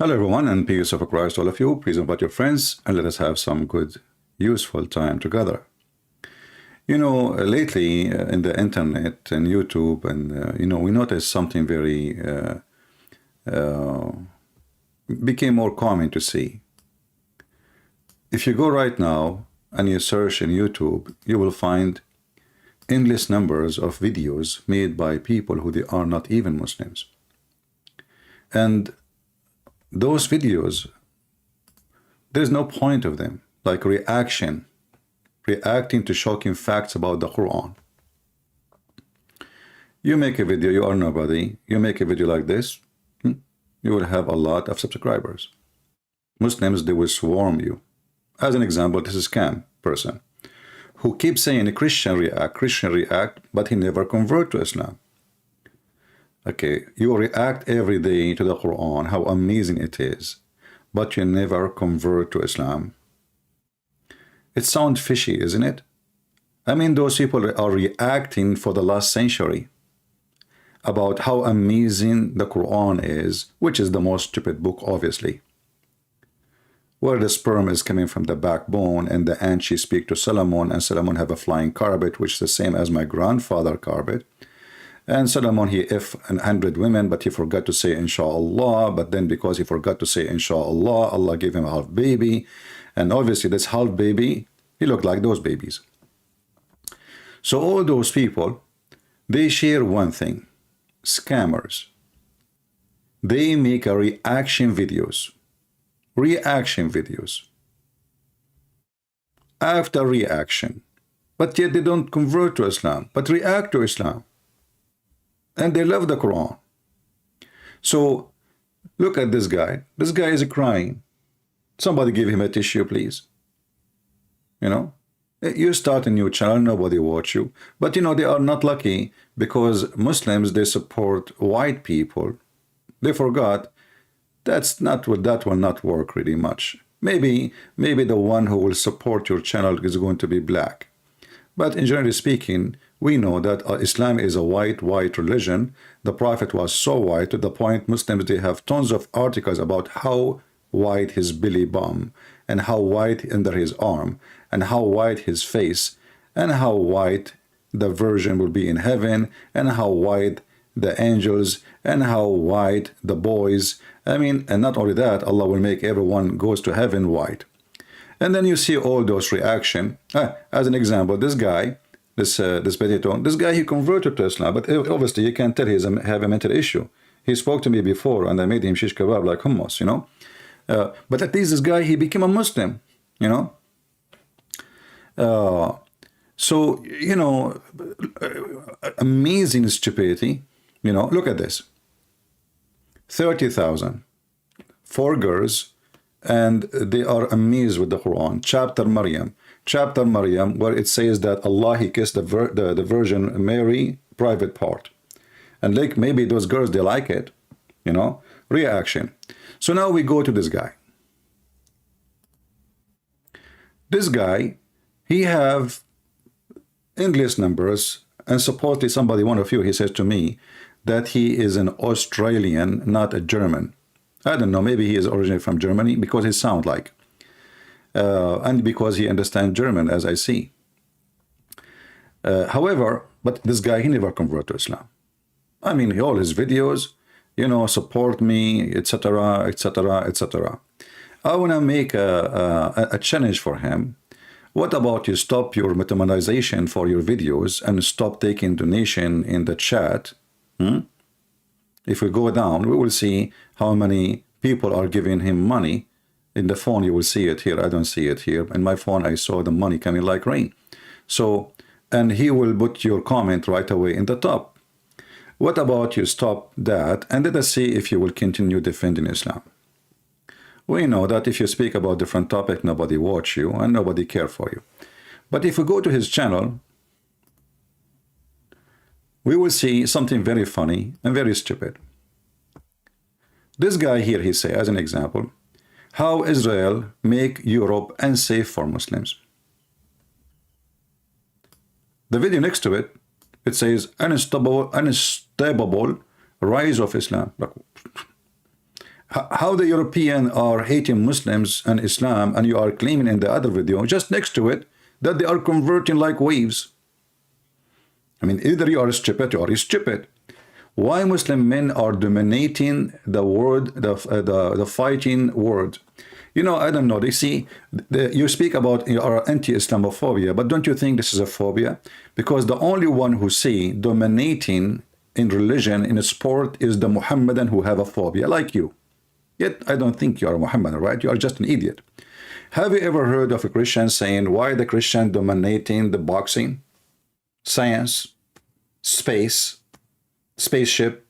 Hello everyone, and peace of Christ all of you. Please invite your friends and let us have some good, useful time together. You know, lately in the internet and YouTube we noticed something very became more common to see. If you go right now and you search in YouTube, you will find endless numbers of videos made by people who they are not even Muslims. And those videos, there's no point of them, like reacting to shocking facts about the Quran. You make a video, you are nobody, you make a video like this, you will have a lot of subscribers. Muslims, they will swarm you. As an example, this is Cam person who keeps saying a Christian react, but he never convert to Islam. Okay, you react every day to the Quran, how amazing it is, but you never convert to Islam. It sounds fishy, isn't it? I mean, those people are reacting for the last century about how amazing the Quran is, which is the most stupid book, obviously, where the sperm is coming from the backbone, and the ant, she speak to Solomon, and Solomon have a flying carpet, which is the same as my grandfather carpet. And Solomon, he if 100 women, but he forgot to say inshallah. But then because he forgot to say inshallah, Allah gave him a half baby. And obviously this half baby, he looked like those babies. So all those people, they share one thing: scammers. They make a reaction videos after reaction, but yet they don't convert to Islam, but react to Islam. And they love the Quran. So look at this guy. This guy is crying. Somebody give him a tissue, please. You know, you start a new channel, nobody watch you. But you know, they are not lucky, because Muslims, they support white people. They forgot that will not work really much. Maybe the one who will support your channel is going to be black. But in generally speaking, we know that Islam is a white religion. The Prophet was so white to the point Muslims, they have tons of articles about how white his belly bum, and how white under his arm, and how white his face, and how white the virgin will be in heaven, and how white the angels, and how white the boys. I mean, and not only that, Allah will make everyone goes to heaven white. And then you see all those reaction. As an example, this guy, this potato, this guy, he converted to Islam, but obviously you can tell he have a mental issue. He spoke to me before, and I made him shish kebab like hummus, you know. But at least this guy, he became a Muslim, you know. So, you know, amazing stupidity. You know, look at this. 30,000, 4 girls, and they are amazed with the Quran. Chapter Maryam, where it says that Allah, he kissed the Virgin Mary private part. And like maybe those girls, they like it, you know, reaction. So now we go to this guy. This guy, he have endless numbers, and supposedly somebody, one of you, he says to me that he is an Australian, not a German. I don't know, maybe he is originally from Germany, because he sounds like. And because he understands German, as I see. However, but this guy, he never converted to Islam. I mean, all his videos, you know, support me, etc., etc., etc. I want to make a challenge for him. What about you stop your monetization for your videos and stop taking donation in the chat? If we go down, we will see how many people are giving him money. In the phone, you will see it here. I don't see it here. In my phone, I saw the money coming like rain. So, and he will put your comment right away in the top. What about you stop that, and let us see if you will continue defending Islam. We know that if you speak about different topic, nobody watch you and nobody care for you. But if we go to his channel, we will see something very funny and very stupid. This guy here, he say, as an example, how Israel make Europe unsafe for Muslims. The video next to it, it says unstoppable rise of Islam. How the European are hating Muslims and Islam, and you are claiming in the other video, just next to it, that they are converting like waves. I mean, either you are stupid or you're stupid. Why Muslim men are dominating the world, the fighting world? You know, I don't know. They see, you speak about your anti-Islamophobia, but don't you think this is a phobia? Because the only one who see dominating in religion, in sport, is the Muhammadan who have a phobia, like you. Yet, I don't think you are a Muhammadan, right? You are just an idiot. Have you ever heard of a Christian saying, why the Christian dominating the boxing, science, space, spaceship,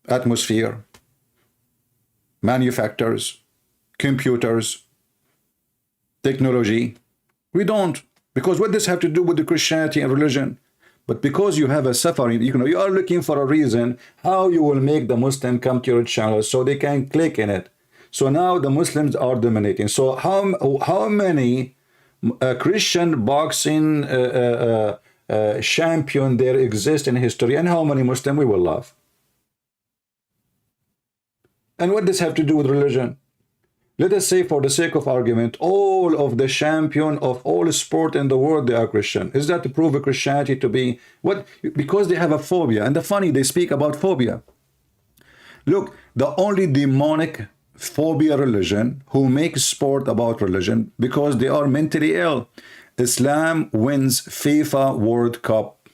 atmosphere, manufacturers, computers, technology? We don't. Because what does have to do with the Christianity and religion? But because you have a suffering, you know, you are looking for a reason how you will make the Muslim come to your channel so they can click in it. So now the Muslims are dominating. So how many Christian boxing champion there exist in history, and how many Muslim we will love? And what does have to do with religion? Let us say, for the sake of argument, all of the champion of all sport in the world, they are Christian. Is that to prove a Christianity to be what? Because they have a phobia. And the funny, they speak about phobia. Look, the only demonic phobia religion who makes sport about religion, because they are mentally ill. Islam wins FIFA World Cup.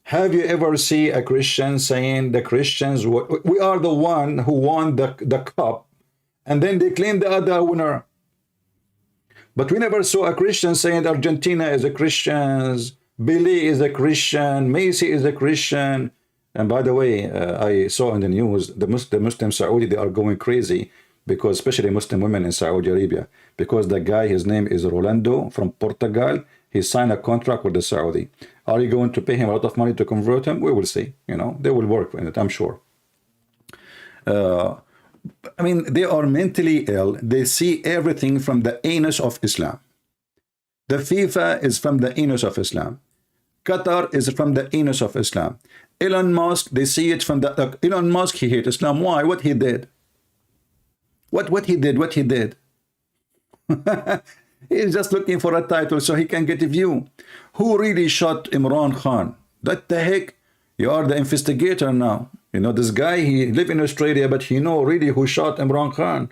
Have you ever seen a Christian saying the Christians, we are the one who won the cup, and then they claim the other winner? But we never saw a Christian saying Argentina is a Christian, Billy is a Christian, Messi is a Christian. And by the way, I saw in the news, the Muslim Saudi, they are going crazy, because especially Muslim women in Saudi Arabia, because the guy, his name is Rolando from Portugal, he signed a contract with the Saudi. Are you going to pay him a lot of money to convert him? We will see. You know, they will work in it, I'm sure. I mean, they are mentally ill. They see everything from the anus of Islam. The FIFA is from the anus of Islam. Qatar is from the anus of Islam. Elon Musk, they see it from the... Elon Musk, he hates Islam. Why? What he did? What he did? He's just looking for a title so he can get a view. Who really shot Imran Khan? What the heck? You are the investigator now. You know, this guy, he live in Australia, but he know really who shot Imran Khan.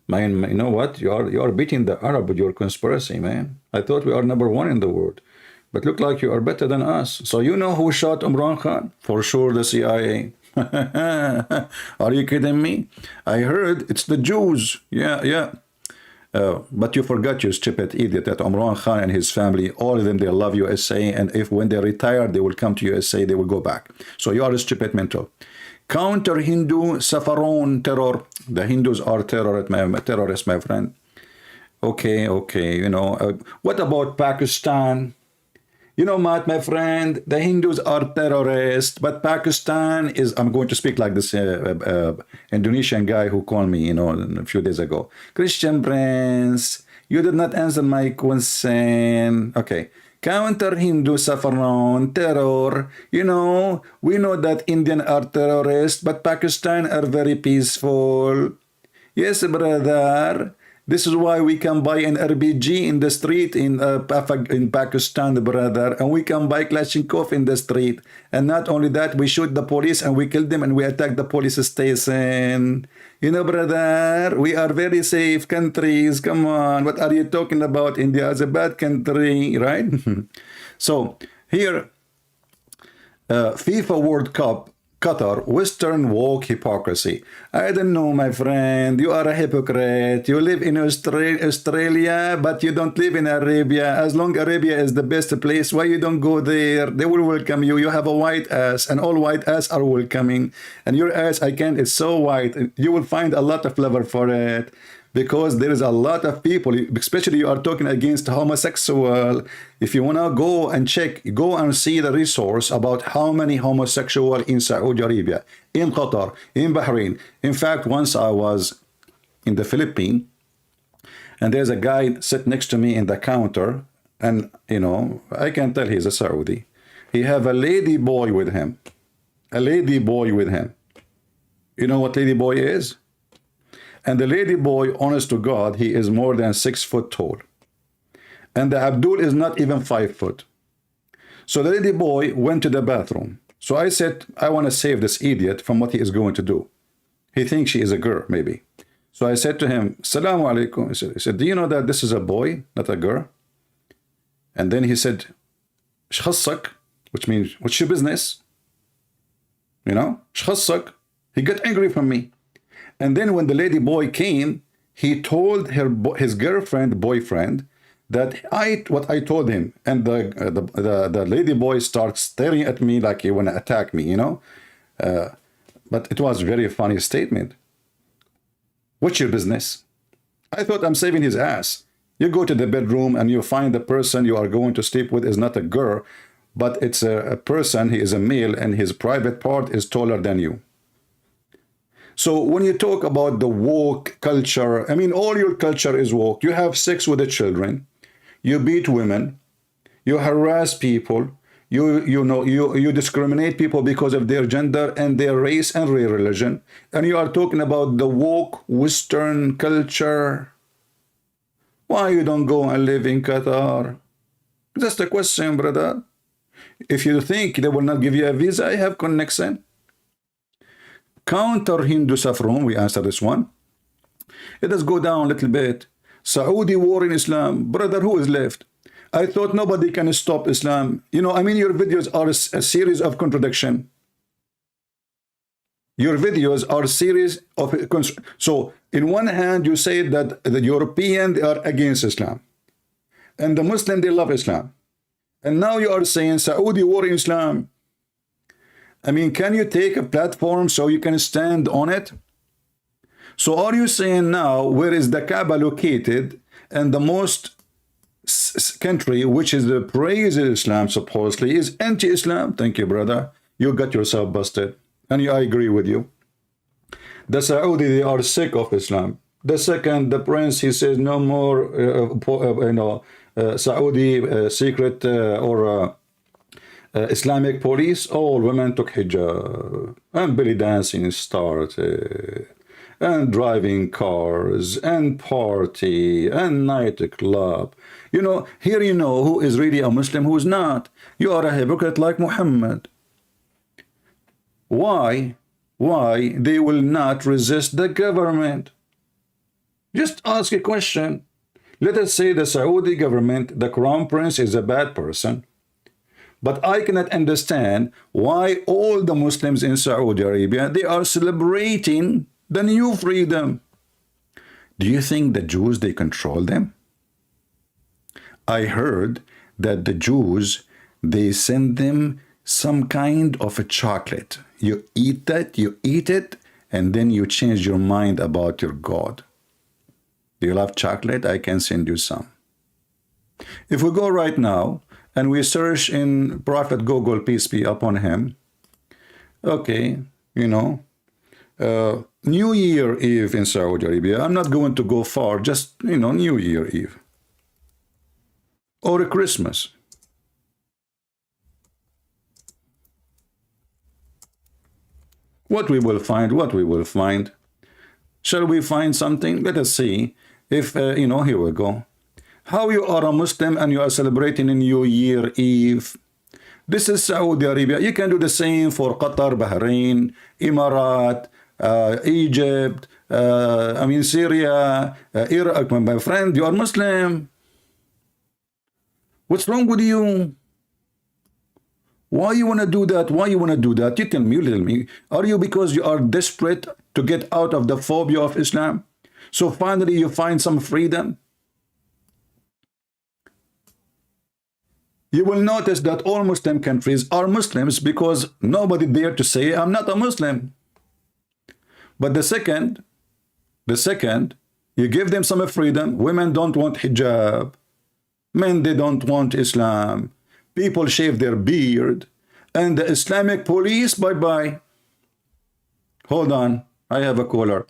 Man, you know what? You are beating the Arab with your conspiracy, man. I thought we are #1 in the world. But look like you are better than us. So you know who shot Imran Khan? For sure, the CIA. Are you kidding me? I heard it's the Jews. Yeah. But you forgot, you stupid idiot, that Imran Khan and his family, all of them, they love USA, and if when they retire, they will come to USA, they will go back. So you are a stupid mental. Counter Hindu Saffron terror. The Hindus are terrorists, my friend. Okay, you know. What about Pakistan? You know, Matt, my friend, the Hindus are terrorists, but Pakistan is, I'm going to speak like this Indonesian guy who called me, you know, a few days ago. Christian Prince, you did not answer my question. Okay. Counter Hindu saffron, terror. You know, we know that Indian are terrorists, but Pakistan are very peaceful. Yes, brother. This is why we can buy an RPG in the street in Pakistan, brother, and we can buy Kalashnikov in the street. And not only that, we shoot the police and we kill them and we attack the police station. You know, brother, we are very safe countries. Come on, what are you talking about? India is a bad country, right? So here, FIFA World Cup, Qatar, Western woke hypocrisy. I don't know, my friend. You are a hypocrite. You live in Australia, but you don't live in Arabia. As long Arabia is the best place, why you don't go there? They will welcome you. You have a white ass, and all white ass are welcoming. And your ass, I can't, it's so white. You will find a lot of flavor for it. Because there is a lot of people, especially you are talking against homosexual. If you want to go and check, go and see the resource about how many homosexual in Saudi Arabia, in Qatar, in Bahrain. In fact, once I was in the Philippines, and there's a guy sit next to me in the counter, and, you know, I can tell he's a Saudi. He have a lady boy with him. A lady boy with him. You know what lady boy is? And the lady boy, honest to God, he is more than 6 foot tall. And the Abdul is not even 5 foot. So the lady boy went to the bathroom. So I said, I want to save this idiot from what he is going to do. He thinks she is a girl, maybe. So I said to him, Assalamu alaikum. He said, do you know that this is a boy, not a girl? And then he said, Shkhassak, which means, what's your business? You know, Shkhassak. He got angry from me. And then when the lady boy came, he told his girlfriend, boyfriend, that what I told him. And the lady boy starts staring at me like he want to attack me, you know. But it was a very funny statement. What's your business? I thought I'm saving his ass. You go to the bedroom and you find the person you are going to sleep with is not a girl, but it's a person, he is a male, and his private part is taller than you. So when you talk about the woke culture, I mean, all your culture is woke. You have sex with the children, you beat women, you harass people, you discriminate people because of their gender and their race and their religion, and you are talking about the woke Western culture. Why you don't go and live in Qatar? That's the question, brother. If you think they will not give you a visa, I have connection. Counter Hindu Saffron, we answer this one. Let us go down a little bit. Saudi war in Islam. Brother, who is left? I thought nobody can stop Islam. You know, I mean, your videos are a series of contradiction. Your videos are a series of... So, in one hand, you say that the European, they are against Islam. And the Muslim, they love Islam. And now you are saying Saudi war in Islam. I mean, can you take a platform so you can stand on it? So are you saying now, where is the Kaaba located, and the most country which is the praise Islam supposedly is anti-Islam? Thank you, brother. You got yourself busted. And I agree with you. The Saudi, they are sick of Islam. The second, the prince, he says no more, Saudi secret or Islamic police. All women took hijab, and belly dancing started, and driving cars, and party, and nightclub. You know, here you know who is really a Muslim, who is not. You are a hypocrite like Muhammad. Why they will not resist the government? Just ask a question. Let us say the Saudi government, the crown prince is a bad person. But I cannot understand why all the Muslims in Saudi Arabia, they are celebrating the new freedom. Do you think the Jews, they control them? I heard that the Jews, they send them some kind of a chocolate. You eat that, you eat it, and then you change your mind about your God. Do you love chocolate? I can send you some. If we go right now and we search in Prophet Google, peace be upon him, okay, you know, New Year Eve in Saudi Arabia. I'm not going to go far, just, you know, New Year Eve. Or Christmas. What we will find. Shall we find something? Let us see. If, you know, here we go. How you are a Muslim and you are celebrating a New Year Eve. This is Saudi Arabia. You can do the same for Qatar, Bahrain, Emirat, Egypt, I mean Syria, Iraq. My friend, you are Muslim. What's wrong with you? Why you want to do that? Why you want to do that? You tell me. Are you because you are desperate to get out of the phobia of Islam? So finally you find some freedom? You will notice that all Muslim countries are Muslims because nobody dare to say, I'm not a Muslim. But the second, you give them some freedom. Women don't want hijab. Men, they don't want Islam. People shave their beard. And the Islamic police, bye-bye. Hold on. I have a caller.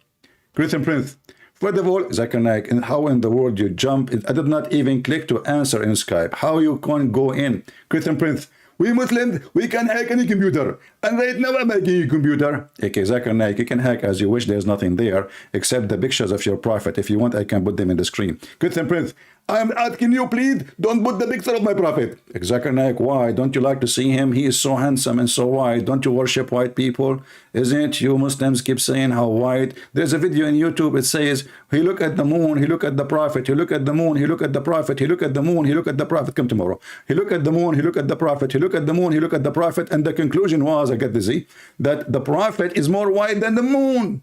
Christian Prince. First of all, Zakanak, and how in the world you jump? I did not even click to answer in Skype. How you can go in? Christian Prince, We Muslims, we can hack any computer. And right now I'm hacking your computer. Okay, Zakir Naik, you can hack as you wish. There's nothing there except the pictures of your prophet. If you want, I can put them in the screen. Christian Prince, I'm asking you, please, don't put the picture of my prophet. Zakir Naik, why? Don't you like to see him? He is so handsome and so white. Don't you worship white people? Isn't it? You Muslims keep saying how white. There's a video in YouTube. It says, he look at the moon, he look at the prophet, he look at the moon, he look at the prophet, he look at the moon, he look at the prophet. Come tomorrow. He look at the moon, he look at the prophet, he look at the moon, he look at the prophet. And the conclusion was, I get dizzy, that the prophet is more white than the moon.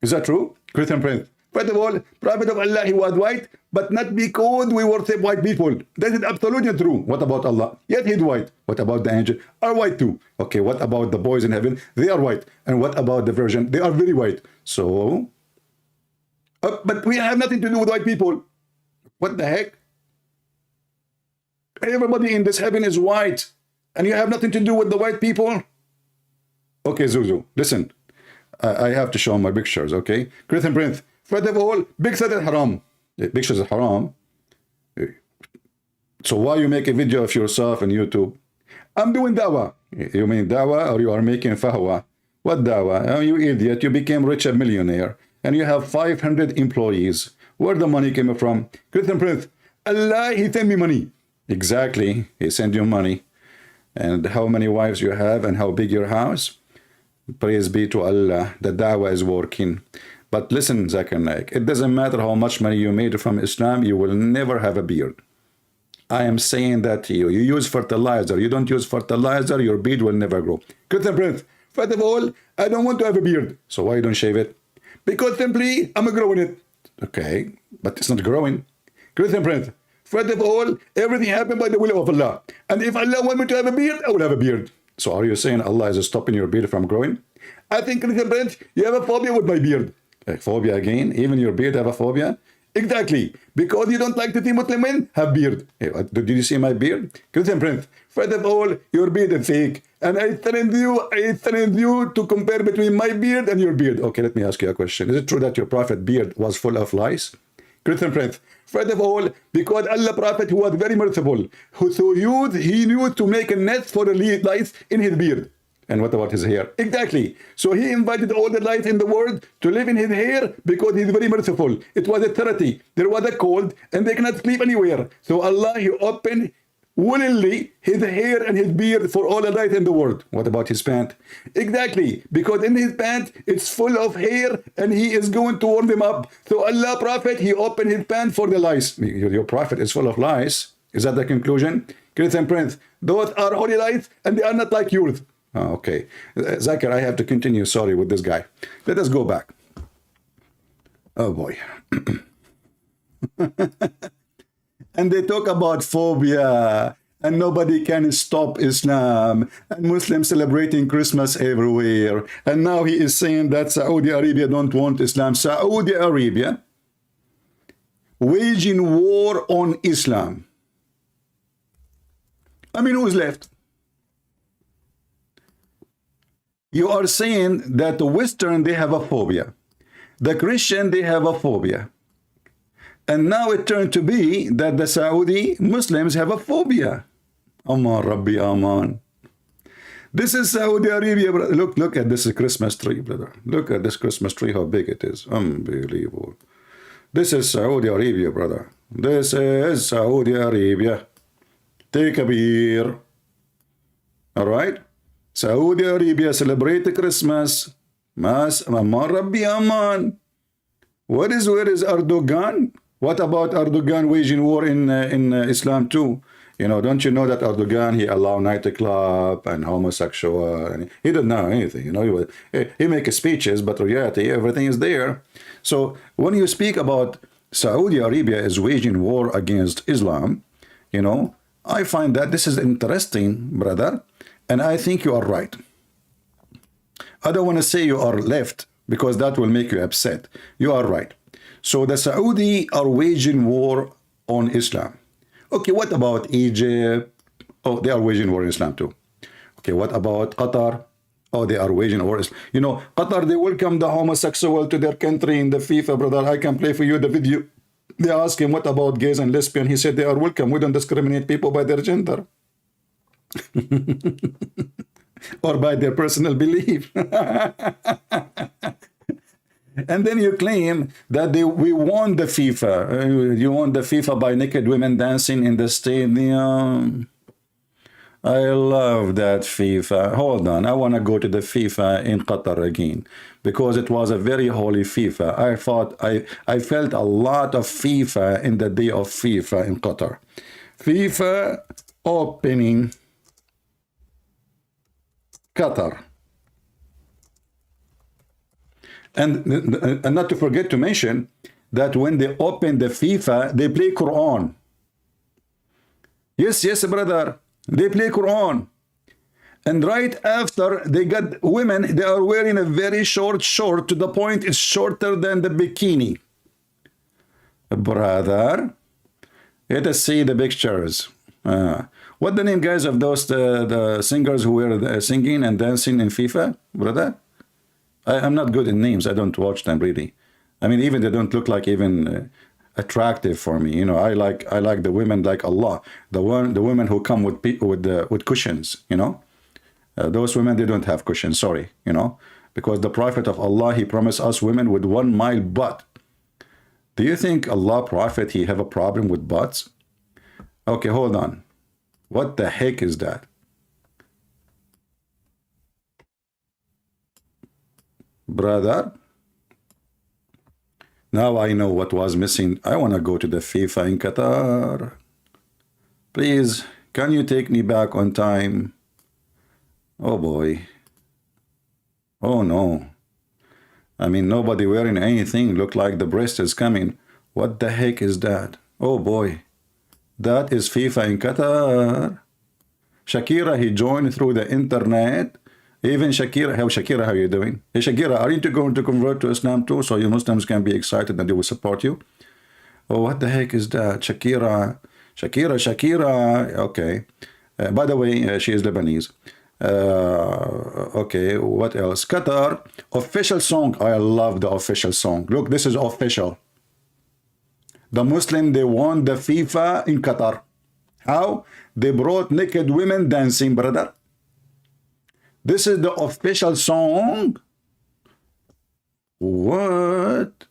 Is that true? Christian Prince. First of all, Prophet of Allah, he was white, but not because we worship white people. That is absolutely true. What about Allah? Yes, he's white. What about the angel? Are white too. Okay, what about the boys in heaven? They are white. And what about the virgin? They are very white. So, but we have nothing to do with white people. What the heck? Everybody in this heaven is white, and you have nothing to do with the white people? Okay, Zuzu, listen. I have to show my pictures, okay? Christian Prince. First of all, pictures are haram. Pictures are haram. So why you make a video of yourself on YouTube? I'm doing dawah. You mean dawah, or you are making fahwa? What dawah? Oh, you idiot. You became rich, a millionaire. And you have 500 employees. Where the money came from? Christian Prince. Allah, he sent me money. Exactly. He sent you money. And how many wives you have and how big your house? Praise be to Allah. The dawah is working. But listen, Zakir Naik, it doesn't matter how much money you made from Islam, you will never have a beard. I am saying that to you. You use fertilizer. You don't use fertilizer, your beard will never grow. Christian Prince, first of all, I don't want to have a beard. So why you don't shave it? Because simply, I'm growing it. Okay, but it's not growing. Christian Prince, first of all, everything happened by the will of Allah. And if Allah wants me to have a beard, I will have a beard. So are you saying Allah is stopping your beard from growing? I think, Christian Prince, you have a phobia with my beard. A phobia again? Even your beard have a phobia? Exactly. Because you don't like to see Muslim men have beard. Hey, did you see my beard? Christian Prince, first of all, your beard is fake. And I challenge you to compare between my beard and your beard. Okay, let me ask you a question. Is it true that your prophet beard was full of lice? Christian Prince, first of all, because Allah Prophet, who was very merciful, he knew to make a nest for the lice in his beard. And what about his hair? Exactly. So he invited all the lice in the world to live in his hair because he's very merciful. It was a charity. There was a cold and they cannot sleep anywhere. So Allah, he opened willingly his hair and his beard for all the lice in the world. What about his pant? Exactly. Because in his pant, it's full of hair and he is going to warm them up. So Allah Prophet, he opened his pant for the lice. Your prophet is full of lice. Is that the conclusion? Christian Prince, those are holy lice and they are not like yours. Oh, okay. Zakir, I have to continue, sorry, with this guy. Let us go back. Oh, boy. And they talk about phobia, and nobody can stop Islam, and Muslims celebrating Christmas everywhere. And now he is saying that Saudi Arabia don't want Islam. Saudi Arabia waging war on Islam. I mean, who's left? You are saying that the Western, they have a phobia. The Christian, they have a phobia. And now it turned to be that the Saudi Muslims have a phobia. Aman Rabbi Aman. This is Saudi Arabia. Look at this Christmas tree, brother. Look at this Christmas tree, how big it is. Unbelievable. This is Saudi Arabia, brother. This is Saudi Arabia. Take a beer. All right? Saudi Arabia celebrate Christmas. Aman Rabbi Aman. Where is Erdogan? What about Erdogan waging war in Islam too? You know, don't you know that Erdogan, he allowed nightclub and homosexual, and he didn't know anything, you know, he makes speeches, but in reality, everything is there. So when you speak about Saudi Arabia is waging war against Islam, you know, I find that this is interesting, brother, and I think you are right. I don't want to say you are left, because that will make you upset. You are right. So the Saudi are waging war on Islam. Okay, what about Egypt? Oh, they are waging war on Islam too. Okay, what about Qatar? Oh, they are waging war. You know, Qatar, they welcome the homosexual to their country in the FIFA, brother. I can play for you the video. They asked him, what about gays and lesbian? He said, they are welcome. We don't discriminate people by their gender or by their personal belief. And then you claim that we won the FIFA. You won the FIFA by naked women dancing in the stadium. I love that FIFA. Hold on, I want to go to the FIFA in Qatar again because it was a very holy FIFA. I felt a lot of FIFA in the day of FIFA in Qatar. FIFA opening Qatar. And not to forget to mention that when they open the FIFA, they play Quran. Yes, yes, brother. They play Quran. And right after, they got women, they are wearing a very short short to the point it's shorter than the bikini. Brother, let us see the pictures. What the name, guys, of those the singers who were singing and dancing in FIFA, brother? I'm not good in names. I don't watch them really. I mean, even they don't look like even attractive for me. You know, I like the women like Allah. The women who come with cushions. You know, those women, they don't have cushions. Sorry, you know, because the Prophet of Allah, he promised us women with 1 mile butt. Do you think Allah Prophet, he have a problem with butts? Okay, hold on. What the heck is that? Brother, now I know what was missing. I want to go to the FIFA in Qatar. Please, can you take me back on time? Oh boy. Oh no. I mean, nobody wearing anything. Look like the breast is coming. What the heck is that? Oh boy. That is FIFA in Qatar. Shakira, he joined through the internet. Even Shakira, how are you doing? Hey Shakira, are you going to convert to Islam too, so you Muslims can be excited and they will support you? Oh, what the heck is that? Shakira. Okay. By the way, she is Lebanese. Okay, what else? Qatar, official song. I love the official song. Look, this is official. The Muslim, they won the FIFA in Qatar. How? They brought naked women dancing, brother. This is the official song. What?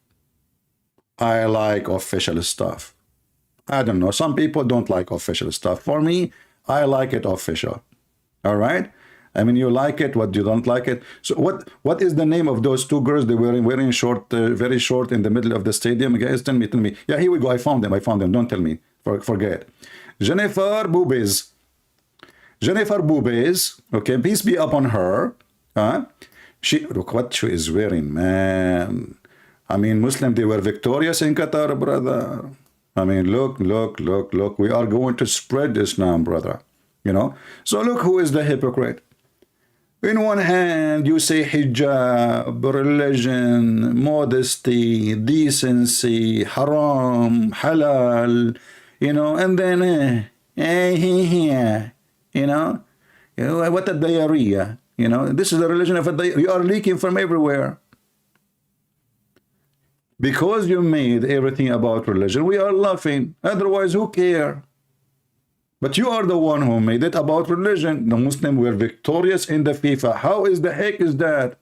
I like official stuff. I don't know. Some people don't like official stuff. For me, I like it official. All right? I mean, you like it, what you don't like it. So what is the name of those two girls? They were wearing short, very short in the middle of the stadium. Guys, tell me. Yeah, here we go. I found them. Don't tell me. Forget. Jennifer Boubez. Okay, peace be upon her. Look what she is wearing, man. I mean, Muslim, they were victorious in Qatar, brother. I mean, look. We are going to spread Islam, brother. You know? So look who is the hypocrite. In one hand, you say hijab, religion, modesty, decency, haram, halal, you know, and then, you know, what a diarrhea, you know, this is the religion of a diarrhea. You are leaking from everywhere. Because you made everything about religion, we are laughing. Otherwise, who care? But you are the one who made it about religion. The Muslims were victorious in the FIFA. How is the heck is that?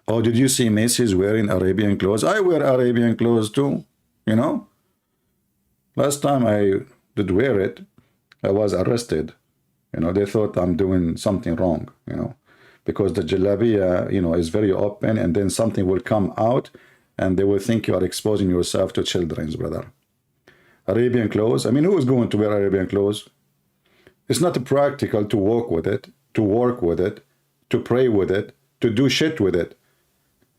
Oh, did you see Macy's wearing Arabian clothes? I wear Arabian clothes too, you know. Last time I did wear it, I was arrested. You know, they thought I'm doing something wrong, you know, because the jalabiya, you know, is very open, and then something will come out and they will think you are exposing yourself to children's, brother. Arabian clothes. I mean, who is going to wear Arabian clothes? It's not practical to walk with it, to work with it, to pray with it, to do shit with it.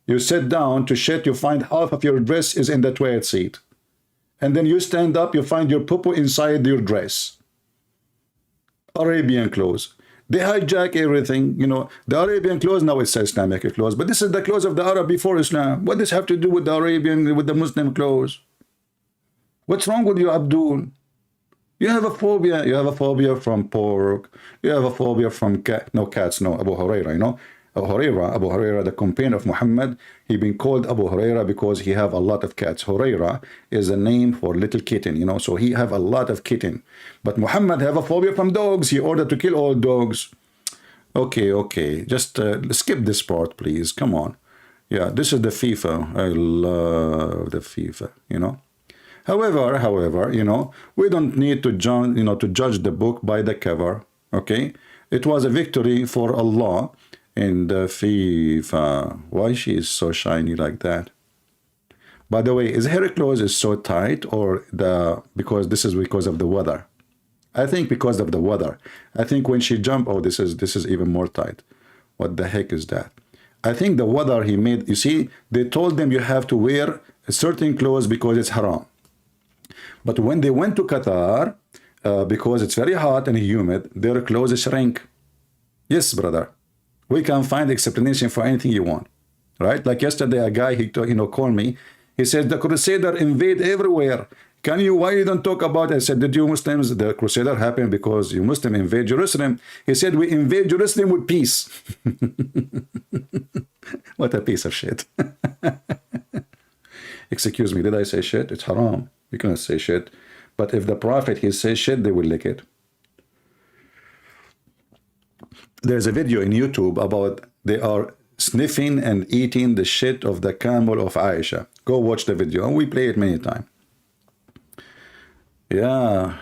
You sit down to shit, you find half of your dress is in the toilet seat. And then you stand up, you find your poo-poo inside your dress. Arabian clothes. They hijack everything, you know. The Arabian clothes, now it says Islamic clothes, but this is the clothes of the Arab before Islam. What does this have to do with the Arabian, with the Muslim clothes? What's wrong with you, Abdul? You have a phobia. You have a phobia from pork. You have a phobia from cats. No, Abu Huraira, you know. Abu Huraira, the companion of Muhammad, he been called Abu Huraira because he have a lot of cats. Huraira is a name for little kitten, you know, so he have a lot of kitten. But Muhammad have a phobia from dogs. He ordered to kill all dogs. Okay, just skip this part, please. Come on. Yeah, this is the FIFA. I love the FIFA, you know. However, you know, we don't need to judge the book by the cover, okay? It was a victory for Allah in the FIFA. Why she is so shiny like that? By the way, is her clothes is so tight or because of the weather? I think because of the weather. I think when she jumped, oh, this is even more tight. What the heck is that? I think the weather he made, you see, they told them you have to wear certain clothes because it's haram. But when they went to Qatar, because it's very hot and humid, their clothes shrink. Yes, brother. We can find explanation for anything you want, right? Like yesterday, a guy, he called me. He said, the Crusader invade everywhere. Why you don't talk about it? I said, did you Muslims, the Crusader happened because you Muslim invade Jerusalem. He said, we invade Jerusalem with peace. What a piece of shit. Excuse me, did I say shit? It's haram. You cannot say shit. But if the Prophet, he says shit, they will lick it. There's a video in YouTube about they are sniffing and eating the shit of the camel of Aisha. Go watch the video. And we play it many times. Yeah.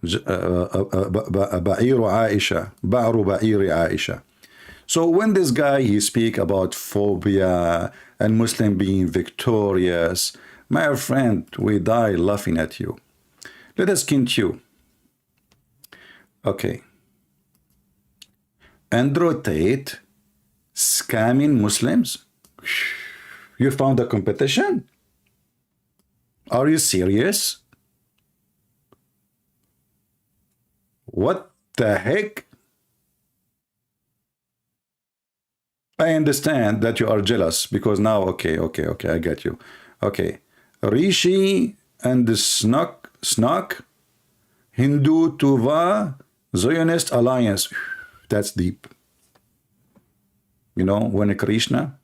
Ba'iru Aisha. Ba'ru Ba'iri Aisha. So when this guy, he speak about phobia and Muslim being victorious, my friend, we die laughing at you. Let us continue. Okay. Andrew Tate scamming Muslims? You found a competition? Are you serious? What the heck? I understand that you are jealous because now, okay, I get you. Okay. Rishi and the Snock, Hindu Tuva, Zionist alliance. That's deep. You know, when Krishna,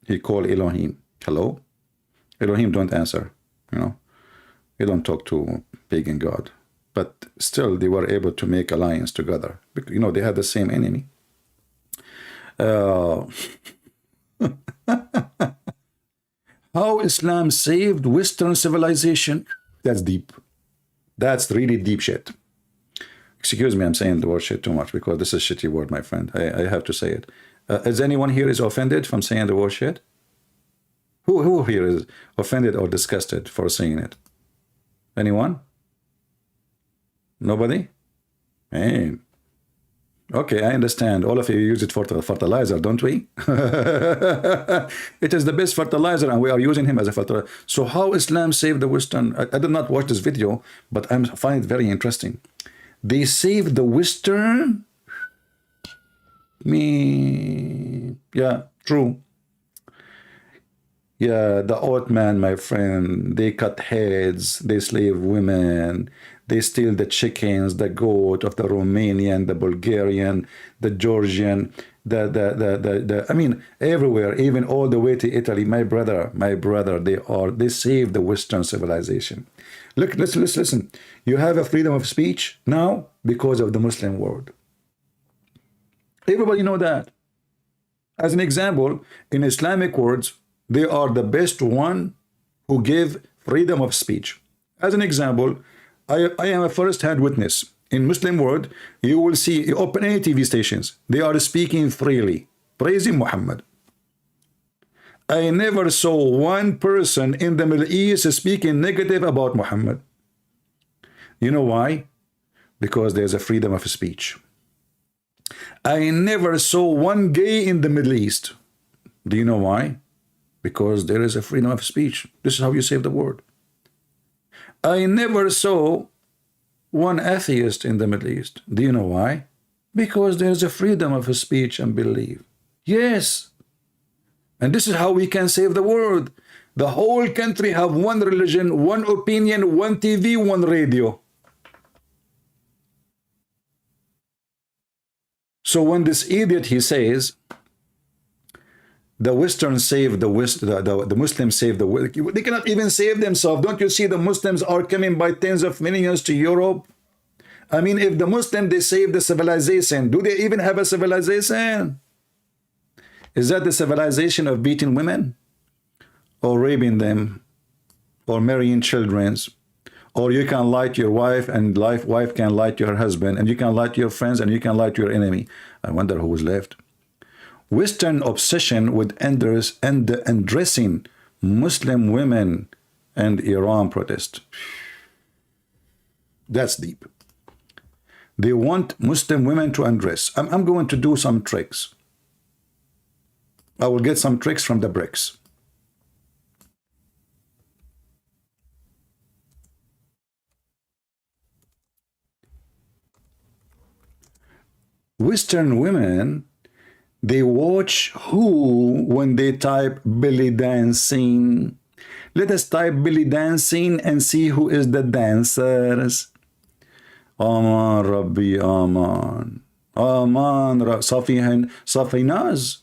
he called Elohim. Hello? Elohim don't answer, you know. He don't talk to pagan God. But still, they were able to make alliance together. Because, you know, they had the same enemy. How Islam saved Western civilization? That's deep. That's really deep shit. Excuse me, I'm saying the word shit too much because this is a shitty word, my friend. I have to say it. Is anyone here is offended from saying the word shit? Who here is offended or disgusted for saying it? Anyone? Nobody? Hey. Okay, I understand. All of you use it for fertilizer, don't we? It is the best fertilizer, and we are using him as a fertilizer. So how Islam saved the Western? I did not watch this video, but I find it very interesting. They saved the Western? Yeah, true. Yeah, the Ottoman, my friend, they cut heads, they slave women, they steal the chickens, the goat of the Romanian, the Bulgarian, the Georgian, I mean, everywhere, even all the way to Italy. My brother, they saved the Western civilization. Look, let's listen. You have a freedom of speech now because of the Muslim world. Everybody know that. As an example, in Islamic words, they are the best one who give freedom of speech. As an example, I am a first-hand witness. In Muslim world, you will see, you open any TV stations, they are speaking freely, praising Muhammad. I never saw one person in the Middle East speaking negative about Muhammad. You know why? Because there's a freedom of speech. I never saw one gay in the Middle East. Do you know why? Because there is a freedom of speech. This is how you save the world. I never saw one atheist in the Middle East. Do you know why? Because there is a freedom of speech and belief. Yes. And this is how we can save the world. The whole country have one religion, one opinion, one TV, one radio. So when this idiot, he says, The Western save the West, the Muslims save the West. They cannot even save themselves. Don't you see the Muslims are coming by tens of millions to Europe? I mean, if the Muslims, they save the civilization, do they even have a civilization? Is that the civilization of beating women? Or raping them? Or marrying children? Or you can lie to your wife, and wife can lie to her husband, and you can lie to your friends, and you can lie to your enemy. I wonder who is left. Western obsession with undressing Muslim women and Iran protest. That's deep. They want Muslim women to undress. I'm going to do some tricks. I will get some tricks from the bricks. Western women, they watch who when they type belly dancing. Let us type belly dancing and see who is the dancers. Aman Rabbi Aman. Aman Safinaz.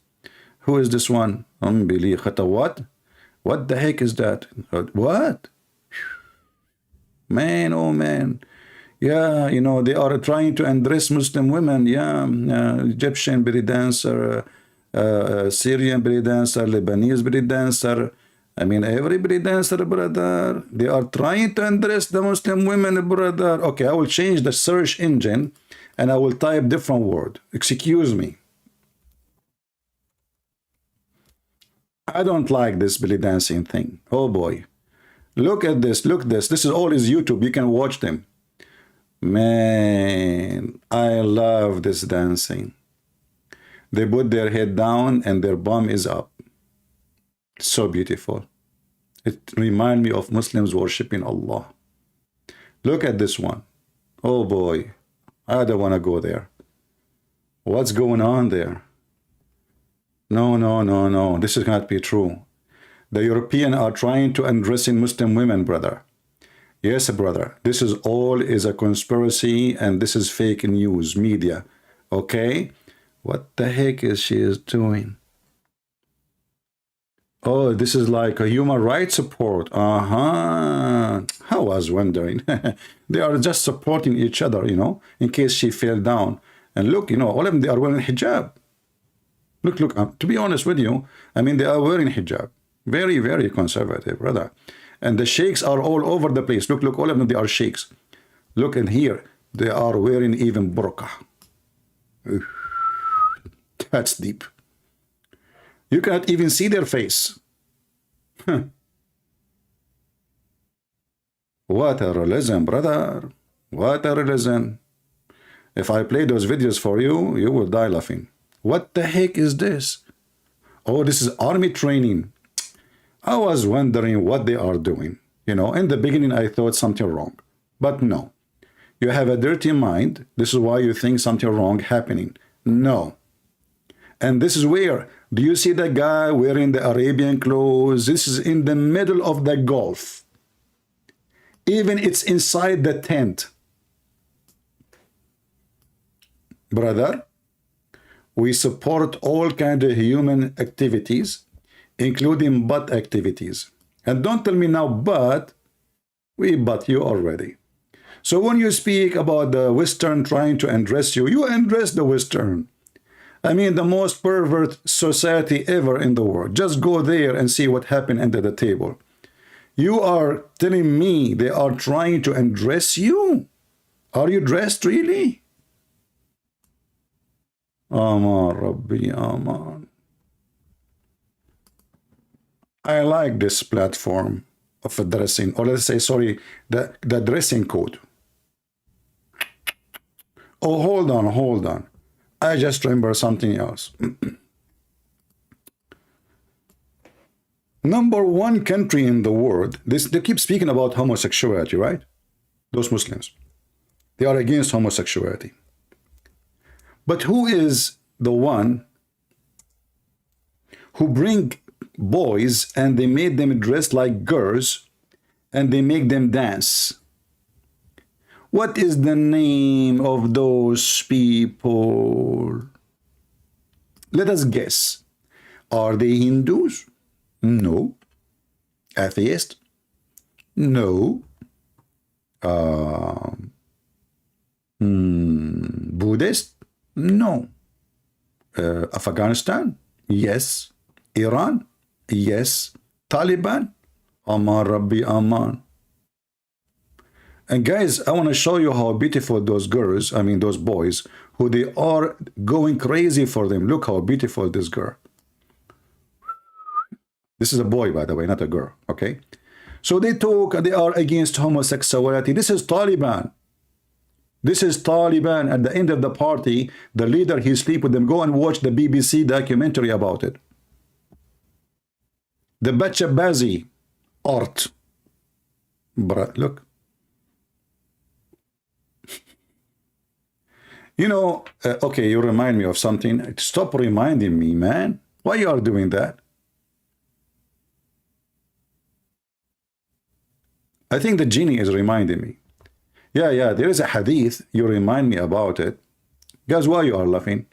Who is this one? What? What the heck is that? What? Man, oh man. Yeah, you know, they are trying to undress Muslim women. Yeah, Egyptian belly dancer, Syrian belly dancer, Lebanese belly dancer. I mean, every belly dancer, brother. They are trying to undress the Muslim women, brother. Okay, I will change the search engine and I will type different word. Excuse me. I don't like this belly dancing thing. Oh boy. Look at this. Look this. This is all is YouTube. You can watch them. Man, I love this dancing. They put their head down and their bum is up. So beautiful. It reminds me of Muslims worshiping Allah. Look at this one. Oh boy, I don't want to go there. What's going on there? No, no, no, no. This cannot be true. The Europeans are trying to undressing Muslim women, brother. Yes, brother, this is all is a conspiracy and this is fake news, media, okay? What the heck is she doing? Oh, this is like a human rights support. I was wondering. They are just supporting each other, you know, in case she fell down. And look, you know, all of them, they are wearing hijab. Look, look, to be honest with you, I mean, they are wearing hijab. Very, very conservative, brother. And the sheikhs are all over the place. Look, look, all of them, they are sheikhs. Look in here. They are wearing even burqa. That's deep. You cannot even see their face. What a religion, brother. What a religion. If I play those videos for you, you will die laughing. What the heck is this? Oh, this is army training. I was wondering what they are doing. You know, in the beginning, I thought something wrong. But no. You have a dirty mind. This is why you think something wrong happening. No. And this is where, do you see the guy wearing the Arabian clothes? This is in the middle of the Gulf. Even it's inside the tent. Brother, we support all kinds of human activities, including butt activities. And don't tell me now, but we butt you already. So when you speak about the Western trying to undress you, you undress the Western. I mean, the most pervert society ever in the world. Just go there and see what happened under the table. You are telling me they are trying to undress you? Are you dressed really? Aman Rabbi Aman. I like this platform of dressing, or let's say, sorry, the dressing code. Oh, hold on, hold on. I just remember something else. Number one country in the world, they keep speaking about homosexuality, right? Those Muslims. They are against homosexuality. But who is the one who bring boys and they made them dress like girls and they make them dance? What is the name of those people? Let us guess. Are they Hindus? No. Atheist? No. Buddhist? No. Afghanistan? Yes. Iran? Yes. Taliban? Aman Rabbi Aman. And guys, I want to show you how beautiful those girls, I mean those boys, who they are going crazy for them. Look how beautiful this girl. This is a boy, by the way, not a girl, okay? So they are against homosexuality. This is Taliban. This is Taliban. At the end of the party, the leader, he sleep with them. Go and watch the BBC documentary about it. The Bachabazi art. Look. You know, okay, you remind me of something. Stop reminding me, man. Why you are doing that? I think the genie is reminding me. Yeah, there is a hadith. You remind me about it. Guys, why you are laughing?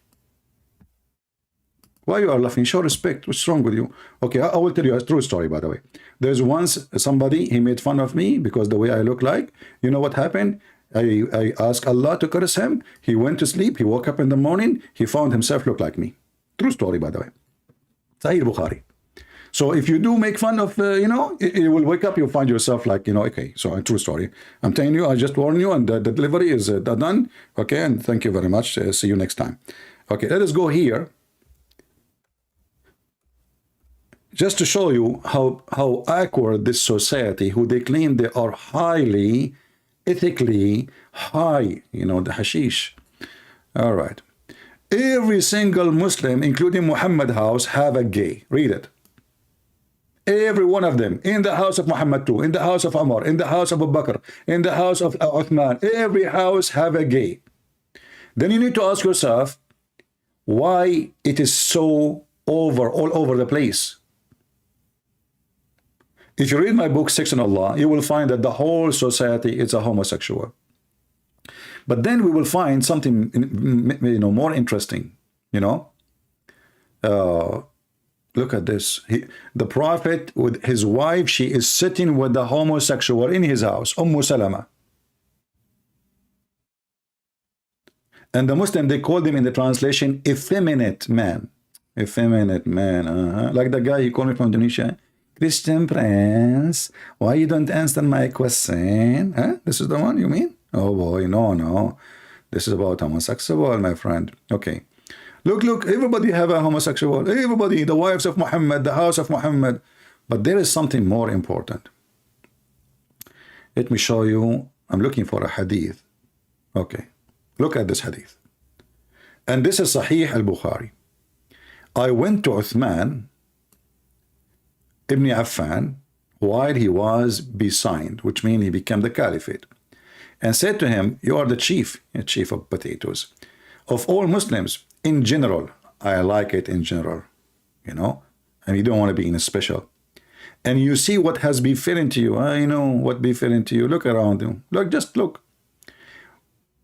Why you are laughing? Show respect. What's wrong with you? Okay, I will tell you a true story, by the way. There's once somebody, he made fun of me because the way I look like. You know what happened? I asked Allah to curse him. He went to sleep. He woke up in the morning. He found himself look like me. True story, by the way. Sahih Bukhari. So if you do make fun of, you know, you will wake up, you'll find yourself like, you know, okay, so a true story. I'm telling you, I just warn you, and the delivery is done. Okay, and thank you very much. See you next time. Okay, let us go here. Just to show you how awkward this society, who they claim they are highly ethically high, you know, the hashish. All right. Every single Muslim, including Muhammad house, have a gay. Read it. Every one of them. In the house of Muhammad too. In the house of Umar. In the house of Abu Bakr. In the house of Uthman. Every house have a gay. Then you need to ask yourself why it is so all over the place. If you read my book, Sex and Allah, you will find that the whole society is a homosexual. But then we will find something, you know, more interesting, you know. Look at this. The Prophet with his wife, she is sitting with the homosexual in his house, Salama. And the Muslim, they call them in the translation, effeminate man. Effeminate man. Like the guy he called me from Indonesia. Christian Prince, why you don't answer my question? Huh? This is the one you mean? Oh boy, no. This is about homosexual, my friend. Okay. Look, everybody have a homosexual. Everybody, the wives of Muhammad, the house of Muhammad. But there is something more important. Let me show you. I'm looking for a hadith. Okay. Look at this hadith. And this is Sahih al-Bukhari. I went to Uthman Ibn Affan while he was besigned, which means he became the caliphate, and said to him, you are the chief of potatoes, of all Muslims in general. I like it in general, you know, and you don't want to be in a special. And you see what has befallen to you. I know what befallen to you. Look around you. Just look.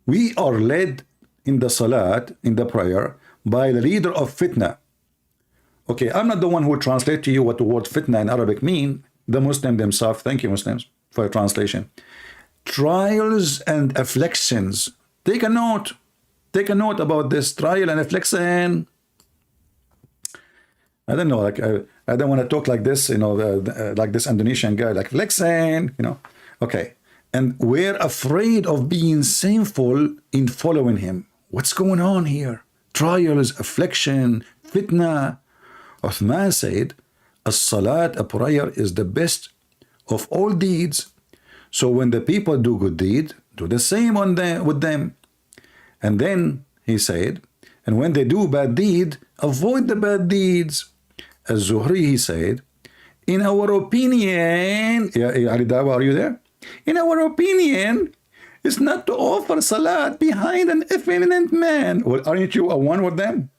We are led in the salat, in the prayer, by the leader of fitna. Okay, I'm not the one who will translate to you what the word fitna in Arabic mean. The Muslim themselves. Thank you, Muslims, for your translation. Trials and afflictions. Take a note. Take a note about this trial and affliction. I don't know, like I don't want to talk like this, you know, like this Indonesian guy, like affliction, you know. Okay, and we're afraid of being sinful in following him. What's going on here? Trials, affliction, fitna. Uthman said, as-salat, a prayer, is the best of all deeds. So when the people do good deed, do the same with them. And then he said, and when they do bad deed, avoid the bad deeds. As-Zuhri, he said, in our opinion, Ali Dawa, are you there? In our opinion, it's not to offer salat behind an effeminate man. Well, aren't you a one with them?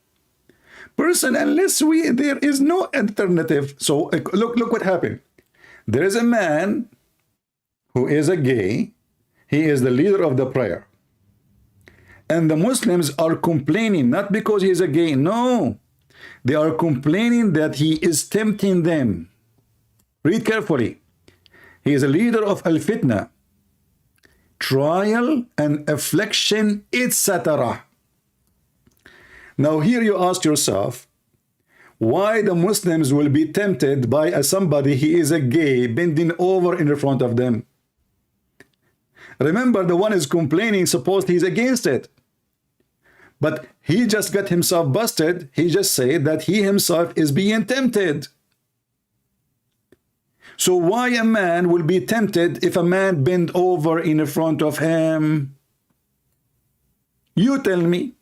Person, unless there is no alternative. So look what happened. There is a man who is a gay. He is the leader of the prayer. And the Muslims are complaining, not because he is a gay, no. They are complaining that he is tempting them. Read carefully. He is a leader of al-fitna, trial and affliction, etc. Now here you ask yourself, why the Muslims will be tempted by somebody he is a gay bending over in front of them? Remember, the one is complaining, suppose he's against it. But he just got himself busted. He just said that he himself is being tempted. So why a man will be tempted if a man bend over in front of him? You tell me.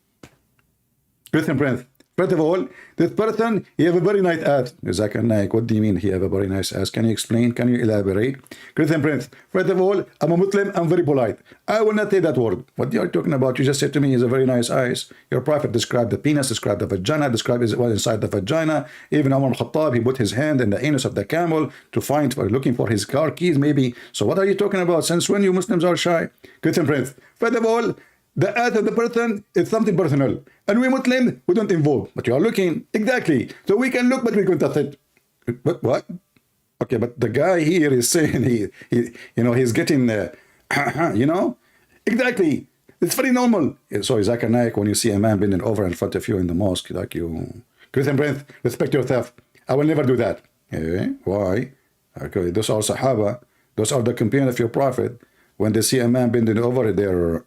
Christian Prince. First of all, this person, he have a very nice ass. Zakir Naik, what do you mean he have a very nice ass? Can you explain? Can you elaborate? Christian Prince. First of all, I'm a Muslim, I'm very polite. I will not say that word. What are you talking about? You just said to me he has a very nice eyes. Your prophet described the penis, described the vagina, described what was inside the vagina. Even Umar al-Khattab, he put his hand in the anus of the camel to find, looking for his car keys maybe. So what are you talking about? Since when you Muslims are shy? Christian Prince. First of all, the ass of the person is something personal. And we Muslims, we don't involve. But you are looking. Exactly. So we can look, but we can't touch it. But what? Okay, but the guy here is saying he's getting, exactly. It's very normal. So Zakir Naik, when you see a man bending over in front of you in the mosque, like you, Christian Prince, respect yourself. I will never do that. Why? Okay, those are Sahaba. Those are the companions of your prophet. When they see a man bending over, they're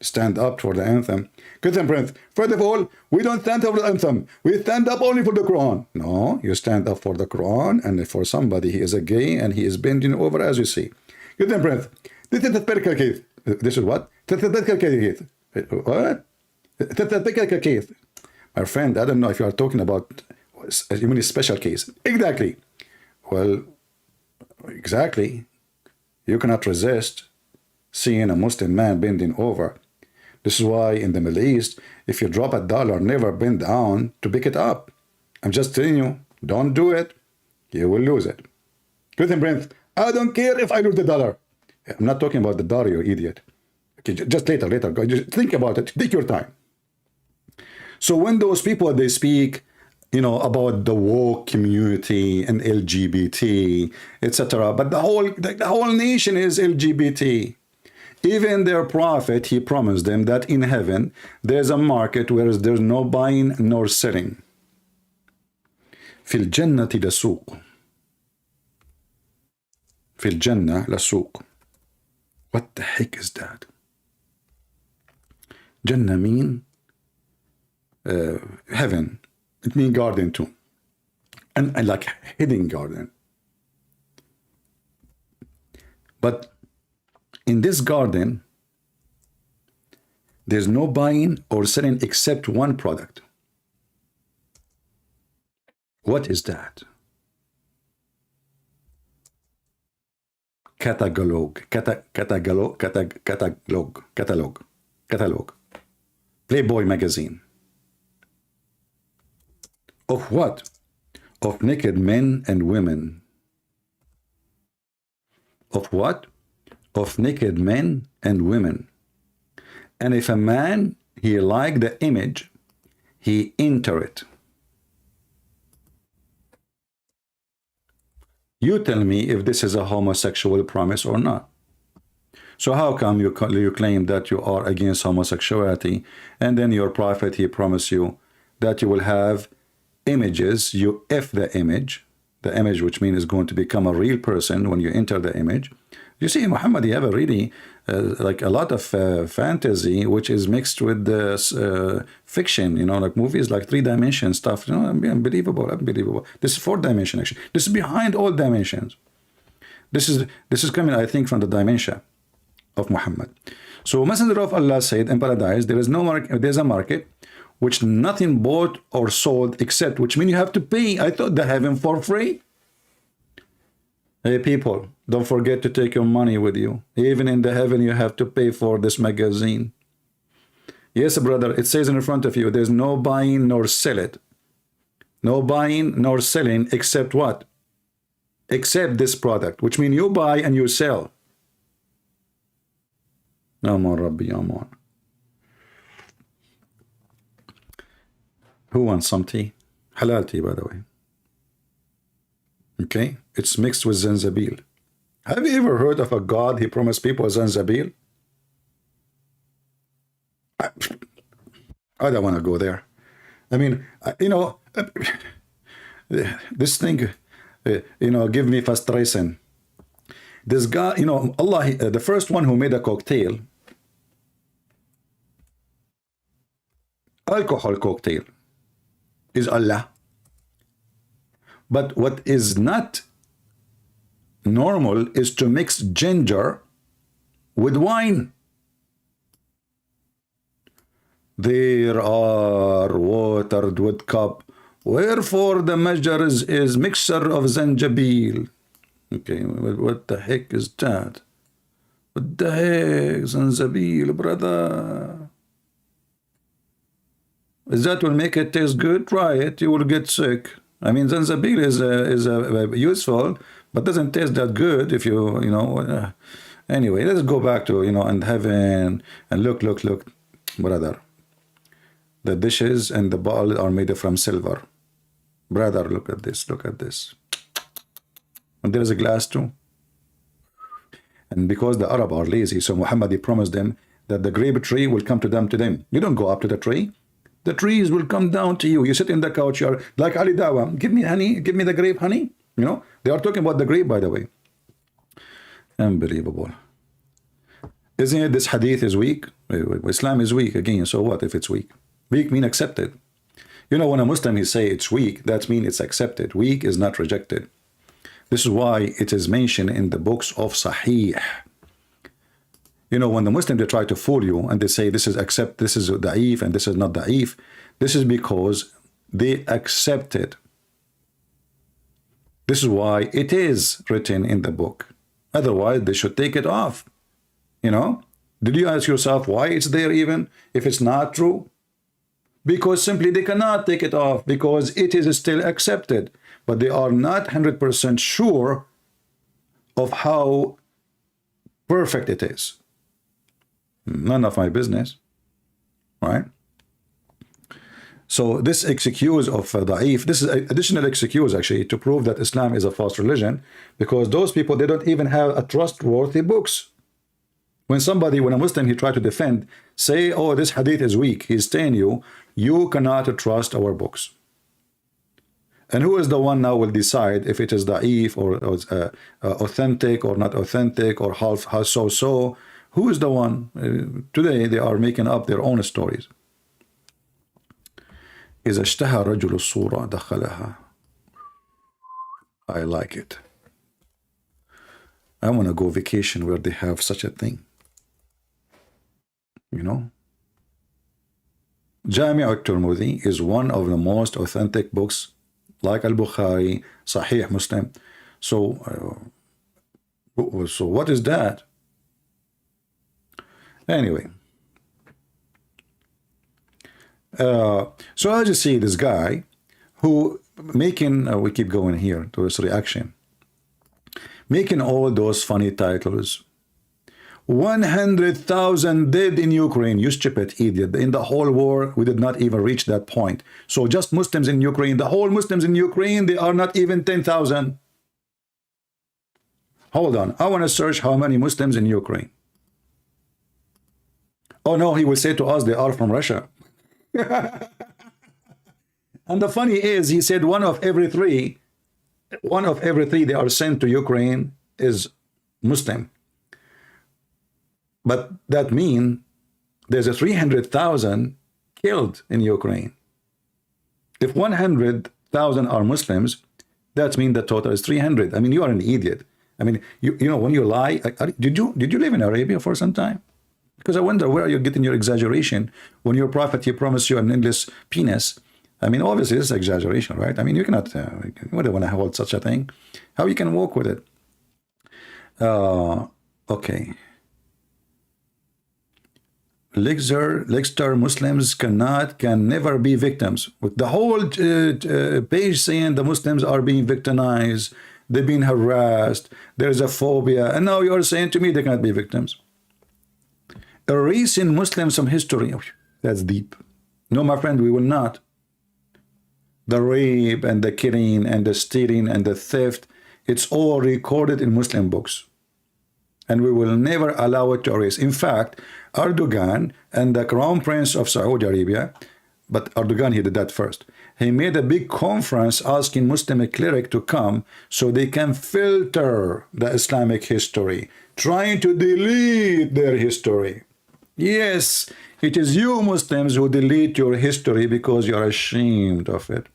stand up for the anthem. Christian Prince, first of all, we don't stand up for the anthem. We stand up only for the Quran. No, you stand up for the Quran, and for somebody, he is a gay, and he is bending over, as you see. Christian Prince, this is a typical case. This is what? Typical case. What? Typical case. My friend, I don't know if you are talking about you mean a special case. Exactly. Well, exactly. You cannot resist seeing a Muslim man bending over. This is why in the Middle East, if you drop $1, never bend down to pick it up. I'm just telling you, don't do it. You will lose it. Christian Prince, I don't care if I lose the dollar. I'm not talking about the dollar, you idiot. Okay, just later. Just think about it. Take your time. So when those people, they speak, about the woke community and LGBT, etc., but the whole nation is LGBT. Even their prophet, he promised them that in heaven, there's a market where there's no buying nor selling. في الجنة لسوق. في الجنة لسوق. What the heck is that? Jannah mean heaven. It means garden too. And like hidden garden. But in this garden, there's no buying or selling except one product. What is that? Catalog. Playboy magazine. Of what? Of naked men and women. Of what? Of naked men and women. And if a man, he like the image, he enter it. You tell me if this is a homosexual promise or not. So how come you claim that you are against homosexuality, and then your prophet, he promised you that you will have images, you F the image which means is going to become a real person when you enter the image. You see, Muhammad, you have a really, like a lot of fantasy, which is mixed with fiction, like movies like 3-dimension stuff, unbelievable. This is 4-dimension, actually. This is behind all dimensions. This is coming, I think, from the dimension of Muhammad. So Messenger of Allah said in paradise, there's a market which nothing bought or sold except, which means you have to pay. I thought they have him for free. Hey people, don't forget to take your money with you. Even in the heaven, you have to pay for this magazine. Yes, brother, it says in front of you, there's no buying nor sell it. No buying nor selling except what? Except this product, which means you buy and you sell. Aman Rabbi, Aman. Who wants some tea? Halal tea, by the way. Okay, it's mixed with zanjabil. Have you ever heard of a god he promised people zanjabil? I don't want to go there. I mean, this thing, give me frustration. This guy, Allah, the first one who made a cocktail, alcohol cocktail, is Allah. But what is not normal is to mix ginger with wine. There are watered with cup, wherefore the measure is mixture of zanjabil. Okay, what the heck is that? What the heck, zanjabil, brother? Is that will make it taste good? Try it, you will get sick. I mean, zanjabil is useful, but doesn't taste that good if you, anyway, let's go back to, and heaven, and look, brother. The dishes and the bowl are made from silver. Brother, look at this, And there's a glass too. And because the Arab are lazy, so Muhammad, he promised them that the grape tree will come to them. You don't go up to the tree. The trees will come down to you. You sit in the couch, you're like Ali Dawa. Give me honey, give me the grape honey. They are talking about the grape, by the way. Unbelievable. Isn't it this hadith is weak? Islam is weak again, so what if it's weak? Weak mean accepted. When a Muslim he say it's weak, that means it's accepted. Weak is not rejected. This is why it is mentioned in the books of Sahih. When the Muslims they try to fool you and they say this is da'if and this is not da'if, this is because they accept it. This is why it is written in the book. Otherwise, they should take it off. Did you ask yourself why it's there even if it's not true? Because simply they cannot take it off because it is still accepted. But they are not 100% sure of how perfect it is. None of my business, right? So this excuse of da'if, this is additional excuse actually to prove that Islam is a false religion, because those people, they don't even have a trustworthy books. When a Muslim, he try to defend, say, oh, this hadith is weak, he's telling you, you cannot trust our books. And who is the one now will decide if it is da'if or authentic or not authentic or how so? Who is the one? Today they are making up their own stories. إذا اشتهى رجل الصورة دخلها. I like it. I want to go vacation where they have such a thing. Jami' al-Tirmidhi is one of the most authentic books, like Al-Bukhari, Sahih Muslim. So what is that? Anyway. So I just see this guy who making, we keep going here to his reaction, making all those funny titles. 100,000 dead in Ukraine. You stupid idiot. In the whole war, we did not even reach that point. So just Muslims in Ukraine, the whole Muslims in Ukraine, they are not even 10,000. Hold on. I want to search how many Muslims in Ukraine. Oh no, he will say to us they are from Russia. And the funny is, he said one of every three they are sent to Ukraine is Muslim. But that means there's a 300,000 killed in Ukraine. If 100,000 are Muslims, that means the total is 300. I mean, you are an idiot. I mean, you know when you lie, did you live in Arabia for some time? Because I wonder where are you getting your exaggeration when your prophet he promised you an endless penis. I mean, obviously it's exaggeration, right? I mean, you cannot, you wouldn't want to hold such a thing. How you can walk with it? Okay. Lecture Muslims can never be victims. With the whole page saying the Muslims are being victimized, they've been harassed, there's a phobia, and now you're saying to me they cannot be victims. Erasing Muslims from history, that's deep. No, my friend, we will not. The rape and the killing and the stealing and the theft, it's all recorded in Muslim books. And we will never allow it to erase. In fact, Erdogan and the Crown Prince of Saudi Arabia, but Erdogan, he did that first. He made a big conference asking Muslim clerics to come so they can filter the Islamic history, trying to delete their history. Yes, it is you Muslims who delete your history because you are ashamed of it.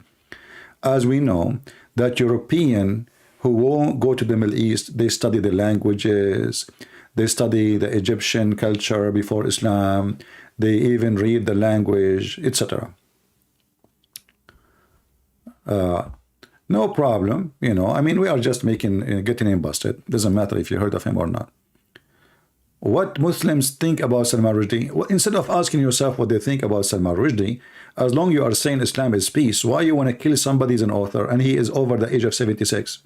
As we know, that European who won't go to the Middle East, they study the languages, they study the Egyptian culture before Islam, they even read the language, etc. No problem, you know. I mean, we are just getting him busted. Doesn't matter if you heard of him or not. What Muslims think about Salman Rushdie, well, instead of asking yourself what they think about Salman Rushdie, as long as you are saying Islam is peace, why you want to kill somebody as an author and he is over the age of 76?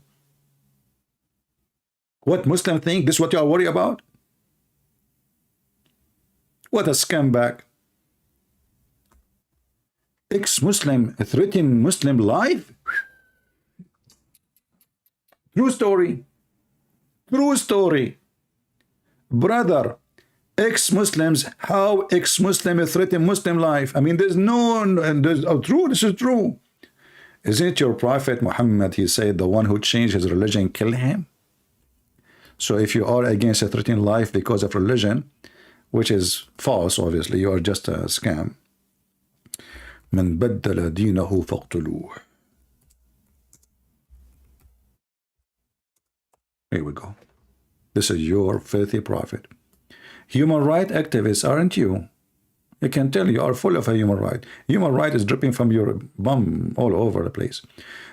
What Muslims think, this is what you are worried about? What a scumbag. Ex-Muslim threatening Muslim life? True story. True story. Brother, ex-Muslims, how ex-Muslim threaten Muslim life? I mean, there's true, this is true. Isn't it your Prophet Muhammad, he said, the one who changed his religion, kill him? So if you are against a threatening life because of religion, which is false, obviously, you are just a scam. من بدل دينه فاقتلوه. Here we go. This is your filthy prophet. Human rights activists, aren't you? You can tell you are full of a human right. Human right is dripping from your bum all over the place.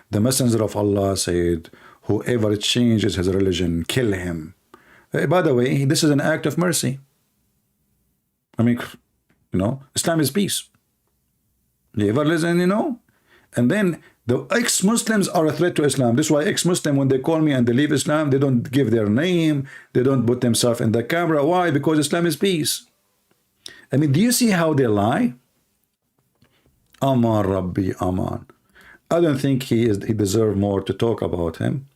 The messenger of Allah said, whoever changes his religion, kill him. By the way, this is an act of mercy. I mean, you know, Islam is peace. You ever listen, you know? And then the ex-Muslims are a threat to Islam. This is why ex-Muslim, when they call me and they leave Islam, they don't give their name. They don't put themselves in the camera. Why? Because Islam is peace. I mean, do you see how they lie? Aman Rabbi, Aman. I don't think he deserves more to talk about him.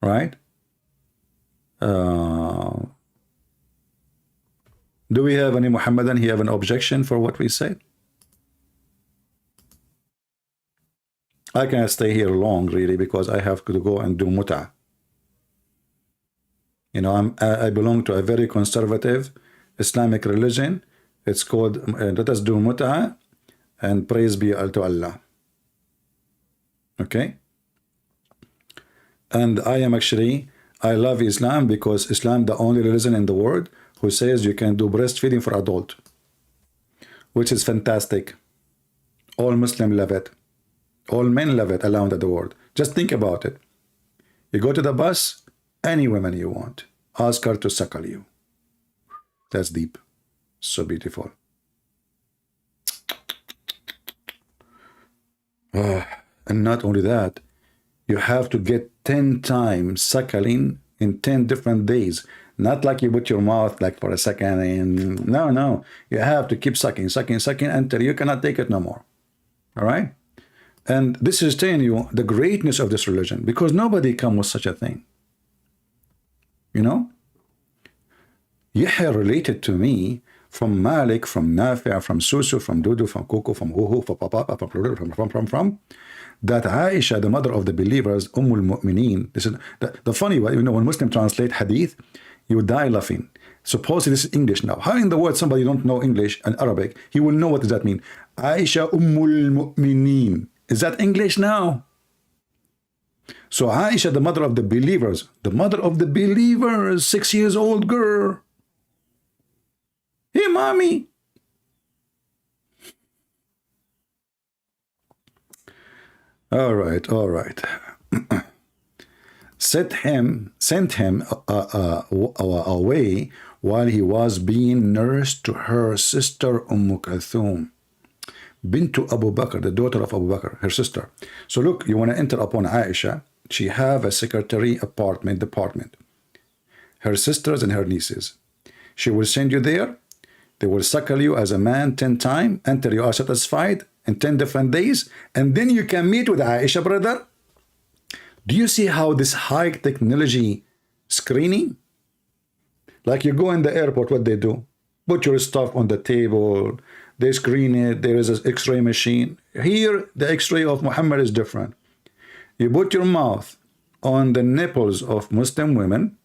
Right? Do we have any Muhammadan? He have an objection for what we said? I can't stay here long, really, because I have to go and do mut'ah. You know, I belong to a very conservative Islamic religion. It's called, let us do mut'ah, and praise be to Allah. Okay? And I love Islam because Islam the only religion in the world who says you can do breastfeeding for adult, which is fantastic. All Muslims love it. All men love it around the world. Just think about it. You go to the bus, any woman you want, ask her to suckle you. That's deep. So beautiful. And not only that, you have to get 10 times suckling in 10 different days. Not like you put your mouth like for a second and no. You have to keep sucking until you cannot take it no more. All right? And this is telling you the greatness of this religion, because nobody come with such a thing. You know? Yahya related to me from Malik, from Nafi', from Susu, from Dudu, from Kuku, from Huhu, from that Aisha, the mother of the believers, Mu'mineen. This is the funny way, you know, when Muslims translate hadith, you die laughing. Supposedly this is English now. How in the world somebody don't know English and Arabic, he will know what does that mean? Aisha Mu'mineen. Is that English now? So Aisha, the mother of the believers, 6 years old girl. Hey, mommy. All right. Sent him away while he was being nursed to her sister Kulthum, Bintu Abu Bakr, the daughter of Abu Bakr, her sister. So look, you want to enter upon Aisha. She have a secretary department, her sisters and her nieces. She will send you there. They will suckle you as a man 10 times until you are satisfied in 10 different days, and then you can meet with Aisha, brother. Do you see how this high technology screening? Like you go in the airport, what they do? Put your stuff on the table, they screen it, there is an x-ray machine. Here, the x-ray of Muhammad is different. You put your mouth on the nipples of Muslim women,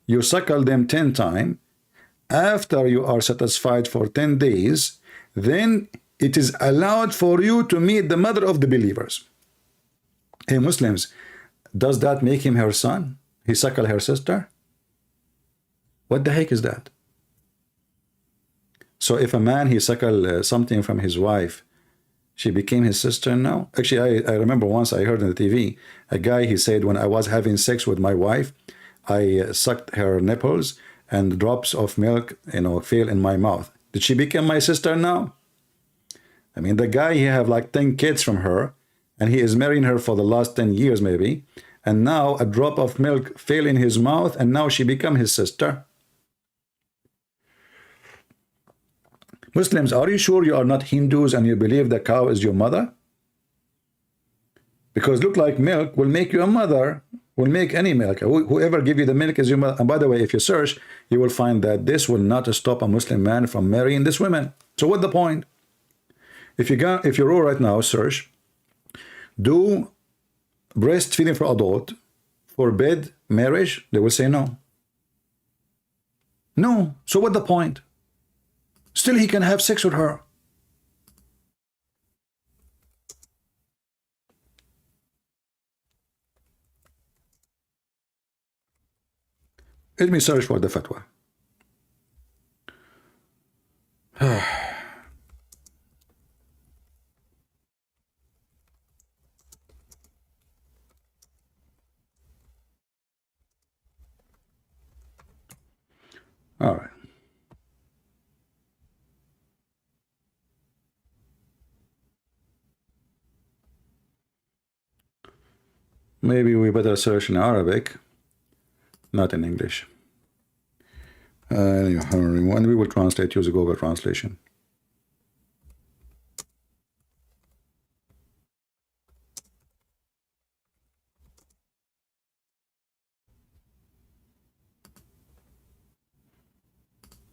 you suckle them 10 times. After you are satisfied for 10 days, then it is allowed for you to meet the mother of the believers. Hey, Muslims, does that make him her son? He suckle her sister? What the heck is that? So if a man, he suckle something from his wife, she became his sister now? Actually, I remember once I heard on the TV, a guy, he said, when I was having sex with my wife, I sucked her nipples and drops of milk, fell in my mouth. Did she become my sister now? I mean, the guy, he have like 10 kids from her, and he is marrying her for the last 10 years maybe, and now a drop of milk fell in his mouth, and now she become his sister. Muslims, are you sure you are not Hindus and you believe the cow is your mother? Because look like milk will make you a mother, will make any milk. Whoever give you the milk is your mother. And by the way, if you search, you will find that this will not stop a Muslim man from marrying this woman. So what's the point? If you roll right now, search, do breastfeeding for adult forbid marriage? They will say no. No. So what's the point? Still, he can have sex with her. Let me search for the fatwa. All right. Maybe we better search in Arabic, not in English. And we will translate, use a Google translation.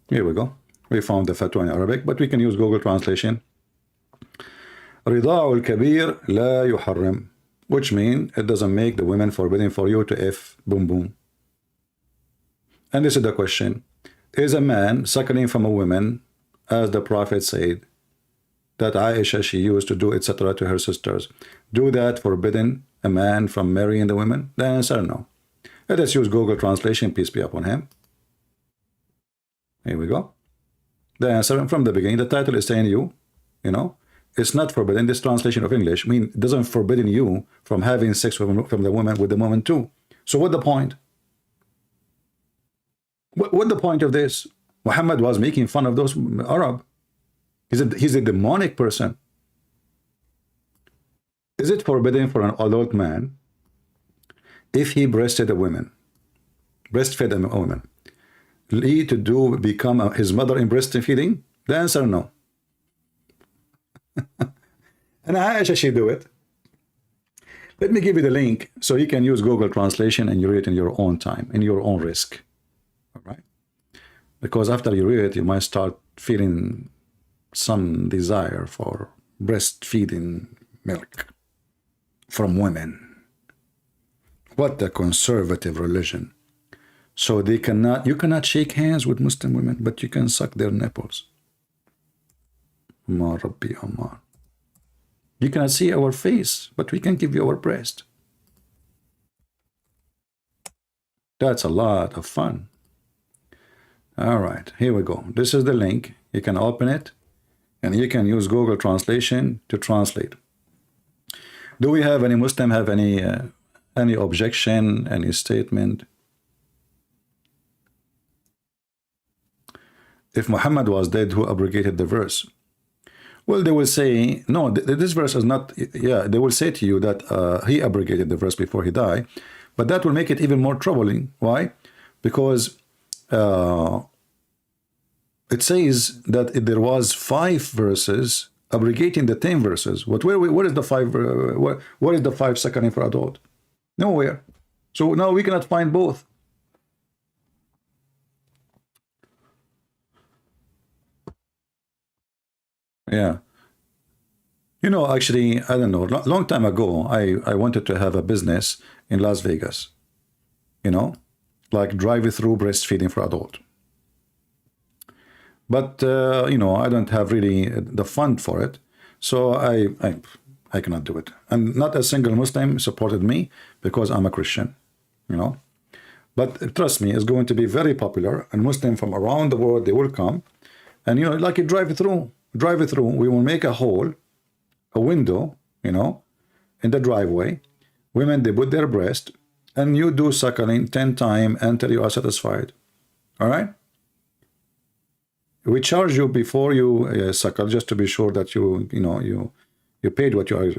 Here we go. We found the fatwa in Arabic, but we can use Google translation. رضاع الكبير لا يحرم, which means it doesn't make the women forbidden for you to F boom boom. And this is the question. Is a man suckling from a woman, as the Prophet said, that Aisha, she used to do, etc. to her sisters, do that forbidden a man from marrying the women? The answer, no. Let us use Google translation, peace be upon him. Here we go. The answer from the beginning, the title is saying it's not forbidden. This translation of English it doesn't forbidden you from having sex with the woman too. So what the point? What the point of this? Muhammad was making fun of those Arab. He's a demonic person. Is it forbidden for an adult man if he breastfed a woman, to become his mother in breastfeeding? The answer, no. And Aisha, she do it. Let me give you the link so you can use Google translation and you read it in your own time, in your own risk. All right? Because after you read it, you might start feeling some desire for breastfeeding milk from women. What a conservative religion. So you cannot shake hands with Muslim women, but you can suck their nipples. Ma Rabbi Aman. You cannot see our face, but we can give you our breast. That's a lot of fun. All right, here we go. This is the link. You can open it, and you can use Google translation to translate. Do we have any Muslim have any objection, any statement? If Muhammad was dead, who abrogated the verse? Well, they will say, no, this verse is not, they will say to you that he abrogated the verse before he died, but that will make it even more troubling. Why? Because it says that there was 5 verses abrogating the 10 verses. But where is the 5? What is the 5 suckling for adult? Nowhere. So now we cannot find both. Yeah. You know, actually, I don't know. Long time ago, I wanted to have a business in Las Vegas. You know, like drive-through breastfeeding for adult. But you know, I don't have really the fund for it, so I cannot do it. And not a single Muslim supported me because I'm a Christian. You know, but trust me, it's going to be very popular, and Muslims from around the world, they will come, and you know, like a drive-through. We will make a hole, a window, you know, in the driveway. Women, they put their breast, and you do suckling 10 times until you are satisfied. All right? We charge you before you suckle, just to be sure that you paid what you are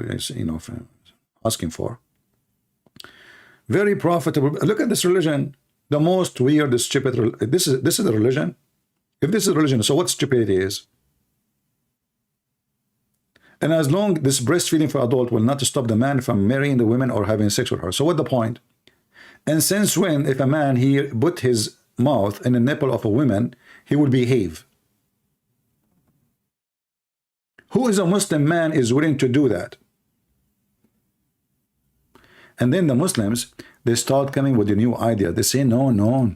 asking for. Very profitable. Look at this religion. The most weird, stupid. This is a religion. If this is a religion, so what stupidity is? And as long this breastfeeding for adult will not stop the man from marrying the women or having sex with her. So what the point? And since when, if a man here put his mouth in the nipple of a woman, he will behave? Who is a Muslim man is willing to do that? And then the Muslims, they start coming with a new idea. They say, no,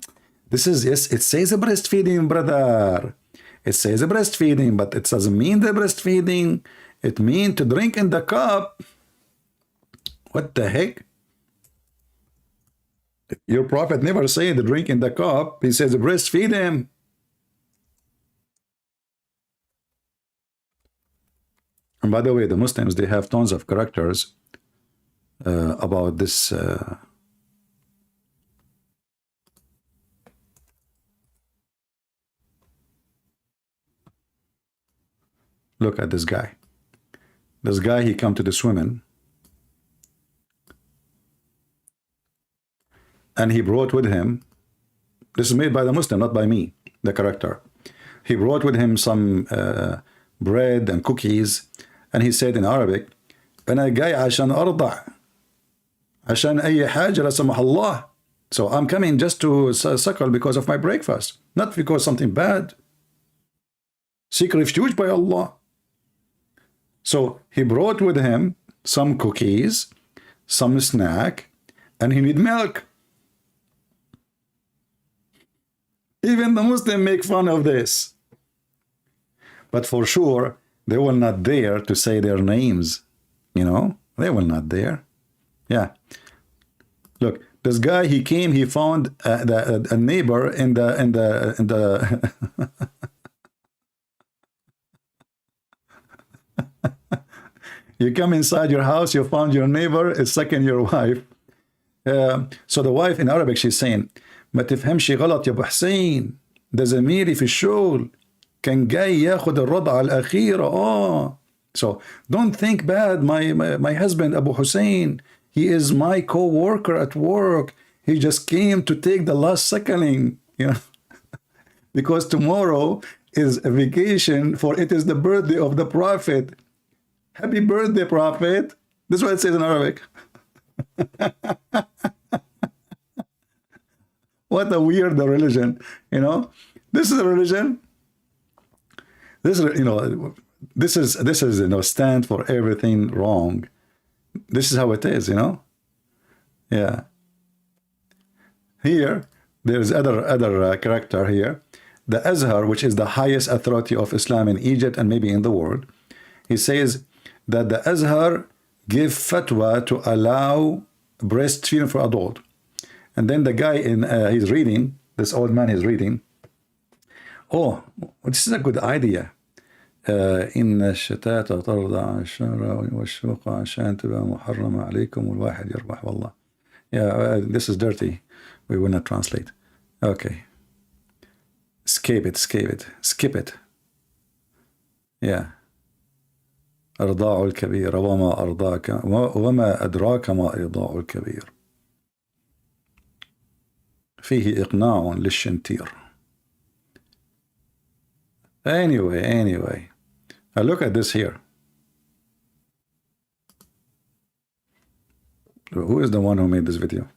this is, yes, it says a breastfeeding, brother. It says a breastfeeding, but it doesn't mean the breastfeeding. It means to drink in the cup. What the heck? Your prophet never said to drink in the cup. He says breastfeed him. And by the way, the Muslims, they have tons of characters about this. Look at this guy. This guy, he come to this woman, and he brought with him, this is made by the Muslim, not by me, the character. He brought with him some bread and cookies, and he said in Arabic, أنا جاي عشان أرضع عشان أي حاجة لا سمح الله. So I'm coming just to suckle because of my breakfast, not because something bad. Seek refuge by Allah. So he brought with him some cookies, some snack, and he need milk. Even the Muslim make fun of this. But for sure, they will not dare to say their names. You know, they will not dare. Yeah. Look, this guy, he came, he found a neighbor in the You come inside your house, you found your neighbor is sucking your wife. So the wife in Arabic, she's saying, ما تفهمش غلط يا ابو حسين، ده زميلي في الشغل كان جاي ياخد الرضعة الأخيرة. So don't think bad, my husband Abu Hussein, he is my co-worker at work. He just came to take the last suckling, you know, because tomorrow is a vacation, for it is the birthday of the Prophet. Happy birthday, Prophet. This is what it says in Arabic. What a weird religion, you know. This is a religion. This is, you know, this is you know, stand for everything wrong. This is how it is, you know. Yeah. Here, there's other character here. The Azhar, which is the highest authority of Islam in Egypt and maybe in the world, he says that the Azhar give fatwa to allow breastfeeding for adult. And then the guy in he's reading, this old man is reading. Oh, this is a good idea. إن الشتات ترضع الشهر والشوق عشان تبقى محرمة عليكم والواحد يربح والله. Yeah, this is dirty. We will not translate. Okay. Skip it. Yeah. أرضاع الكبير وما أرضاك وما أدراك ما إرضاع الكبير. فيه إقناع للشنتير. Anyway. Now look at this here. Who is the one who made this video?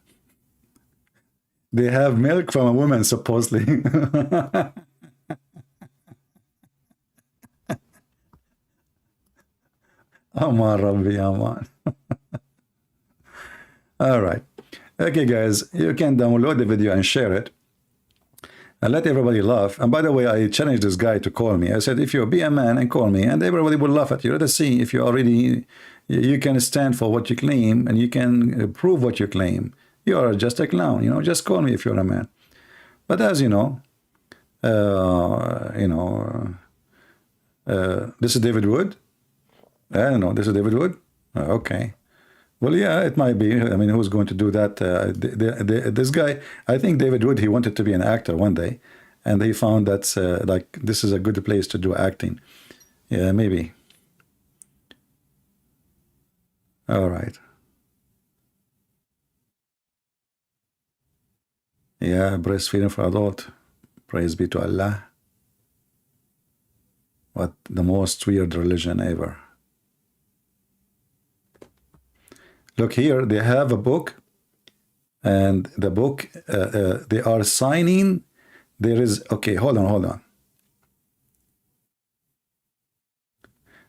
They have milk from a woman, supposedly. Aman Rabbi, Aman. All right. Okay, guys, you can download the video and share it. And let everybody laugh. And by the way, I challenged this guy to call me. I said, if you be a man and call me, and everybody will laugh at you. Let us see if you already, you can stand for what you claim, and you can prove what you claim. You are just a clown, you know. Just call me if you're a man. But as you know, this is David Wood. I don't know. This is David Wood. Okay. Well, yeah, it might be. I mean, who's going to do that? This guy, I think David Wood, he wanted to be an actor one day, and he found that like this is a good place to do acting. Yeah, maybe. All right. Yeah, breastfeeding for adult. Praise be to Allah. What the most weird religion ever. Look here, they have a book, and the book, they are signing. There is, okay, hold on.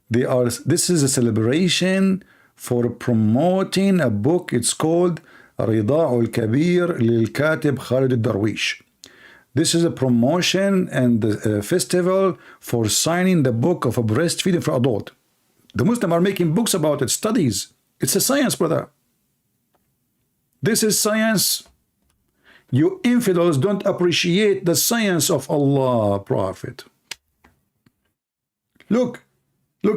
This is a celebration for promoting a book. It's called Rida'ul Kabir lil Katib Khalid al-Darwish. This is a promotion and a festival for signing the book of a breastfeeding for adult. The Muslims are making books about it, studies. It's a science, brother. This is science. You infidels don't appreciate the science of Allah, Prophet. Look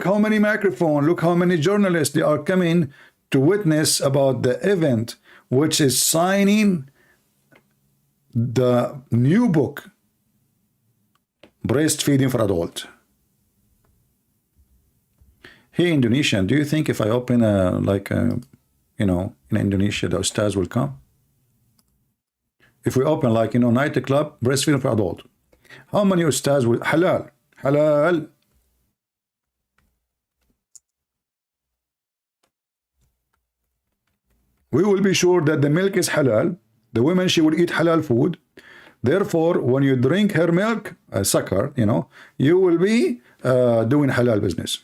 how many microphones, look how many journalists they are coming to witness about the event, which is signing the new book, Breastfeeding for Adult. Hey, Indonesian, do you think if I open you know, in Indonesia, the ustaz will come? If we open like, you know, nightclub, breastfeeding for adult, how many ustaz will, halal. We will be sure that the milk is halal. The woman, she will eat halal food. Therefore, when you drink her milk, suck her, you know, you will be doing halal business.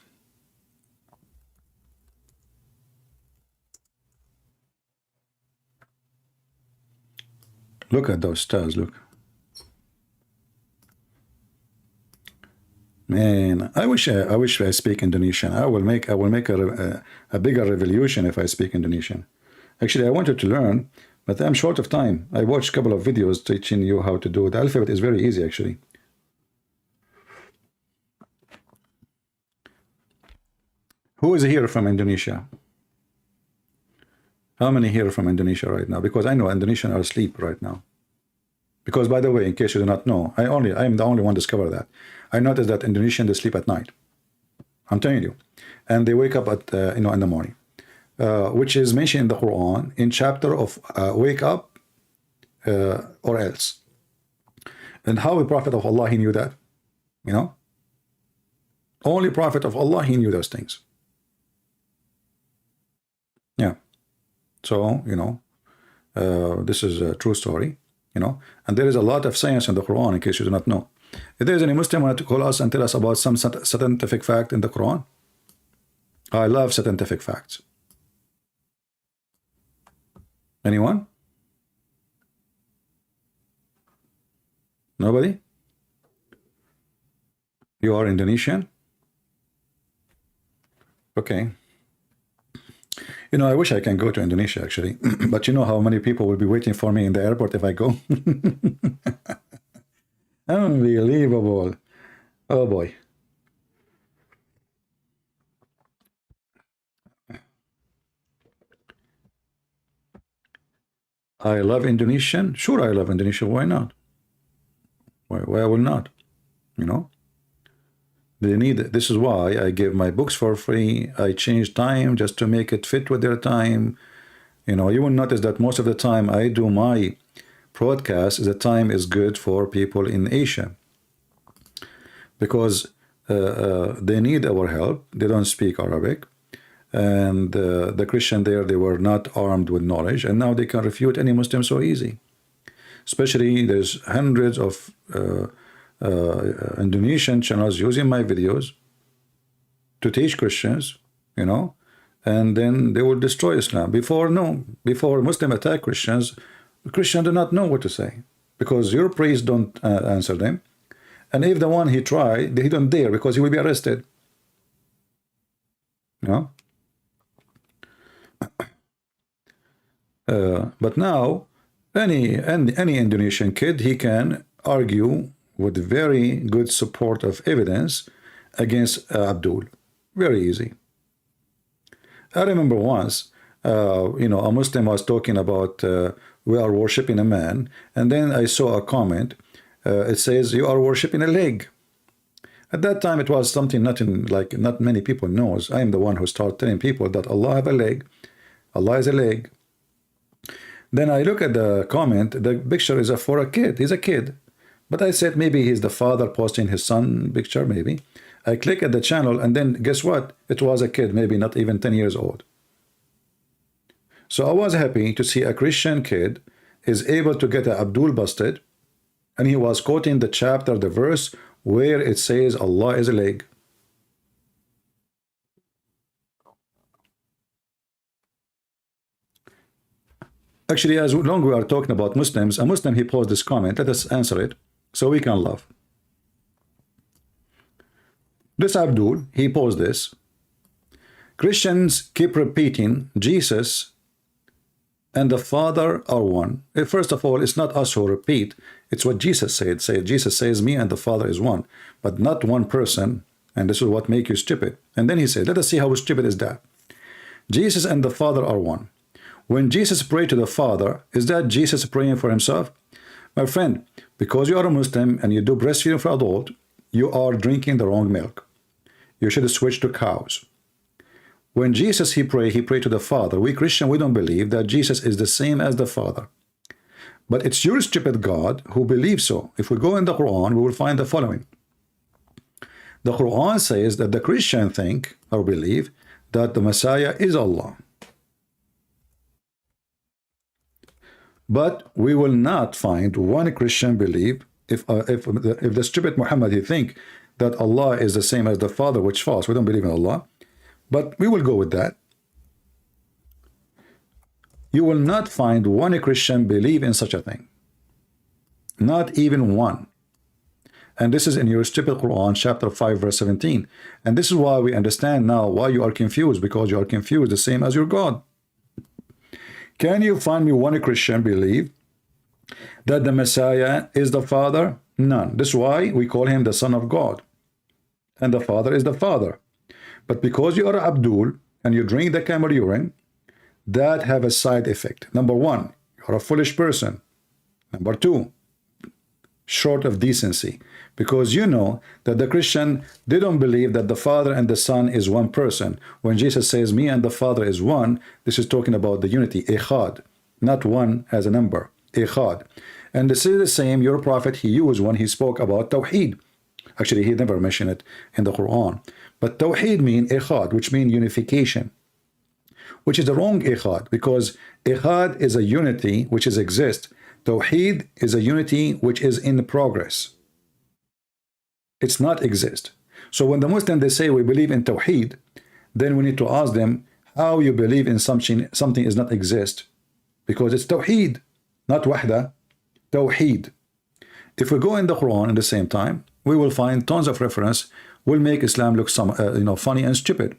Look at those stars, look. Man, I wish I speak Indonesian. I will make a bigger revolution if I speak Indonesian. Actually, I wanted to learn, but I'm short of time. I watched a couple of videos teaching you how to do it. The alphabet is very easy, actually. Who is here from Indonesia? How many here from Indonesia right now? Because I know Indonesians are asleep right now. Because, by the way, in case you do not know, I am the only one to discover that. I noticed that Indonesians, they sleep at night. I'm telling you. And they wake up at, you know, in the morning. Which is mentioned in the Quran in chapter of wake up or else. And how a prophet of Allah, he knew that? You know? Only prophet of Allah, he knew those things. Yeah. So, you know, this is a true story, you know, and there is a lot of science in the Quran, in case you do not know. If there is any Muslim want to call us and tell us about some scientific fact in the Quran, I love scientific facts. Anyone? Nobody? You are Indonesian? Okay. You know, I wish I can go to Indonesia, actually. But you know how many people will be waiting for me in the airport if I go? Unbelievable. Oh, boy. I love Indonesian. Sure, I love Indonesia. Why not? Why I will not? You know? They need it. This is why I give my books for free. I change time just to make it fit with their time. You know, you will notice that most of the time I do my broadcast, the time is good for people in Asia. because they need our help. They don't speak Arabic, and the Christian there, they were not armed with knowledge, and now they can refute any Muslim so easy. Especially there's hundreds of Indonesian channels using my videos to teach Christians, you know, and then they will destroy Islam. Before, no, before Muslim attack Christians, Christians do not know what to say, because your priests don't answer them, and if the one he try, he don't dare, because he will be arrested. You know? But now any Indonesian kid, he can argue with very good support of evidence against Abdul. Very easy. I remember once, you know, a Muslim was talking about we are worshiping a man, and then I saw a comment. It says you are worshiping a leg. At that time, it was something not many people knows. I am the one who started telling people that Allah have a leg. Allah is a leg. Then I look at the comment. The picture is for a kid. He's a kid. But I said maybe he's the father posting his son picture, maybe. I click at the channel, and then guess what? It was a kid, maybe not even 10 years old. So I was happy to see a Christian kid is able to get a Abdul busted, and he was quoting the chapter, the verse, where it says Allah is a leg. Actually, as long as we are talking about Muslims, a Muslim, he posed this comment. Let us answer it so we can laugh. This Abdul, he posed this. Christians keep repeating Jesus and the Father are one. First of all, it's not us who repeat. It's what Jesus said. Jesus says, me and the Father is one, but not one person. And this is what makes you stupid. And then he said, let us see how stupid is that. Jesus and the Father are one. When Jesus prayed to the Father, is that Jesus praying for himself? My friend, because you are a Muslim and you do breastfeeding for adult, you are drinking the wrong milk. You should switch to cows. When Jesus, he prayed to the Father. We Christian, we don't believe that Jesus is the same as the Father. But it's your stupid God who believes so. If we go in the Quran, we will find the following. The Quran says that the Christian think or believe that the Messiah is Allah. But we will not find one Christian believe, if the stupid Muhammad, he think that Allah is the same as the Father, which false. We don't believe in Allah. But we will go with that. You will not find one Christian believe in such a thing. Not even one. And this is in your stupid Quran, chapter 5, verse 17. And this is why we understand now why you are confused, because you are confused the same as your God. Can you find me one Christian believe that the Messiah is the Father? None. This is why we call him the Son of God. And the Father is the Father. But because you are Abdul and you drink the camel urine, that have a side effect. Number one, you're a foolish person. Number two, short of decency. Because you know that the Christian, they don't believe that the Father and the Son is one person. When Jesus says, me and the Father is one, this is talking about the unity, echad, not one as a number, echad. And this is the same your prophet he used when he spoke about Tawheed. Actually, he never mentioned it in the Quran. But Tawheed means echad, which means unification, which is the wrong echad, because echad is a unity which is exist. Tawheed is a unity which is in progress. It's not exist. So when the Muslims, they say we believe in Tawheed, then we need to ask them how you believe in something is not exist, because it's Tawheed, not Wahda, Tawheed. If we go in the Quran at the same time, we will find tons of reference will make Islam look funny and stupid.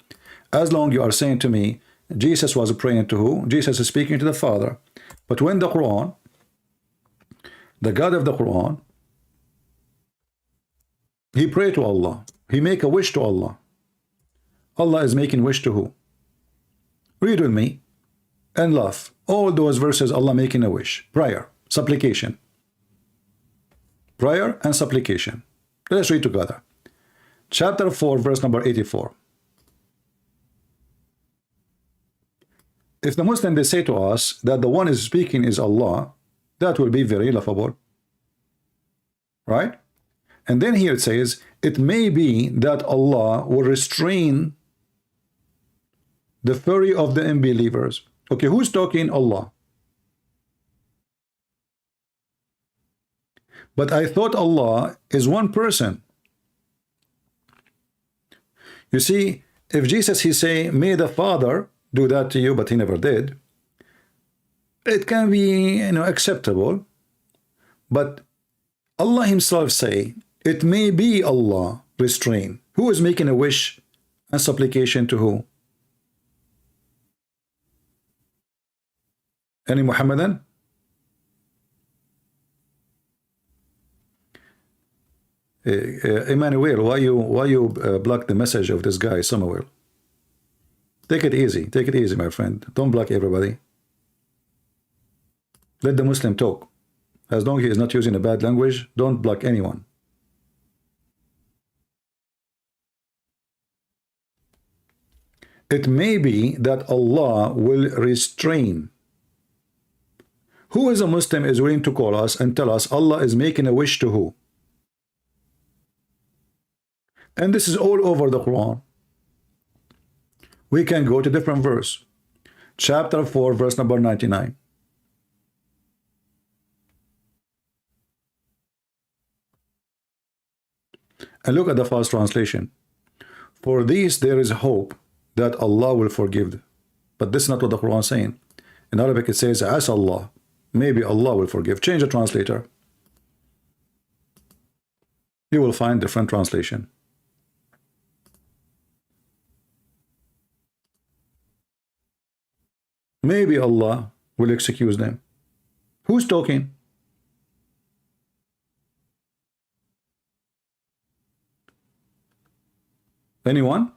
As long you are saying to me, Jesus was praying to who? Jesus is speaking to the Father. But when the Quran, the God of the Quran, he prayed to Allah. He make a wish to Allah. Allah is making wish to who? Read with me and laugh. All those verses, Allah making a wish. Prayer, supplication. Prayer and supplication. Let us read together. Chapter 4, verse number 84. If the Muslim, they say to us that the one is speaking is Allah, that will be very laughable. Right? And then here it says, it may be that Allah will restrain the fury of the unbelievers. Okay, who's talking? Allah. But I thought Allah is one person. You see, if Jesus, he say, may the Father do that to you, but he never did, it can be, you know, acceptable. But Allah himself say, it may be Allah restrain. Who is making a wish and supplication to who? Any Muhammadan? Emmanuel, why you block the message of this guy, Samuel? Take it easy, my friend. Don't block everybody. Let the Muslim talk. As long as he is not using a bad language, don't block anyone. It may be that Allah will restrain. Who is a Muslim is willing to call us and tell us Allah is making a wish to who? And this is all over the Quran. We can go to different verse. Chapter 4, verse number 99. And look at the first translation. For these there is hope that Allah will forgive. But this is not what the Quran is saying. In Arabic it says, As Allah. Maybe Allah will forgive. Change the translator. You will find different translation. Maybe Allah will excuse them. Who's talking? Anyone?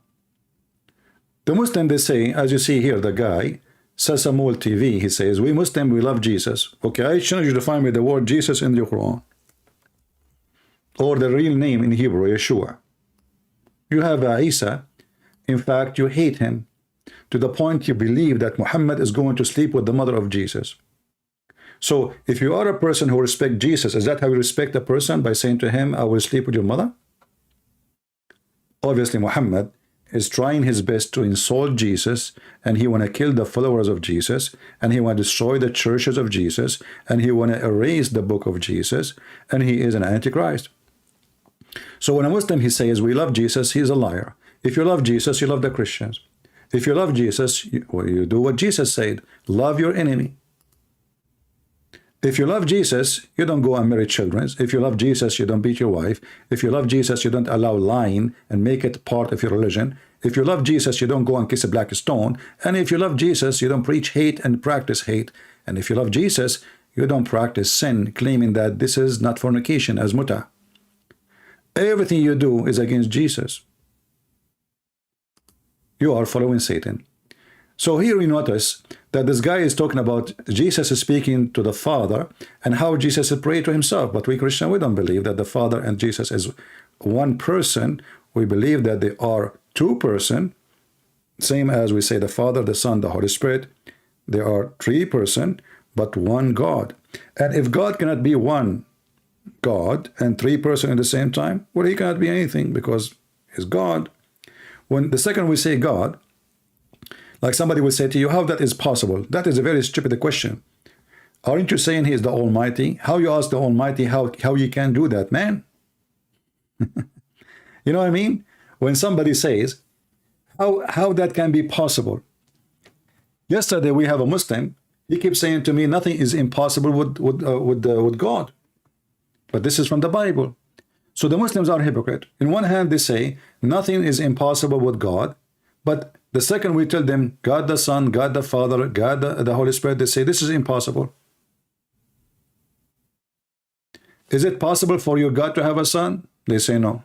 The Muslim, they say, as you see here, the guy, Sasamul TV, he says, we Muslim, we love Jesus. Okay, I challenge you to find me the word Jesus in the Quran. Or the real name in Hebrew, Yeshua. You have Isa. In fact, you hate him to the point you believe that Muhammad is going to sleep with the mother of Jesus. So, if you are a person who respects Jesus, is that how you respect a person? By saying to him, I will sleep with your mother? Obviously, Muhammad is trying his best to insult Jesus, and he want to kill the followers of Jesus, and he want to destroy the churches of Jesus, and he want to erase the book of Jesus, and he is an antichrist. So when a Muslim, he says, we love Jesus, he is a liar. If you love Jesus, you love the Christians. If you love Jesus, you do what Jesus said, love your enemy. If you love Jesus, you don't go and marry children. If you love Jesus, you don't beat your wife. If you love Jesus, you don't allow lying and make it part of your religion. If you love Jesus, you don't go and kiss a black stone. And if you love Jesus, you don't preach hate and practice hate. And if you love Jesus, you don't practice sin, claiming that this is not fornication as muta. Everything you do is against Jesus. You are following Satan. So here we notice that this guy is talking about Jesus is speaking to the Father and how Jesus is praying to himself. But we Christians, we don't believe that the Father and Jesus is one person. We believe that they are two persons, same as we say the Father, the Son, the Holy Spirit. They are three persons, but one God. And if God cannot be one God and three persons at the same time, well, he cannot be anything because he's God. When the second we say God, like somebody will say to you, how that is possible? That is a very stupid question. Aren't you saying he is the Almighty? How you ask the Almighty how you can do that, man? You know what I mean? When somebody says, how that can be possible? Yesterday we have a Muslim. He keeps saying to me, nothing is impossible with God. But this is from the Bible. So the Muslims are hypocrite. In one hand, they say nothing is impossible with God, but the second we tell them God the Son, God the Father, God the Holy Spirit, they say this is impossible. Is it possible for your God to have a son? They say no.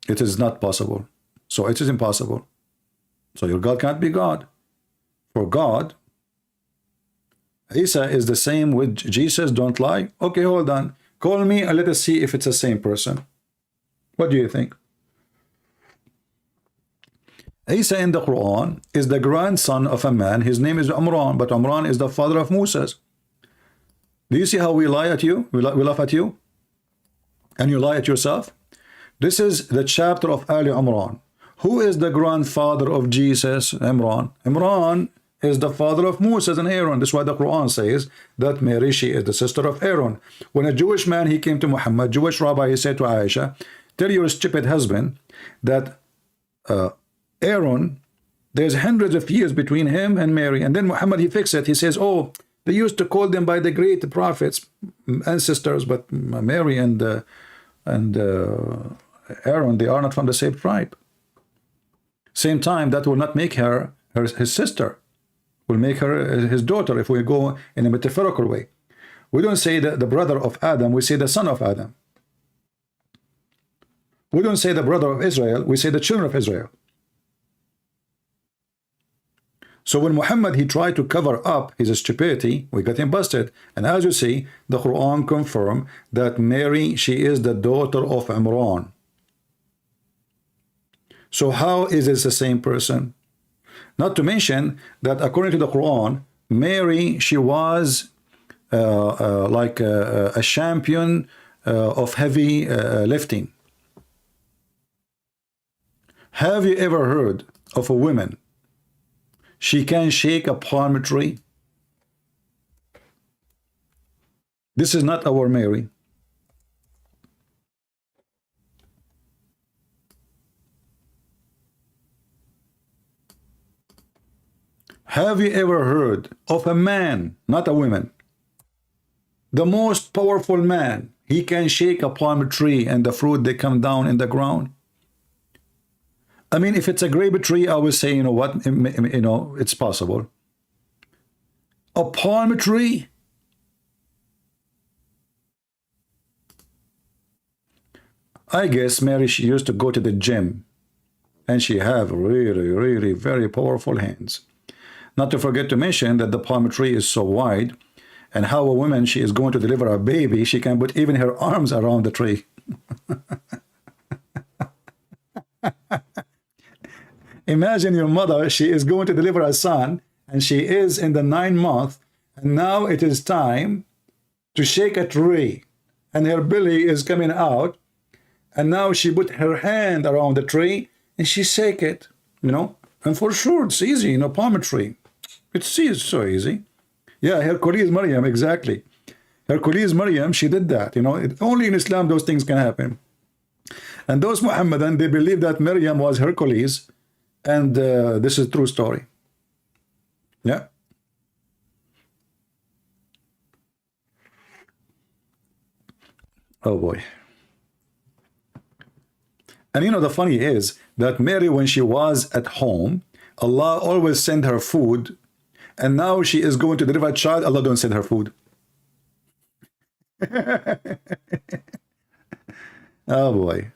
It is not possible. So it is impossible. So your God can't be God. For God, Isa is the same with Jesus, don't lie. Okay, hold on. Call me and let us see if it's the same person. What do you think? Isa in the Quran is the grandson of a man. His name is Imran, but Imran is the father of Moses. Do you see how we lie at you? We laugh at you? and you lie at yourself. This is the chapter of Ali Imran. Who is the grandfather of Jesus? Imran. Imran is the father of Moses and Aaron. That's why the Quran says that Mary, she is the sister of Aaron. When a Jewish man, he came to Muhammad, Jewish rabbi, he said to Aisha, tell your stupid husband that Aaron, there's hundreds of years between him and Mary. And then Muhammad, he fixed it. He says, oh, they used to call them by the great prophets, ancestors, but Mary and Aaron, they are not from the same tribe. Same time, that will not make her his sister. Will make her his daughter if we go in a metaphorical way. We don't say the brother of Adam, we say the son of Adam. We don't say the brother of Israel, we say the children of Israel. So when Muhammad, he tried to cover up his stupidity, we got him busted. And as you see, the Quran confirmed that Mary, she is the daughter of Imran. So how is this the same person? Not to mention that according to the Quran, Mary, she was like a champion of heavy lifting. Have you ever heard of a woman, she can shake a palm tree? This is not our Mary. Have you ever heard of a man, not a woman, the most powerful man, he can shake a palm tree and the fruit, they come down in the ground? I mean, if it's a grape tree, I would say, you know what, you know, it's possible. A palm tree? I guess Mary, she used to go to the gym and she have really, really very powerful hands. Not to forget to mention that the palm tree is so wide, and how a woman, she is going to deliver a baby, she can put even her arms around the tree. Imagine your mother, she is going to deliver a son, and she is in the 9th month, and now it is time to shake a tree, and her belly is coming out, and now she put her hand around the tree, and she shake it, you know, and for sure it's easy, you know, palm tree. It's so easy. Yeah, Hercules Maryam, exactly. Hercules Maryam, she did that, you know. Only in Islam those things can happen. And those Muhammadan, they believe that Maryam was Hercules, and this is a true story. Yeah. Oh boy. And you know, the funny is that Mary, when she was at home, Allah always sent her food, and now she is going to deliver a child, Allah don't send her food. Oh boy.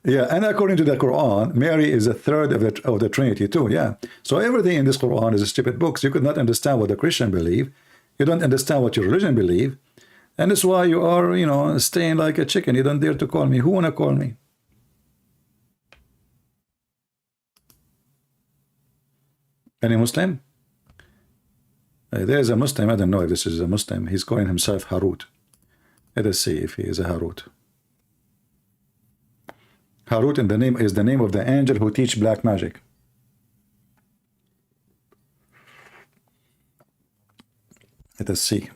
Yeah, and according to the Quran, Mary is a third of the Trinity too. Yeah. So everything in this Quran is a stupid book. So you could not understand what the Christian believe. You don't understand what your religion believe. And that's why you are, you know, staying like a chicken. You don't dare to call me. Who wanna call me? Any Muslim? There's a Muslim. I don't know if this is a Muslim. He's calling himself Harut. Let us see if he is a Harut. Harut in the name is the name of the angel who teach black magic. Let us see.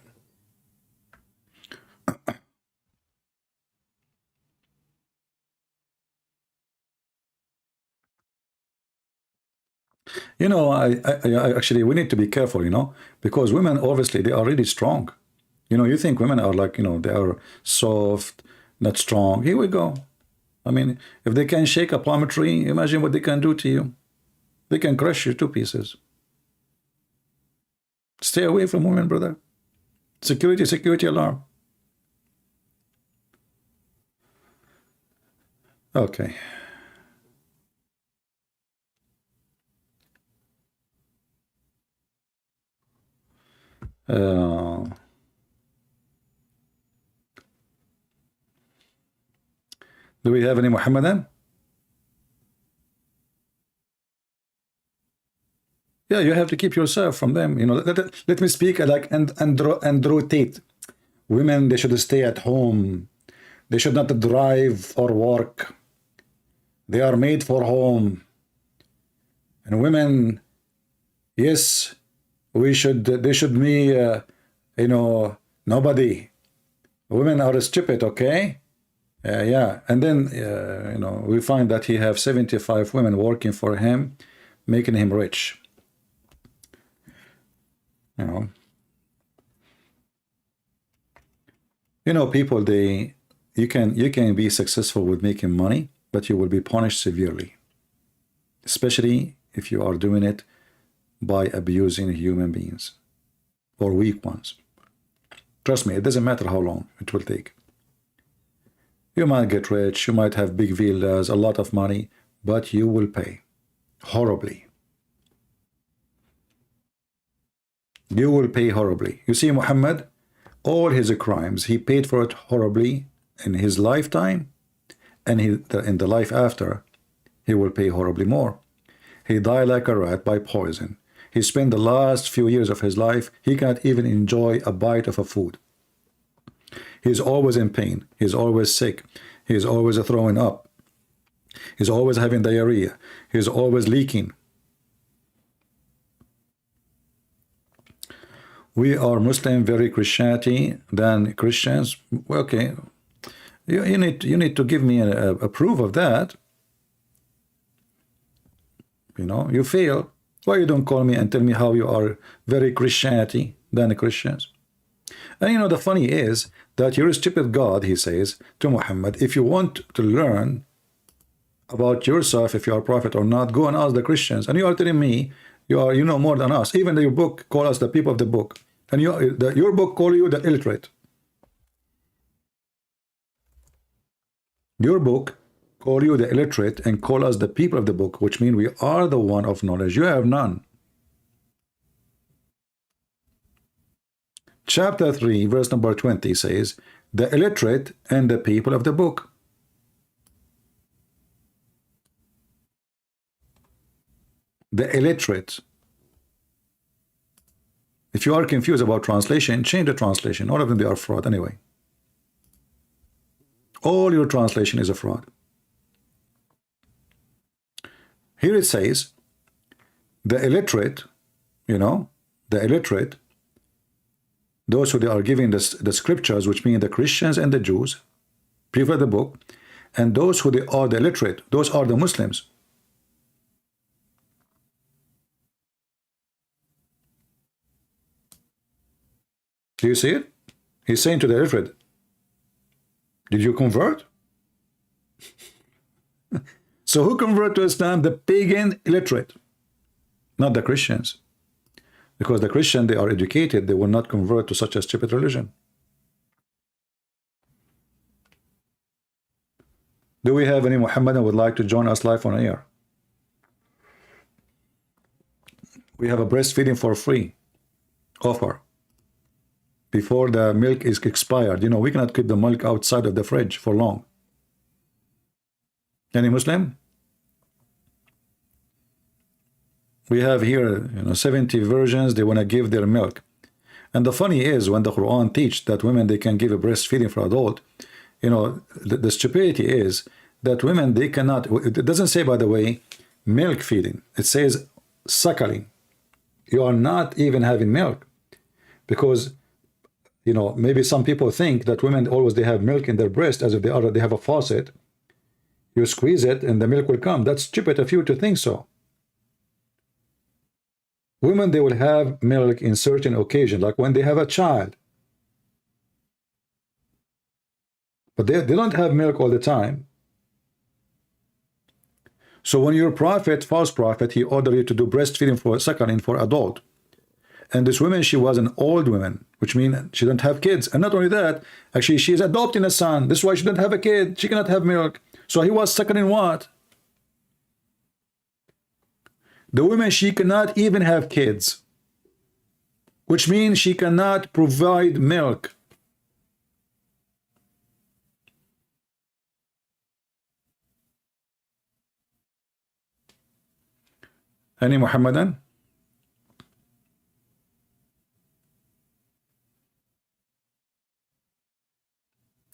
You know, I actually, we need to be careful, you know, because women, obviously, they are really strong. You know, you think women are like, you know, they are soft, not strong. Here we go. I mean, if they can shake a palm tree, imagine what they can do to you. They can crush you to pieces. Stay away from women, brother. Security, security alarm. Okay. Do we have any Muhammadan? Yeah, you have to keep yourself from them. You know, let me speak like Andrew Tate. Women, they should stay at home. They should not drive or work. They are made for home. And women, yes, they should be, nobody. Women are stupid, okay? Yeah, and then, we find that he have 75 women working for him, making him rich. People, you can be successful with making money, but you will be punished severely, especially if you are doing it by abusing human beings or weak ones. Trust me, it doesn't matter how long it will take. You might get rich, you might have big villas, a lot of money, but you will pay horribly. You will pay horribly. You see, Muhammad, all his crimes, he paid for it horribly in his lifetime, and in the life after, he will pay horribly more. He died like a rat by poison. He spent the last few years of his life, he can't even enjoy a bite of a food. He's always in pain. He's always sick. He's always throwing up. He's always having diarrhea. He's always leaking. We are Muslim, very Christianity than Christians. Well, okay, you need to give me a proof of that. You fail. Why you don't call me and tell me how you are very Christianity than Christians? And the funny is that you're a stupid God, he says to Muhammad, if you want to learn about yourself, if you are a prophet or not, go and ask the Christians. And you are telling me you know more than us. Even your book call us the people of the book. And your book call you the illiterate. Your book call you the illiterate and call us the people of the book, which means we are the one of knowledge. You have none. Chapter 3, verse number 20 says, the illiterate and the people of the book. The illiterate. If you are confused about translation, change the translation. All of them, they are fraud anyway. All your translation is a fraud. Here it says, the illiterate, the illiterate, those who they are giving the scriptures, which mean the Christians and the Jews, people of the book, and those who they are the illiterate, those are the Muslims. Do you see it? He's saying to the illiterate, did you convert? So who convert to Islam? The pagan illiterate, not the Christians. Because the Christian, they are educated, they will not convert to such a stupid religion. Do we have any Muhammadan would like to join us live on air? We have a breastfeeding for free offer. Before the milk is expired, we cannot keep the milk outside of the fridge for long. Any Muslim? We have here 70 virgins, they want to give their milk. And the funny is, when the Quran teaches that women, they can give a breastfeeding for adult, the stupidity is that women, they cannot, it doesn't say, by the way, milk feeding. It says suckling. You are not even having milk. Because, maybe some people think that women always, they have milk in their breast as if they have a faucet. You squeeze it and the milk will come. That's stupid of you to think so. Women, they will have milk in certain occasions, like when they have a child. But they don't have milk all the time. So when your prophet, false prophet, he ordered you to do breastfeeding for suckling for adult. And this woman, she was an old woman, which means she didn't have kids. And not only that, actually, she's adopting a son. This is why she didn't have a kid. She cannot have milk. So he was suckling what? The woman, she cannot even have kids, which means she cannot provide milk. Any Muhammadan?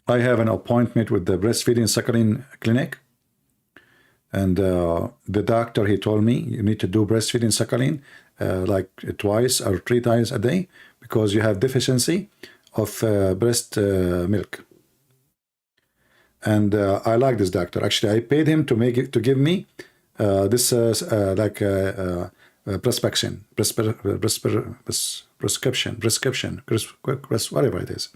I have an appointment with the breastfeeding suckling clinic, and the doctor, he told me you need to do breastfeeding suckling like twice or 3 times a day because you have deficiency of breast milk. And I like this doctor. Actually, I paid him to give me this prescription, whatever it is.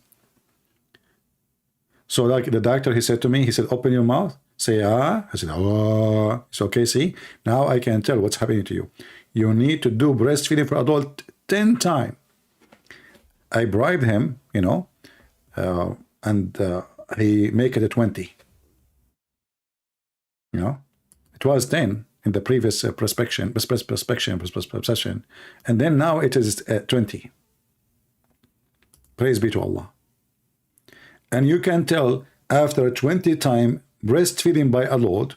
So like the doctor, he said to me, he said, open your mouth, say ah. I said, oh. It's okay, see? Now I can tell what's happening to you. You need to do breastfeeding for adult 10 times. I bribed him, you know, and he make it a 20. You know, it was 10 in the previous prospection, and then now it is 20. Praise be to Allah. And you can tell after 20 time breastfeeding by adult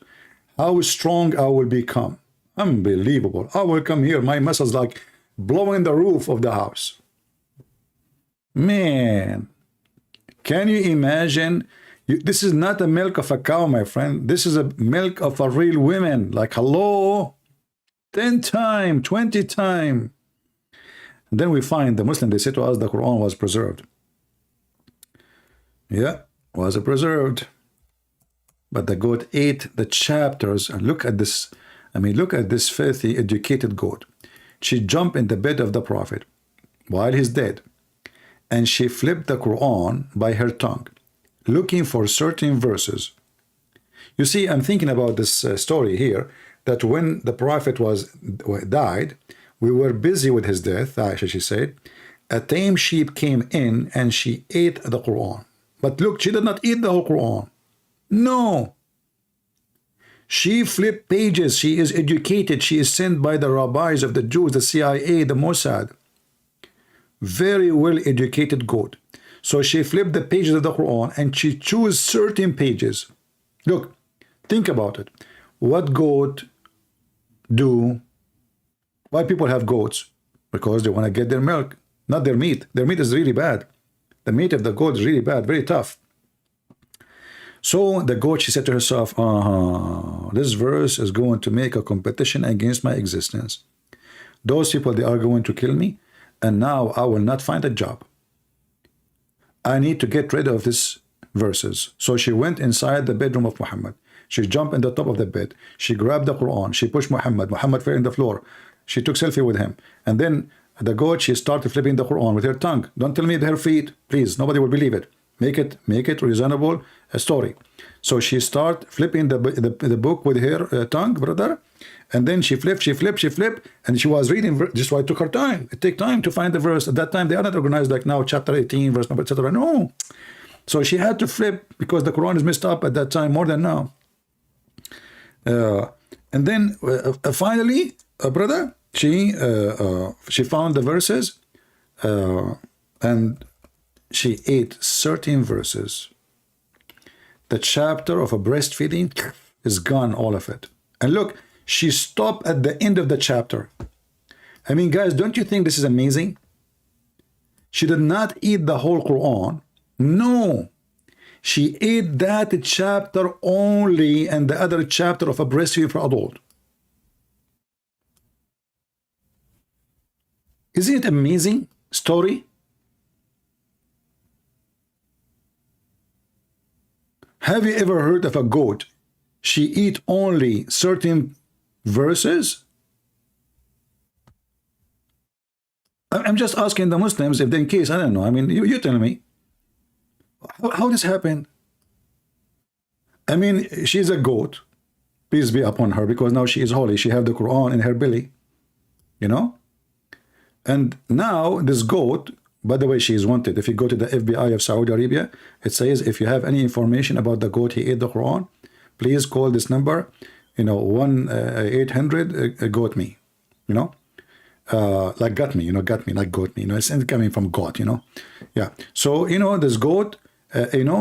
how strong I will become. Unbelievable. I will come here, my muscles like blowing the roof of the house. Man, can you imagine? This is not the milk of a cow, my friend. This is a milk of a real woman. Like, hello, 10 times, 20 times. And then we find the Muslim, they say to us the Quran was preserved. Yeah, was preserved. But the goat ate the chapters. And look at this. I mean, look at this filthy, educated goat. She jumped in the bed of the Prophet while he's dead. And she flipped the Quran by her tongue, looking for certain verses. You see, I'm thinking about this story here, that when the Prophet died, we were busy with his death, Aisha, she said. A tame sheep came in and she ate the Quran. But look, she did not eat the whole Quran. No. She flipped pages. She is educated. She is sent by the rabbis of the Jews, the CIA, the Mossad. Very well educated goat. So she flipped the pages of the Quran and she chose certain pages. Look, think about it. What goat do? Why people have goats? Because they want to get their milk, not their meat. Their meat is really bad. The meat of the goat is really bad, very tough. So the goat, she said to herself, this verse is going to make a competition against my existence. Those people, they are going to kill me, and now I will not find a job. I need to get rid of these verses. So she went inside the bedroom of Muhammad. She jumped in the top of the bed. She grabbed the Quran. She pushed Muhammad. Muhammad fell in the floor. She took selfie with him. And then the goat, she started flipping the Quran with her tongue. Don't tell me her feet, please. Nobody will believe it. Make it reasonable a story. So she started flipping the book with her tongue, brother. And then she flipped, and she was reading. Just why it took her time. It takes time to find the verse. At that time, they are not organized like now, chapter 18, verse number, etc. No. So she had to flip because the Quran is messed up at that time more than now. And then finally, brother, she found the verses, and she ate certain verses. The chapter of a breastfeeding is gone, all of it. And look, she stopped at the end of the chapter. I mean, guys, don't you think this is amazing? She did not eat the whole Quran. No. She ate that chapter only, and the other chapter of a breastfeeding for adult. Isn't it amazing story? Have you ever heard of a goat? She eat only certain verses? I'm just asking the Muslims if they in case, I don't know. I mean, you tell me. How this happened? I mean, she's a goat. Peace be upon her, because now she is holy. She have the Quran in her belly. You know? And now this goat, by the way, she is wanted. If you go to the FBI of Saudi Arabia, it says if you have any information about the goat, he ate the Quran, please call this number, 1-800 goat me, like got me, got me, like goat me, it's coming from God, yeah. So, this goat,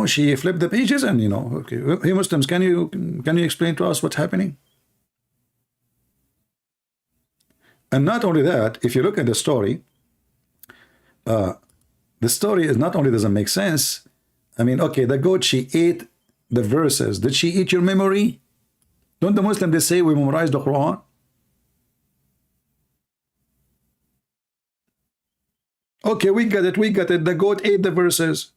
she flipped the pages and, okay, hey Muslims, can you explain to us what's happening? And not only that, if you look at the story is not only doesn't make sense, I mean, okay, the goat, she ate the verses. Did she eat your memory? Don't the Muslims, they say we memorize the Quran? Okay, we got it, we got it. The goat ate the verses.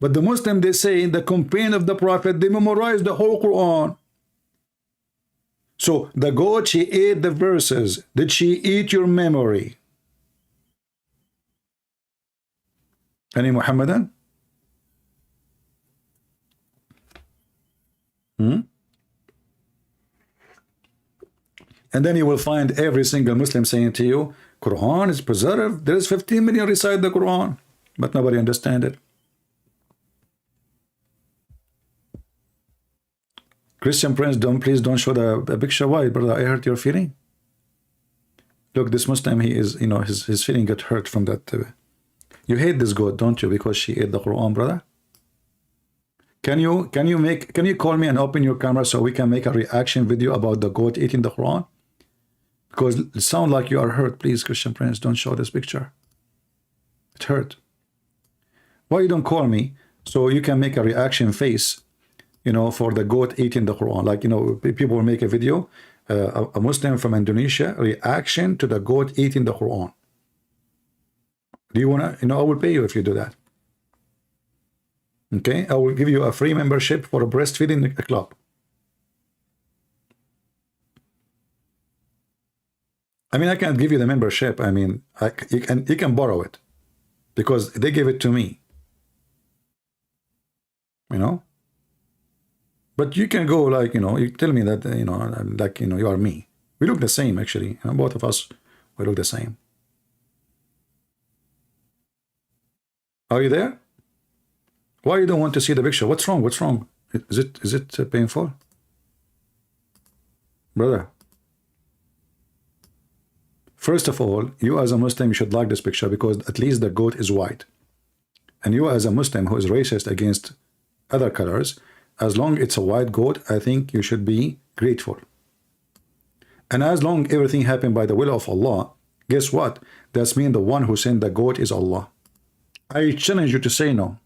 But the Muslim, they say in the companion of the Prophet, they memorized the whole Quran. So the goat, she ate the verses. Did she eat your memory? Any Muhammadan? And then you will find every single Muslim saying to you, Quran is preserved. There is 15 million recite the Quran, but nobody understand it. Christian Prince, please don't show the picture. Why, brother? I hurt your feeling. Look, this Muslim, he is, his feeling got hurt from that. You hate this goat, don't you? Because she ate the Quran, brother. Can you call me and open your camera so we can make a reaction video about the goat eating the Quran? Because it sounds like you are hurt. Please, Christian Prince, don't show this picture. It hurt. Why you don't call me so you can make a reaction face, for the goat eating the Quran? Like, people will make a video, a Muslim from Indonesia, reaction to the goat eating the Quran. Do you want to, I will pay you if you do that. Okay, I will give you a free membership for a breastfeeding club. I mean, I can't give you the membership. I mean, you can borrow it because they gave it to me. But you can go like, you tell me that, like, you are me. We look the same, actually. Both of us, we look the same. Are you there? Why you don't want to see the picture? What's wrong? What's wrong? Is it painful? Brother. First of all, you as a Muslim should like this picture because at least the goat is white. And you as a Muslim who is racist against other colors, as long it's a white goat, I think you should be grateful. And as long everything happened by the will of Allah, guess what? That's mean the one who sent the goat is Allah. I challenge you to say no.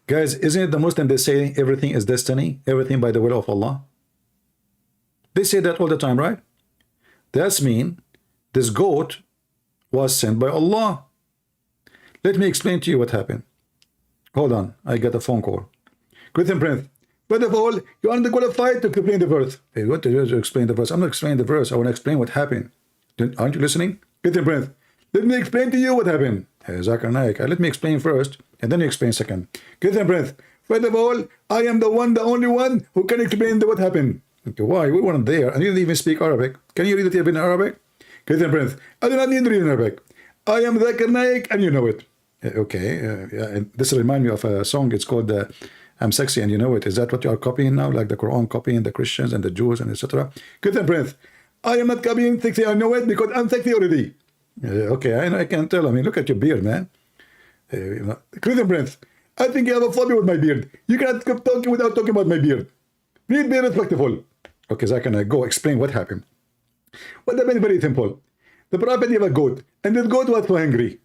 Guys, isn't it the Muslim they say everything is destiny, everything by the will of Allah? They say that all the time, right? That's mean this goat was sent by Allah. Let me explain to you what happened. Hold on, I got a phone call. Christian Prince, first of all, you aren't qualified to explain the verse. Hey, what do you explain the verse? I'm not explaining the verse. I want to explain what happened. Aren't you listening? Christian Prince, let me explain to you what happened. Hey, Zakir Naik, let me explain first, and then you explain second. Christian Prince, first of all, I am the only one who can explain what happened. Okay, why? We weren't there, and you didn't even speak Arabic. Can you read it in Arabic? Christian Prince, I do not need to read in Arabic. I am Zakir Naik, and you know it. Okay, and this reminds me of a song. It's called I'm Sexy and You Know It. Is that what you are copying now? Like the Quran copying the Christians and the Jews and etc. Christian Prince, I am not copying Sexy, I know it because I'm sexy already. Okay, I can tell. I mean, look at your beard, man. Christian Prince, I think you have a phobia with my beard. You cannot stop talking without talking about my beard. Please be respectful. Okay, so I can go explain what happened. What happened is very simple. The Prophet had a goat, and this goat was so hungry.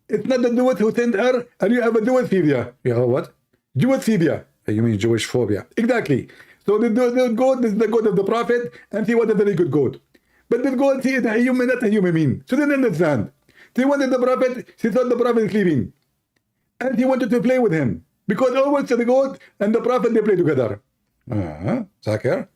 It's not the Jewish who sent her, and you have a Jewish phobia. You have what? Jewish phobia. You mean Jewish phobia. Exactly. So the goat is the goat of the Prophet, and he was a very good goat. But this goat, he is a human, not a human being. So they didn't understand. They wanted the Prophet, she thought the Prophet is sleeping. And he wanted to play with him. Because always the goat and the Prophet, they play together. Zakir,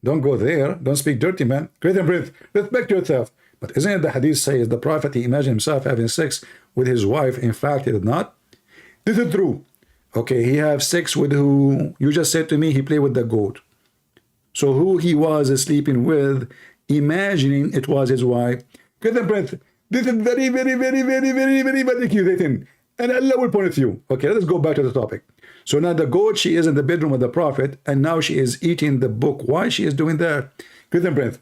don't go there. Don't speak dirty, man. Christian Prince, respect yourself. But isn't it the hadith says the Prophet, he imagined himself having sex with his wife? In fact, he did not. This is true. Okay, he have sex with who? You just said to me he played with the goat. So who he was sleeping with, imagining it was his wife. Christian Prince, this is very, very, very, very, very, very bad accusation. And Allah will punish you. Okay, let's go back to the topic. So now the goat, she is in the bedroom of the Prophet, and now she is eating the book. Why she is doing that? Christian Prince,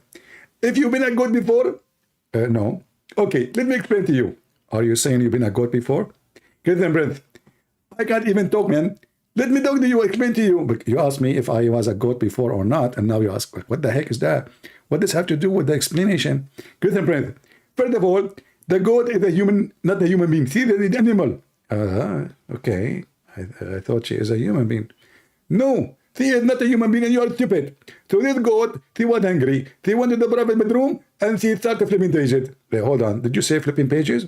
if you've been a goat before, no. Okay, let me explain to you. Are you saying you've been a goat before? Christian Prince, I can't even talk, man. Let me talk to you, explain to you. But you asked me if I was a goat before or not, and now you ask, what the heck is that? What does have to do with the explanation? Christian Prince, first of all, the goat is a human, not a human being. See, it's an animal. Okay. I thought she is a human being. No, she is not a human being and you are stupid. So this goat, she was hungry. She went to the private bedroom and she started flipping pages. Wait, hold on. Did you say flipping pages?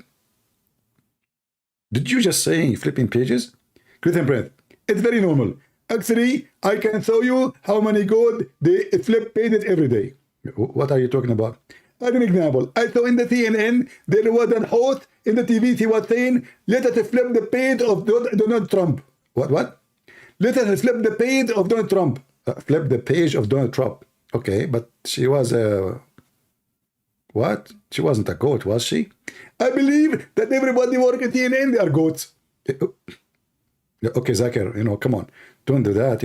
Did you just say flipping pages? Christian Prince, it's very normal. Actually, I can show you how many goats they flip pages every day. What are you talking about? As an example, I saw in the CNN, there was an host in the TV, he was saying, let us flip the page of Donald Trump. What? Let us flip the page of Donald Trump. Flip the page of Donald Trump. Okay, but she was a... What? She wasn't a goat, was she? I believe that everybody working at CNN, they are goats. Okay, Zakir, come on. Don't do that,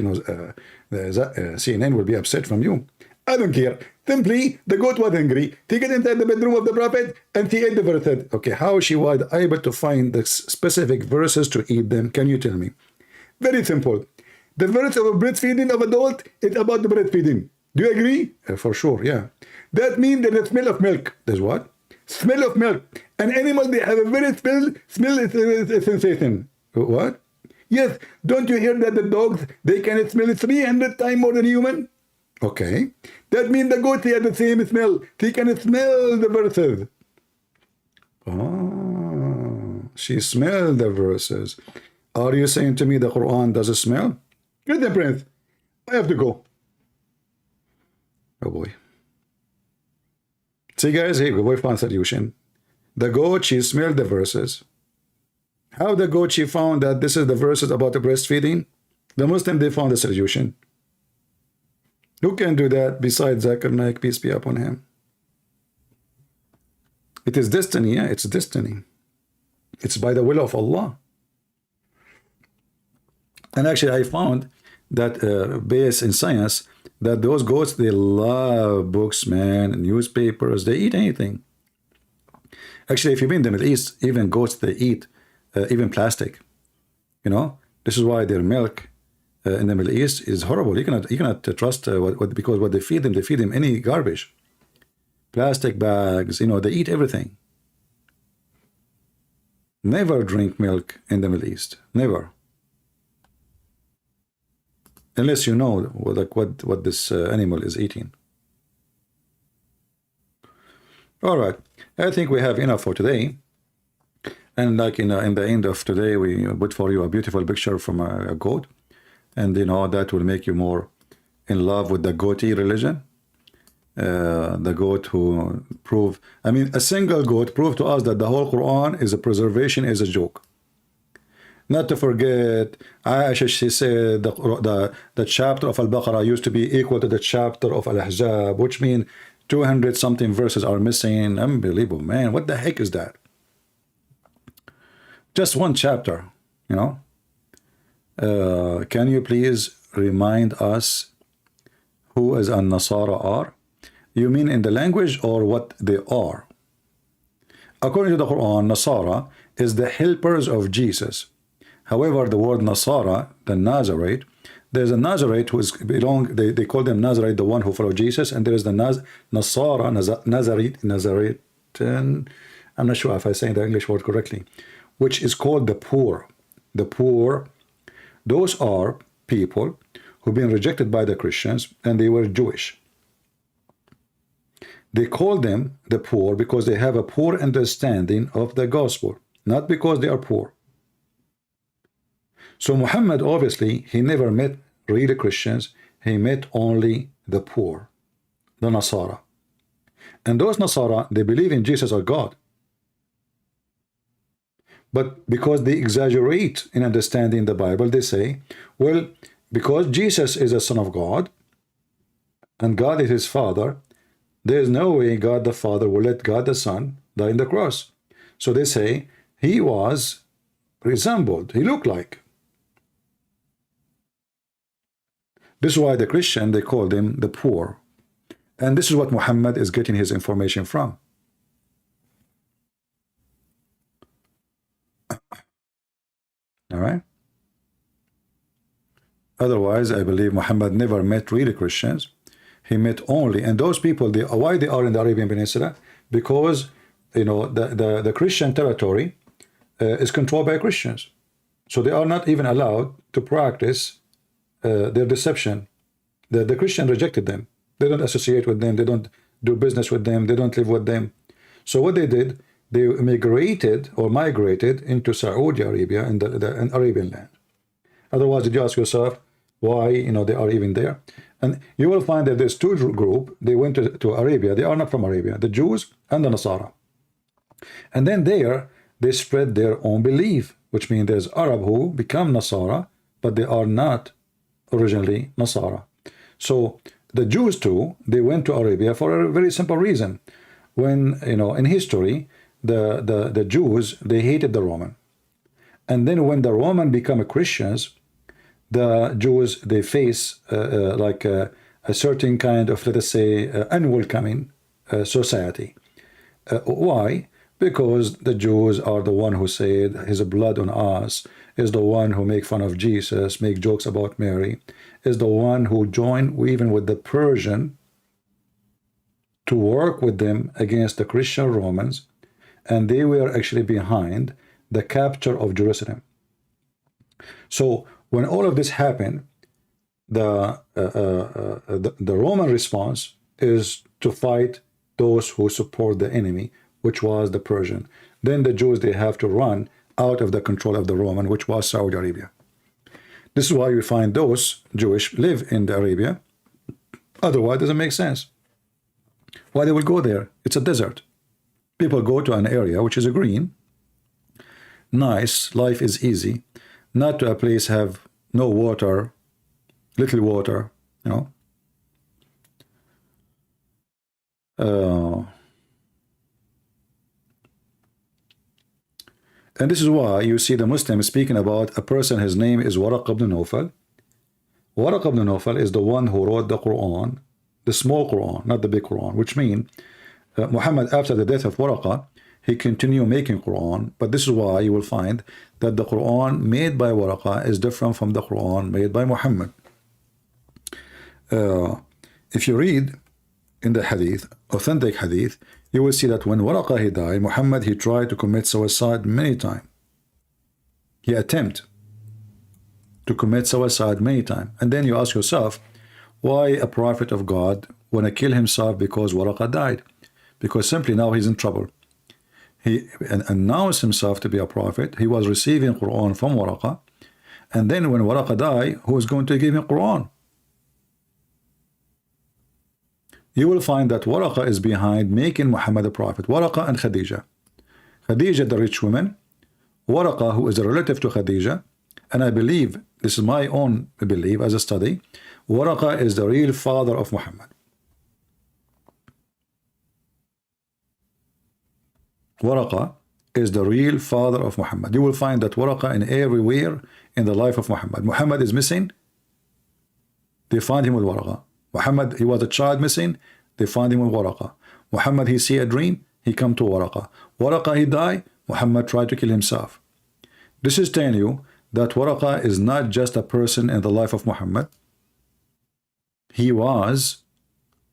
CNN will be upset from you. I don't care. Simply, the goat was hungry. Take it inside the bedroom of the prophet and she ate the verses. Okay, how she was able to find the specific verses to eat them? Can you tell me? Very simple. The verse of breastfeeding of adult is about the breastfeeding. Do you agree? For sure, yeah. That means there's a smell of milk. There's what? Smell of milk. An animal, they have a very smell sensation. What? Yes, don't you hear that the dogs, they can smell 300 times more than human? Okay. That means the goat, they have the same smell. They can smell the verses. Oh, she smelled the verses. Are you saying to me the Quran doesn't smell? Good, the Prince. I have to go. Oh boy. See guys, here we found solution. The goat, she smelled the verses. How the goat, she found that this is the verses about the breastfeeding? The Muslim, they found the solution. Who can do that besides Zakir Naik, peace be upon him? It is destiny, yeah, it's destiny. It's by the will of Allah. And actually, I found that based in science, that those goats, they love books, man, newspapers, they eat anything. Actually, if you've been in the Middle East, even goats, they eat even plastic. This is why their milk in the Middle East is horrible. You cannot trust because what they feed them any garbage, plastic bags. They eat everything. Never drink milk in the Middle East. Never. Unless you know what this animal is eating. All right, I think we have enough for today. And like in the end of today, we put for you a beautiful picture from a goat, and that will make you more in love with the goatee religion. The goat who a single goat proved to us that the whole Quran is a preservation, is a joke. Not to forget, Aisha, she said the chapter of Al-Baqarah used to be equal to the chapter of Al-Ahzab, which means 200 something verses are missing. Unbelievable, man. What the heck is that? Just one chapter, Can you please remind us who is An-Nasara are? You mean in the language or what they are? According to the Quran, Nasara is the helpers of Jesus. However, the word Nasara, the Nazarite, there's a Nazarite who is they call them Nazarite, the one who followed Jesus, and there is the Nazarite, I'm not sure if I'm saying the English word correctly, which is called the poor. The poor, those are people who've been rejected by the Christians, and they were Jewish. They call them the poor because they have a poor understanding of the gospel, not because they are poor. So Muhammad, obviously, he never met real Christians. He met only the poor, the Nasara. And those Nasara, they believe in Jesus or God. But because they exaggerate in understanding the Bible, they say, well, because Jesus is a son of God, and God is his father, there is no way God the Father will let God the Son die on the cross. So they say, he looked like. This is why the Christian, they call them the poor. And this is what Muhammad is getting his information from. All right? Otherwise, I believe Muhammad never met real Christians. He met only, and those people, why they are in the Arabian Peninsula? Because, the Christian territory, is controlled by Christians. So they are not even allowed to practice their deception. The Christian rejected them. They don't associate with them. They don't do business with them. They don't live with them. So what they did, they migrated into Saudi Arabia and the Arabian land. Otherwise, did you ask yourself why they are even there? And you will find that there's two groups. They went to Arabia. They are not from Arabia, the Jews and the Nasara. And then there, they spread their own belief, which means there's Arab who become Nasara, but they are not originally Nasara. So the Jews too, they went to Arabia for a very simple reason. When, in history, the Jews, they hated the Roman. And then when the Roman become Christians, the Jews, they face like a certain kind of, let us say, unwelcoming society. Why? Because the Jews are the one who said his blood on us, is the one who make fun of Jesus, make jokes about Mary, is the one who joined even with the Persian to work with them against the Christian Romans, and they were actually behind the capture of Jerusalem. So when all of this happened, the Roman response is to fight those who support the enemy, which was the Persian. Then the Jews, they have to run out of the control of the Roman, which was Saudi Arabia. This is why we find those Jewish live in the Arabia. Otherwise, it doesn't make sense. Why they will go there? It's a desert. People go to an area which is a green, nice, life is easy, not to a place have no water, little water, and this is why you see the Muslims speaking about a person, his name is Waraq ibn Nawfal. Waraq ibn Nawfal is the one who wrote the Quran, the small Quran, not the big Quran, which means Muhammad, after the death of Waraqah, he continued making Quran. But this is why you will find that the Quran made by Waraqah is different from the Quran made by Muhammad. If you read in the hadith, authentic hadith, you will see that when Waraqah he died, Muhammad, he tried to commit suicide many times. He attempted to commit suicide many times. And then you ask yourself, why a prophet of God want to kill himself because Waraqah died? Because simply now he's in trouble. He announced himself to be a prophet. He was receiving Quran from Waraqah. And then when Waraqah died, who is going to give him Quran? You will find that Waraqah is behind making Muhammad a prophet. Waraqah and Khadija. Khadija, the rich woman. Waraqah, who is a relative to Khadija. And I believe, this is my own belief as a study, Waraqah is the real father of Muhammad. Waraqah is the real father of Muhammad. You will find that Waraqah in everywhere in the life of Muhammad. Muhammad is missing, they find him with Waraqah. Muhammad, he was a child missing, they find him with Waraqah. Muhammad, he see a dream, he come to Waraqah. Waraqah, he die, Muhammad tried to kill himself. This is telling you that Waraqah is not just a person in the life of Muhammad. He was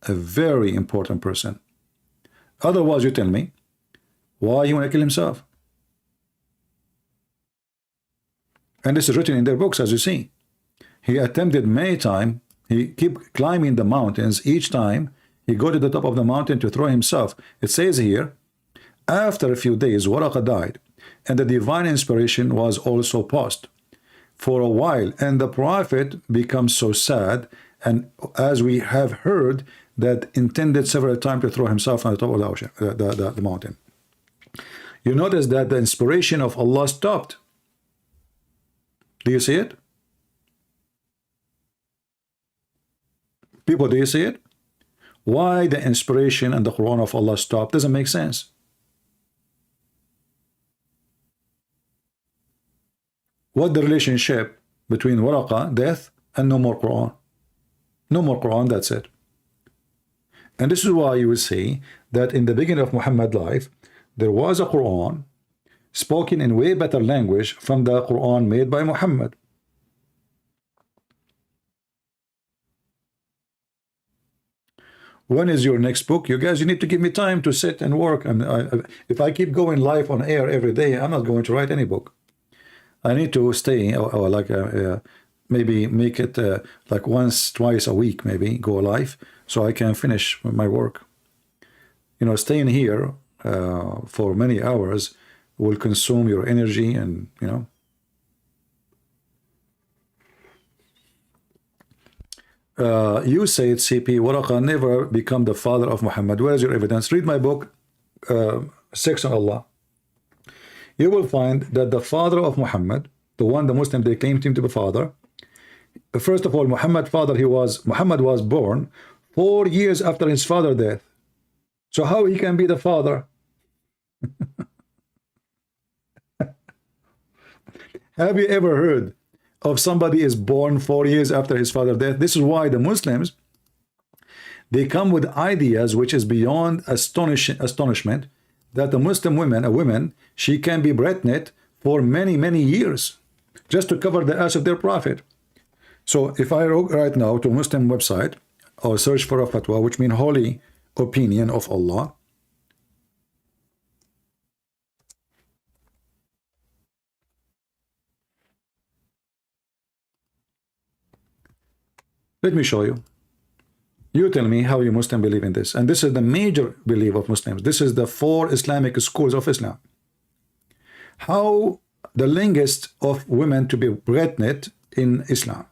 a very important person. Otherwise, you tell me, why he want to kill himself? And this is written in their books, as you see. He attempted many times. He keep climbing the mountains. Each time he go to the top of the mountain to throw himself. It says here, after a few days, Waraqah died, and the divine inspiration was also paused for a while. And the prophet becomes so sad, and as we have heard, that intended several times to throw himself on the top of the ocean, the mountain. You notice that the inspiration of Allah stopped. Do you see it? People, do you see it? Why the inspiration and the Quran of Allah stopped? Doesn't make sense. What the relationship between Waraqah, death, and no more Quran? No more Quran, that's it. And this is why you will see that in the beginning of Muhammad's life, there was a Quran spoken in way better language from the Quran made by Muhammad. When is your next book? You guys, you need to give me time to sit and work. And if I keep going live on air every day, I'm not going to write any book. I need to stay, or like maybe make it like once, twice a week, maybe go live, so I can finish my work. You know, staying here for many hours will consume your energy, and you know. You said CP Waraqa never become the father of Muhammad. Where is your evidence? Read my book, Sex on Allah. You will find that the father of Muhammad, the one the Muslim they claimed him to be father, first of all, Muhammad was born 4 years after his father's death. So how he can be the father? Have you ever heard of somebody is born 4 years after his father's death? This is why the Muslims, they come with ideas which is beyond astonishment, that the Muslim woman, a woman, she can be pregnant for many years just to cover the ass of their prophet. So if I go right now to a Muslim website or search for a fatwa, which means holy opinion of Allah, let me show you. You tell me how you Muslim believe in this. And this is the major belief of Muslims. This is the 4 Islamic schools of Islam. How the longest of women to be pregnant in Islam.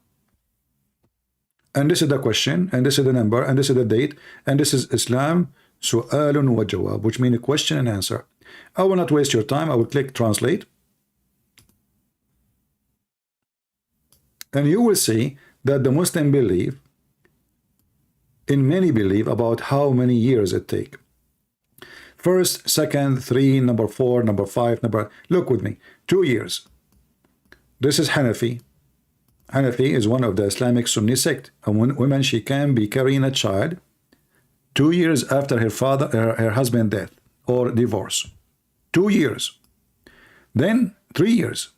And this is the question, and this is the number, and this is the date, and this is Islam su'alun wa jawab, which means a question and answer. I will not waste your time. I will click translate. And you will see that the Muslim believe in many believe about how many years it take. First, second, 3, number 4, number 5, number. Look with me. 2 years. This is Hanafi. Hanafi is one of the Islamic Sunni sect. A woman, she can be carrying a child 2 years after her husband's death or divorce. 2 years. Then 3 years.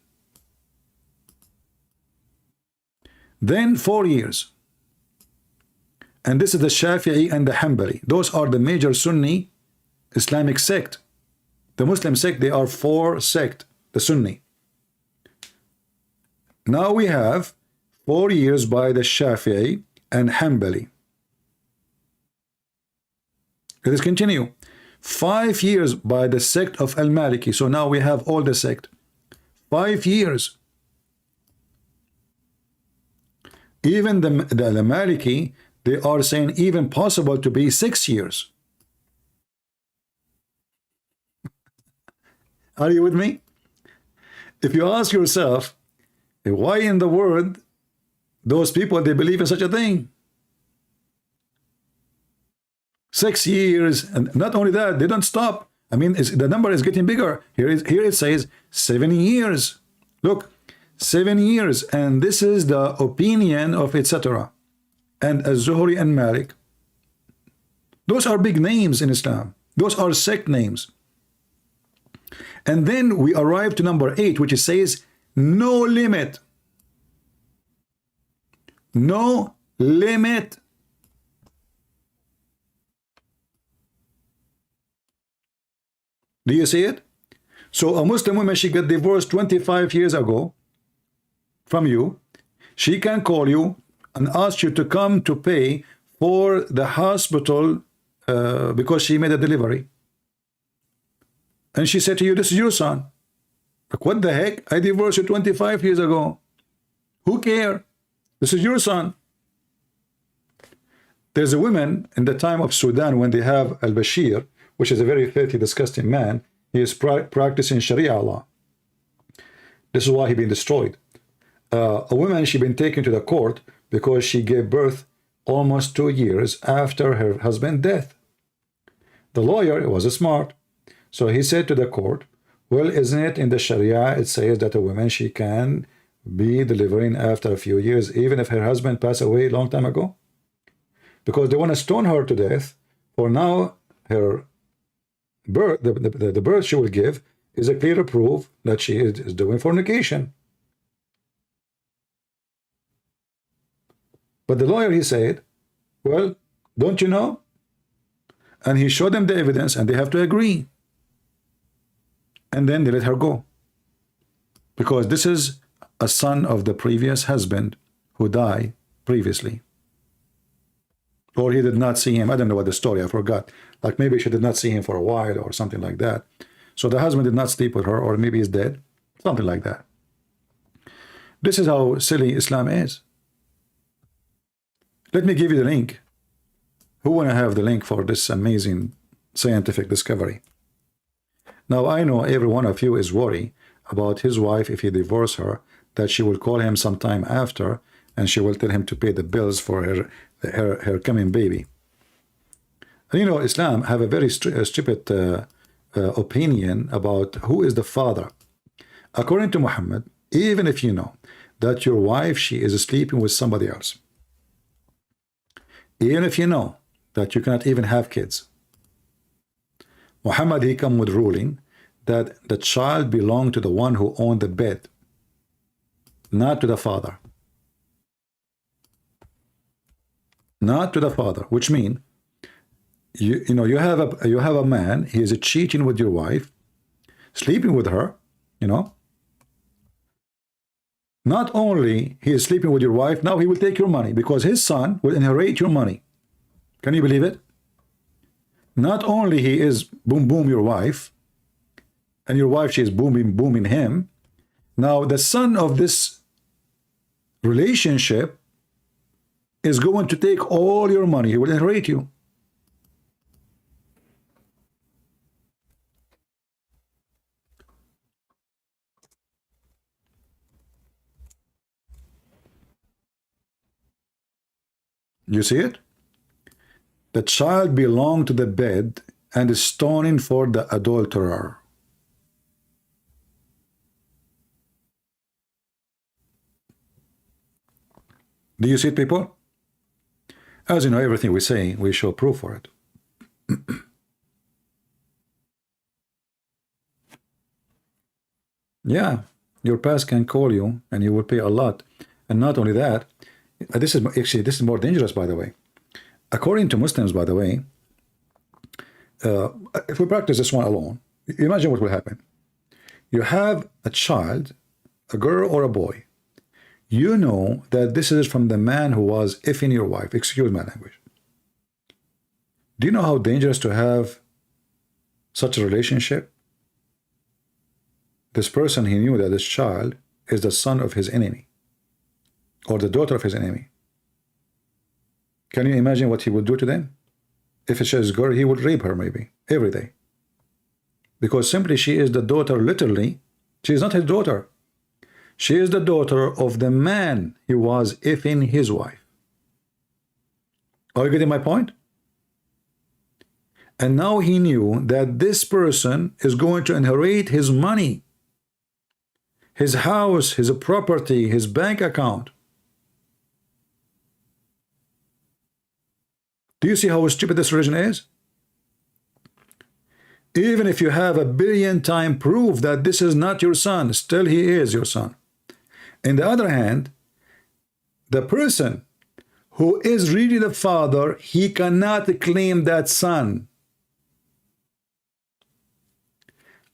Then 4 years. And this is the Shafi'i and the Hanbali. Those are the major Sunni Islamic sect. The Muslim sect, they are 4 sect, the Sunni. Now we have 4 years by the Shafi'i and Hanbali. Let us continue. 5 years by the sect of Al-Maliki. So now we have all the sect. 5 years. Even the Maliki, they are saying even possible to be 6 years. Are you with me? If you ask yourself, why in the world those people, they believe in such a thing? 6 years, and not only that, they don't stop. I mean, the number is getting bigger. Here it says 7 years. Look, 7 years, and this is the opinion of etc. and Az-Zuhri and Malik. Those are big names in Islam. Those are sect names. And then we arrive to number 8, which says no limit. No limit. Do you see it? So a Muslim woman, she got divorced 25 years ago from you. She can call you and ask you to come to pay for the hospital because she made a delivery. And she said to you, this is your son. Like, what the heck? I divorced you 25 years ago. Who cares? This is your son. There's a woman in the time of Sudan when they have al-Bashir, which is a very filthy, disgusting man. He is practicing Sharia law. This is why he's been destroyed. A woman, she been taken to the court because she gave birth almost 2 years after her husband's death. The lawyer was smart. So he said to the court, well, isn't it in the Sharia, it says that a woman, she can be delivering after a few years, even if her husband passed away a long time ago? Because they want to stone her to death, for now her birth, the birth she will give is a clear proof that she is doing fornication. But the lawyer, he said, well, don't you know And he showed them the evidence, and they have to agree. And then they let her go. Because this is a son of the previous husband who died previously. Or he did not see him. I don't know what the story, I forgot. Like maybe she did not see him for a while or something like that. So the husband did not sleep with her, or maybe he's dead. Something like that. This is how silly Islam is. Let me give you the link. Who want to have the link for this amazing scientific discovery? Now, I know every one of you is worried about his wife, if he divorces her, that she will call him sometime after, and she will tell him to pay the bills for her coming baby. And you know, Islam have a very stupid opinion about who is the father. According to Muhammad, even if you know that your wife, she is sleeping with somebody else, even if you know that you cannot even have kids, Muhammad, he come with ruling that the child belonged to the one who owned the bed, not to the father. Not to the father, which means you have a man, he is cheating with your wife, sleeping with her, you know. Not only he is sleeping with your wife, now he will take your money because his son will inherit your money. Can you believe it? Not only he is boom your wife, and your wife, she is booming him. Now the son of this relationship is going to take all your money. He will inherit you. You see it? The child belonged to the bed and is stoning for the adulterer. Do you see it, people? As you know, everything we say, we show proof for it. Yeah, your past can call you and you will pay a lot. And not only that, this is more dangerous, by the way. According to Muslims, by the way, if we practice this one alone, imagine what will happen. You have a child, a girl or a boy. You know that this is from the man who was effing your wife. Excuse my language. Do you know how dangerous to have such a relationship? This person, he knew that this child is the son of his enemy or the daughter of his enemy. Can you imagine what he would do to them? If it's his girl, he would rape her maybe every day. Because simply she is the daughter, literally. She is not his daughter. She is the daughter of the man he was effing his wife. Are you getting my point? And now he knew that this person is going to inherit his money, his house, his property, his bank account. Do you see how stupid this religion is? Even if you have 1,000,000,000 times proof that this is not your son, still he is your son. On the other hand, the person who is really the father, he cannot claim that son.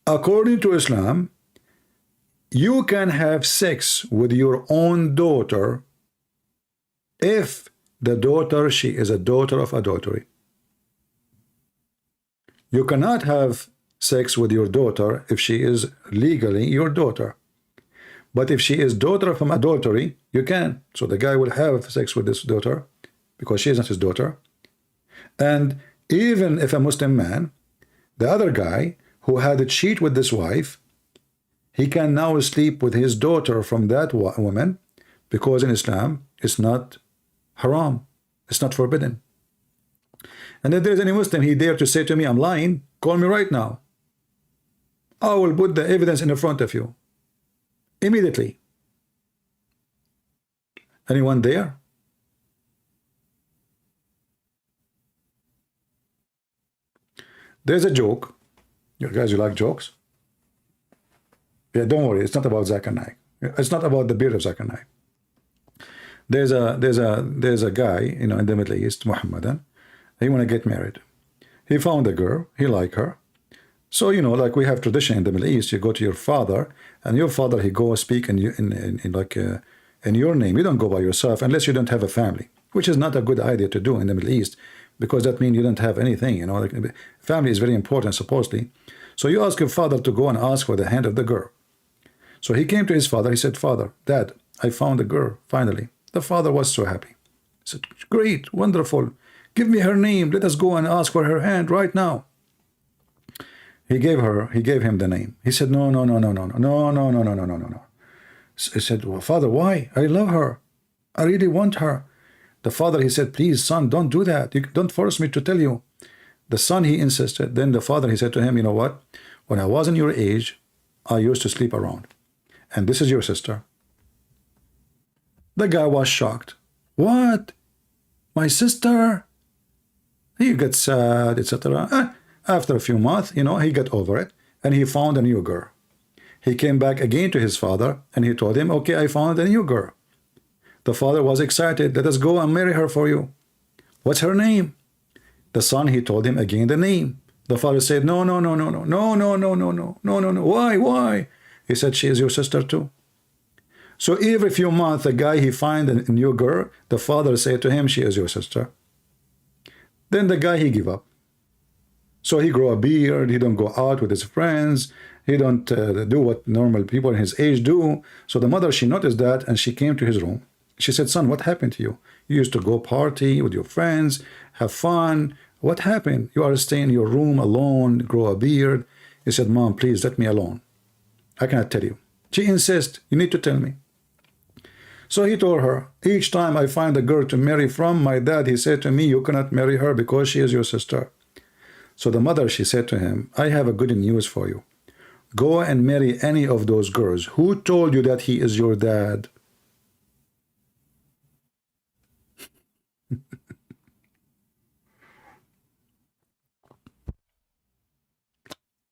According to Islam, you can have sex with your own daughter if the daughter, she is a daughter of adultery. You cannot have sex with your daughter if she is legally your daughter. But if she is daughter from adultery, you can. So the guy will have sex with this daughter because she is not his daughter. And even if a Muslim man, the other guy who had a cheat with this wife, he can now sleep with his daughter from that woman because in Islam, it's not haram. It's not forbidden. And if there's any Muslim, he dare to say to me, I'm lying, call me right now. I will put the evidence in the front of you. Immediately. Anyone there? There's a joke. You guys, you like jokes? Yeah, don't worry. It's not about Zakir Naik. It's not about the beard of Zakir Naik. There's a guy, in the Middle East, Muhammadan. He want to get married. He found a girl, he liked her. So, you know, like we have tradition in the Middle East, you go to your father, and your father, he go speak in your name. You don't go by yourself unless you don't have a family, which is not a good idea to do in the Middle East, because that means you don't have anything, you know. Like, family is very important, supposedly. So you ask your father to go and ask for the hand of the girl. So he came to his father. He said, Father, Dad, I found a girl, finally. The father was so happy. He said, great, wonderful. Give me her name. Let us go and ask for her hand right now. He gave him the name. He said, no, no, no, no, no, no, no, no, no, no, no, no, no. He said, well, Father, why? I love her. I really want her. The father, he said, please, son, don't do that. You don't force me to tell you. The son, he insisted. Then the father, he said to him, you know what? When I was in your age, I used to sleep around. And this is your sister. The guy was shocked. What? My sister? He gets sad, etc. After a few months, you know, he got over it. And he found a new girl. He came back again to his father. And he told him, okay, I found a new girl. The father was excited. Let us go and marry her for you. What's her name? The son, he told him again the name. The father said, no, no, no, no, no, no, no, no, no, no, no, no, no. Why, why? He said, she is your sister too. So every few months, the guy, he find a new girl. The father said to him, she is your sister. Then the guy, he give up. So he grow a beard. He don't go out with his friends. He don't do what normal people in his age do. So the mother, she noticed that, and she came to his room. She said, son, what happened to you? You used to go party with your friends, have fun. What happened? You are staying in your room alone, grow a beard. He said, Mom, please let me alone. I cannot tell you. She insists, you need to tell me. So he told her, each time I find a girl to marry from my dad, he said to me, you cannot marry her because she is your sister. So the mother, she said to him, I have a good news for you. Go and marry any of those girls. Who told you that he is your dad?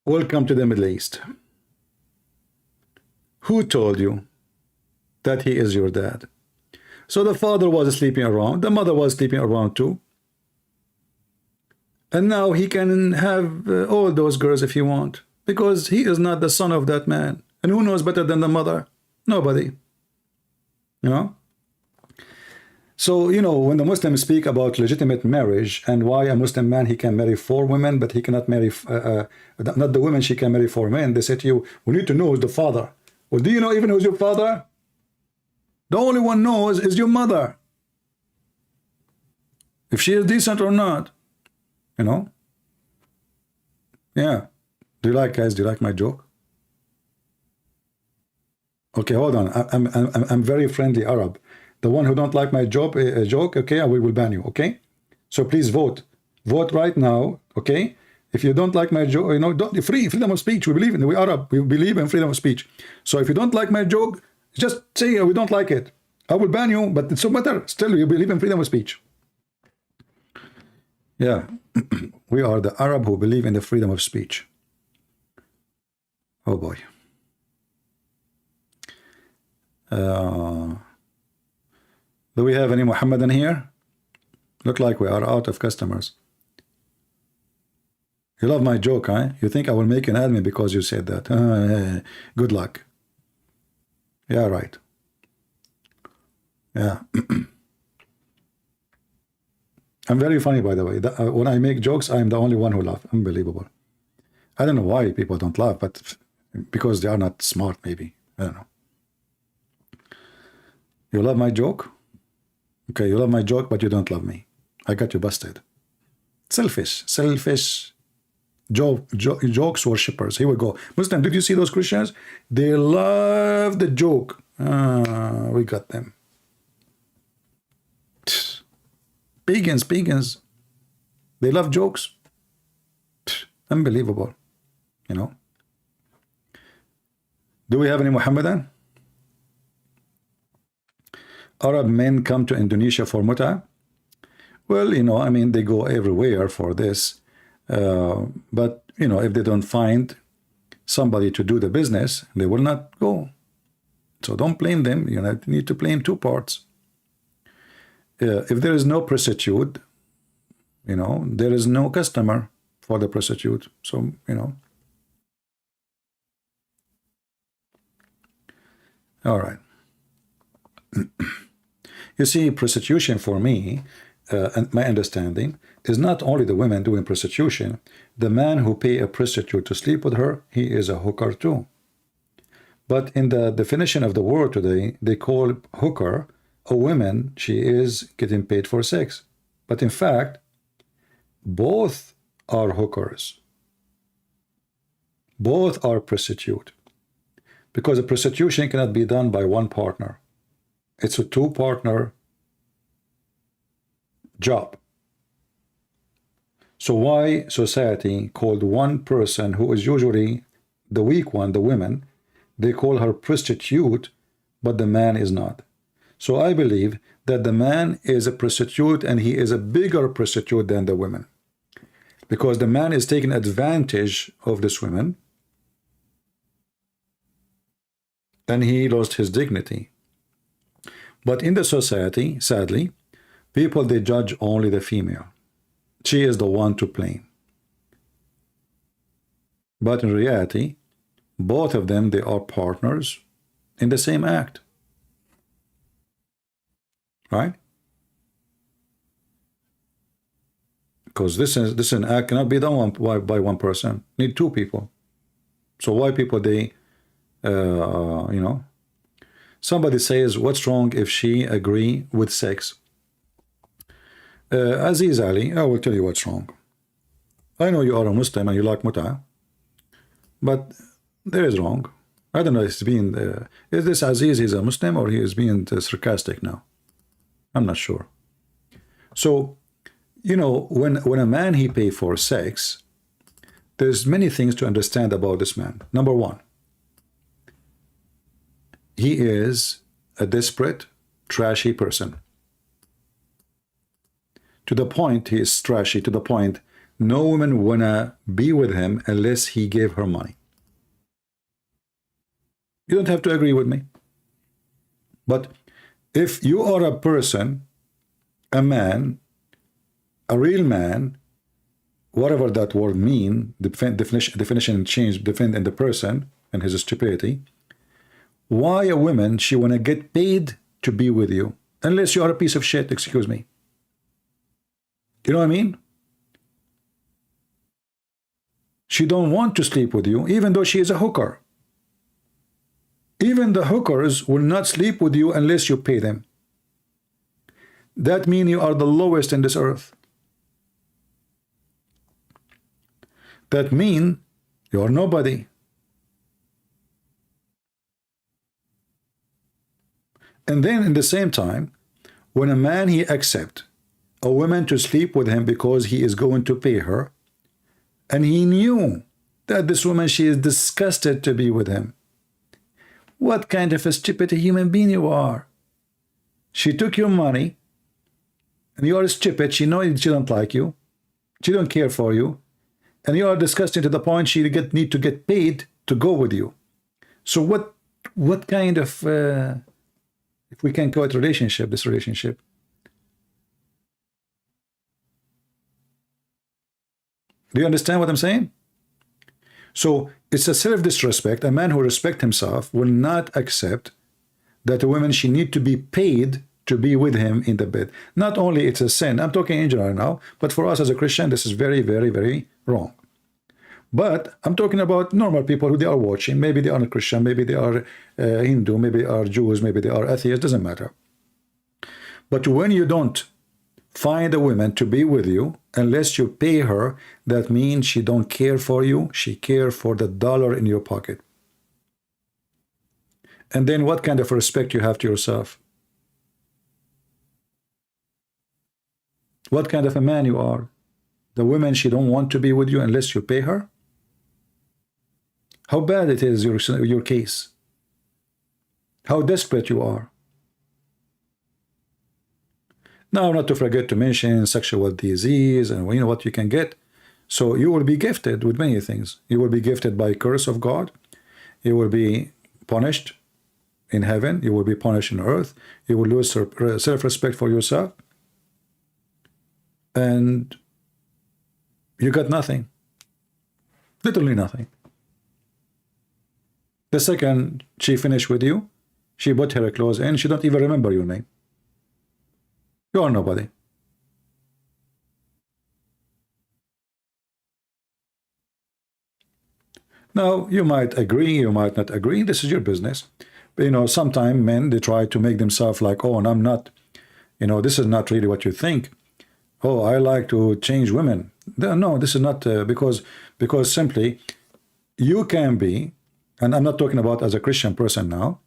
Welcome to the Middle East. Who told you that he is your dad? So the father was sleeping around. The mother was sleeping around too. And now he can have all those girls if he want, because he is not the son of that man. And who knows better than the mother? Nobody. You know? So, you know, when the Muslims speak about legitimate marriage and why a Muslim man, he can marry 4 women, but he cannot marry, not the women, she can marry 4 men, they say to you, we need to know who's the father. Well, do you know even who's your father? The only one knows is your mother. If she is decent or not, you know? Yeah. Do you like, guys, do you like my joke? Okay, hold on. I'm very friendly Arab. The one who don't like my joke, okay, we will ban you, okay? So please vote. Vote right now, okay? If you don't like my joke, you know, freedom of speech. We believe in, we Arab, we believe in freedom of speech. So if you don't like my joke, just say we don't like it. I will ban you, but it's no matter. Still, you believe in freedom of speech. Yeah, we are the Arab who believe in the freedom of speech. Oh boy. Do we have any Muhammadan here? Look like we are out of customers. You love my joke, huh? You think I will make an admin because you said that? Good luck. Yeah, right. Yeah. I'm very funny, by the way. When I make jokes, I'm the only one who laughs. Unbelievable. I don't know why people don't laugh, but because they are not smart, maybe. I don't know. You love my joke? Okay, you love my joke, but you don't love me. I got you busted. Selfish. Jokes worshippers. Here we go. Muslim, did you see those Christians? They love the joke. We got them. Pagans. They love jokes. Unbelievable. You know. Do we have any Muhammadan? Arab men come to Indonesia for muta. Well, you know, I mean, they go everywhere for this. But, you know, if they don't find somebody to do the business, they will not go. So don't blame them. You know, you need to blame 2 parts. If there is no prostitute, you know, there is no customer. for the prostitute. So, you know. All right. You see, prostitution for me, and my understanding, is not only the women doing prostitution. The man who pay a prostitute to sleep with her, he is a hooker too. But in the definition of the word today, they call hooker a woman. She is getting paid for sex. But in fact, both are hookers. Both are prostitute. Because a prostitution cannot be done by one partner. It's a two-partner job. So why society called one person who is usually the weak one, the women, they call her prostitute, but the man is not. So I believe that the man is a prostitute, and he is a bigger prostitute than the women. Because the man is taking advantage of this woman, and he lost his dignity. But in the society, sadly, people, they judge only the female. She is the one to blame. But in reality, both of them, they are partners in the same act. Right? Because this is an act cannot be done by one person. Need two people. So why people, they, you know, somebody says, what's wrong if she agree with sex? Aziz Ali, I will tell you what's wrong. I know you are a Muslim and you like mut'ah, but there is wrong. I don't know if it's being, is this Aziz is a Muslim or he is being sarcastic now? I'm not sure. So, you know, when a man, he pay for sex, there's many things to understand about this man. Number one, he is a desperate, trashy person. To the point, he is trashy, to the point, no woman wanna be with him unless he gave her money. You don't have to agree with me. But if you are a person, a man, a real man, whatever that word mean, definition change, defend in the person and his stupidity, why a woman, she wanna get paid to be with you? Unless you are a piece of shit, excuse me. You know what I mean? She don't want to sleep with you, even though she is a hooker. Even the hookers will not sleep with you unless you pay them. That means you are the lowest in this earth. That means you are nobody. And then in the same time, when a man, he accepts a woman to sleep with him because he is going to pay her, and he knew that this woman, she is disgusted to be with him. What kind of a stupid human being you are? She took your money, and you are stupid. She knows she don't like you. She don't care for you. And you are disgusting to the point she need to get paid to go with you. So what kind of, if we can call it relationship, this relationship? Do you understand what I'm saying? So it's a self-disrespect. A man who respects himself will not accept that a woman, she need to be paid to be with him in the bed. Not only it's a sin, I'm talking in general now, but for us as a Christian, this is very, very, very wrong. But I'm talking about normal people who they are watching. Maybe they are not Christian, maybe they are Hindu, maybe they are Jews, maybe they are atheists, doesn't matter. But when you don't find a woman to be with you unless you pay her, that means she don't care for you, she cares for the dollar in your pocket. And then what kind of respect you have to yourself? What kind of a man you are? The woman, she don't want to be with you unless you pay her? How bad it is, your case? How desperate you are? Now, not to forget to mention sexual disease and you know what you can get. So you will be gifted with many things. You will be gifted by curse of God. You will be punished in heaven. You will be punished in earth. You will lose self-respect for yourself. And you got nothing. Literally nothing. The second she finished with you, she put her clothes in, she don't even remember your name. You are nobody. Now, you might agree, you might not agree, this is your business. But, you know, sometimes men, they try to make themselves like, oh, and I'm not, you know, this is not really what you think. Oh, I like to change women. No, this is not, because simply, you can be, and I'm not talking about as a Christian person now,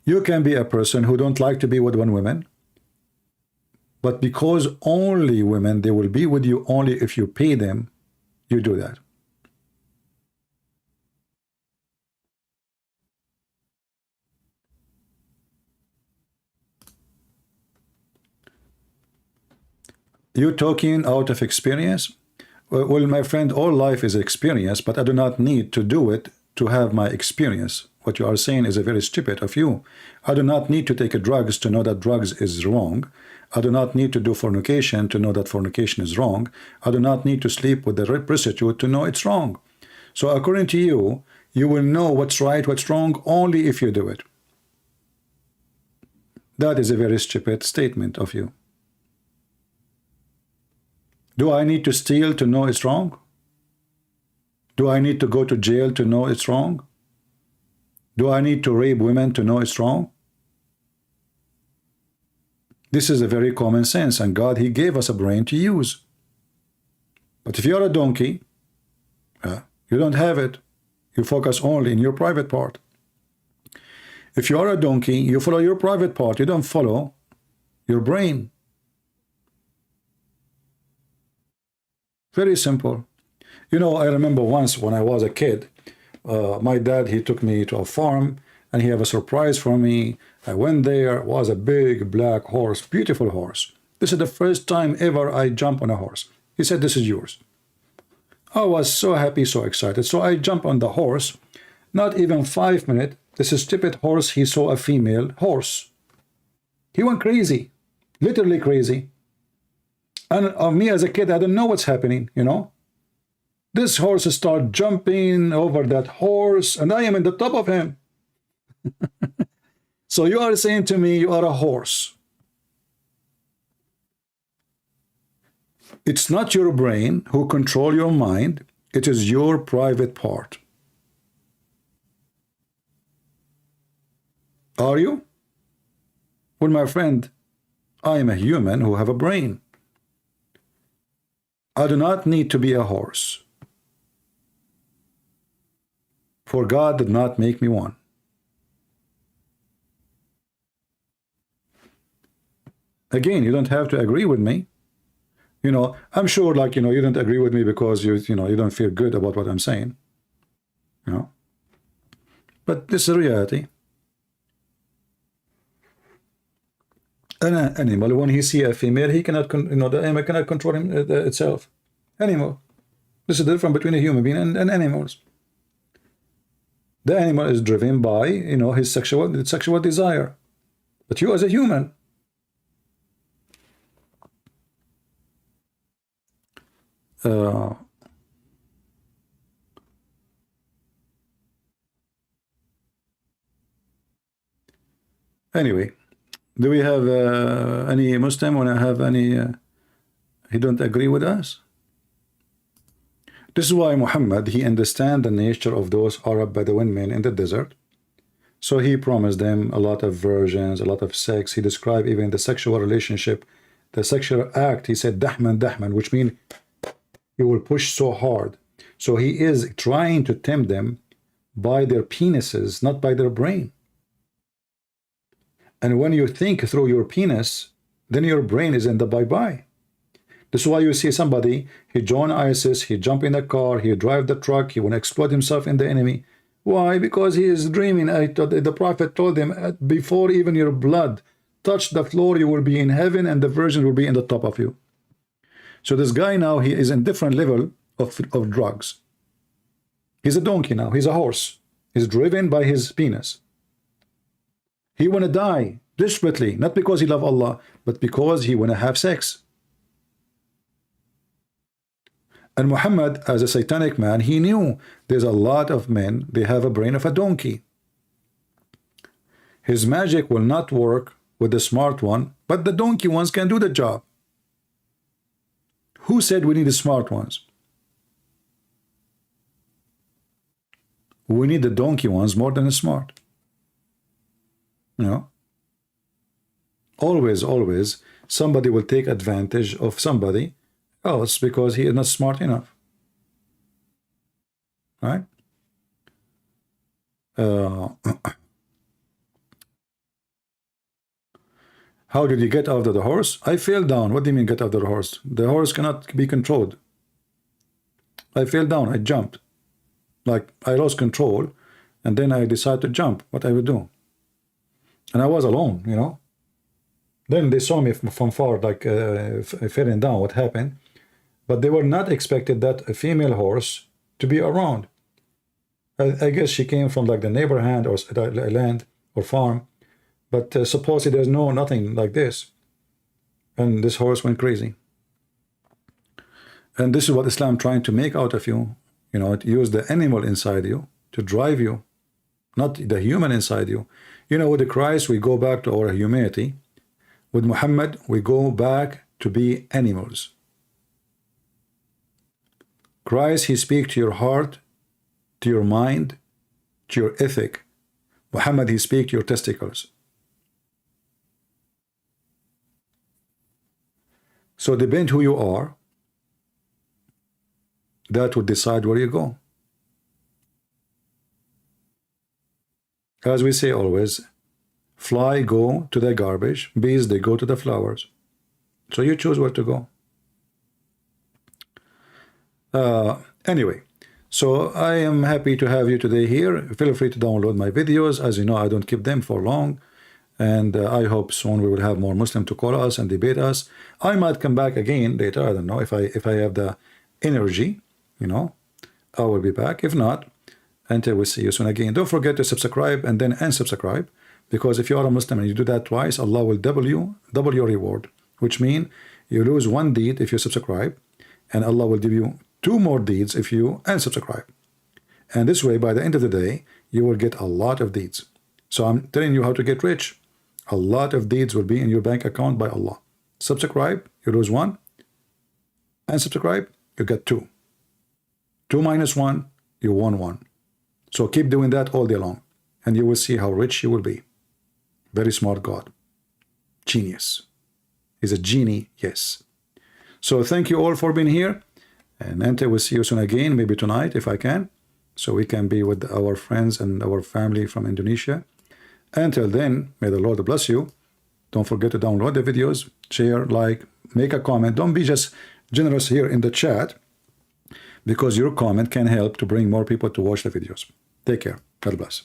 you can be a person who don't like to be with one woman, but because only women, they will be with you only if you pay them, you do that. You talking out of experience? Well, my friend, all life is experience, but I do not need to do it to have my experience. What you are saying is a very stupid of you. I do not need to take drugs to know that drugs is wrong. I do not need to do fornication to know that fornication is wrong. I do not need to sleep with the prostitute to know it's wrong. So according to you, you will know what's right, what's wrong, only if you do it. That is a very stupid statement of you. Do I need to steal to know it's wrong? Do I need to go to jail to know it's wrong? Do I need to rape women to know it's wrong? This is a very common sense, and God, He gave us a brain to use. But if you're a donkey, you don't have it. You focus only in your private part. If you are a donkey, you follow your private part. You don't follow your brain. Very simple. You know, I remember once when I was a kid, my dad, he took me to a farm and he had a surprise for me. I went there, it was a big black horse, beautiful horse. This is the first time ever I jump on a horse. He said, this is yours. I was so happy, so excited. So I jump on the horse. Not even 5 minutes, this stupid horse, he saw a female horse. He went crazy, literally crazy. And me as a kid, I don't know what's happening, you know. This horse start jumping over that horse, and I am in the top of him. So you are saying to me, you are a horse. It's not your brain who control your mind. It is your private part. Are you? Well, my friend, I am a human who have a brain. I do not need to be a horse. For God did not make me one. Again, you don't have to agree with me. You know, I'm sure, like, you know, you don't agree with me because you know, you don't feel good about what I'm saying. You know, but this is reality. An animal, when he see a female, he cannot, you know, the animal cannot control itself. Animal. This is the difference between a human being and animals. The animal is driven by, you know, his sexual desire. But you as a human, anyway, do we have any Muslim when I have any he don't agree with us? This is why Muhammad, he understand the nature of those Arab Bedouin men in the desert. So he promised them a lot of virgins, a lot of sex. He described even the sexual relationship, the sexual act. He said dahman, dahman, which means he will push so hard. So he is trying to tempt them by their penises, not by their brain. And when you think through your penis, then your brain is in the bye-bye. This is why you see somebody, he join ISIS, he jump in a car, he drive the truck, he want to explode himself in the enemy. Why? Because he is dreaming. The Prophet told him, before even your blood touch the floor, you will be in heaven and the virgin will be in the top of you. So this guy now, he is in different level of drugs. He's a donkey now, he's a horse. He's driven by his penis. He want to die desperately, not because he love Allah, but because he want to have sex. And Muhammad, as a satanic man, he knew there's a lot of men, they have a brain of a donkey. His magic will not work with the smart one, but the donkey ones can do the job. Who said we need the smart ones? We need the donkey ones more than the smart. You know? Always, somebody will take advantage of somebody else because he is not smart enough. Right? How did you get out of the horse? I fell down. What do you mean get out of the horse? The horse cannot be controlled. I fell down. I jumped. Like I lost control, and then I decided to jump. What I would do? And I was alone, you know. Then they saw me from far, like falling down. What happened? But they were not expected that a female horse to be around. I guess she came from like the neighbor hand or land or farm. But supposedly there's nothing like this. And this horse went crazy. And this is what Islam trying to make out of you. You know, use the animal inside you to drive you, not the human inside you. You know, with the Christ, we go back to our humanity. With Muhammad, we go back to be animals. Christ, he speaks to your heart, to your mind, to your ethic. Muhammad, he speaks to your testicles. So depend who you are, that would decide where you go. As we say always, fly go to the garbage, bees they go to the flowers. So you choose where to go. Anyway, so I am happy to have you today here. Feel free to download my videos. As you know, I don't keep them for long. And I hope soon we will have more Muslims to call us and debate us. I might come back again later. I don't know if I have the energy, you know, I will be back. If not, until we see you soon again. Don't forget to subscribe and then unsubscribe, because if you are a Muslim and you do that twice, Allah will double your reward, which means you lose one deed if you subscribe, and Allah will give you 2 more deeds if you unsubscribe. And this way, by the end of the day, you will get a lot of deeds. So I'm telling you how to get rich. A lot of deeds will be in your bank account by Allah. Subscribe, you lose 1. Unsubscribe, you get 2. 2 minus 1, you won 1. So keep doing that all day long, and you will see how rich you will be. Very smart God. Genius. He's a genie, yes. So thank you all for being here, and until we see you soon again, maybe tonight if I can, so we can be with our friends and our family from Indonesia. Until then, may the Lord bless you. Don't forget to download the videos, share, like, make a comment. Don't be just generous here in the chat, because your comment can help to bring more people to watch the videos. Take care. God bless.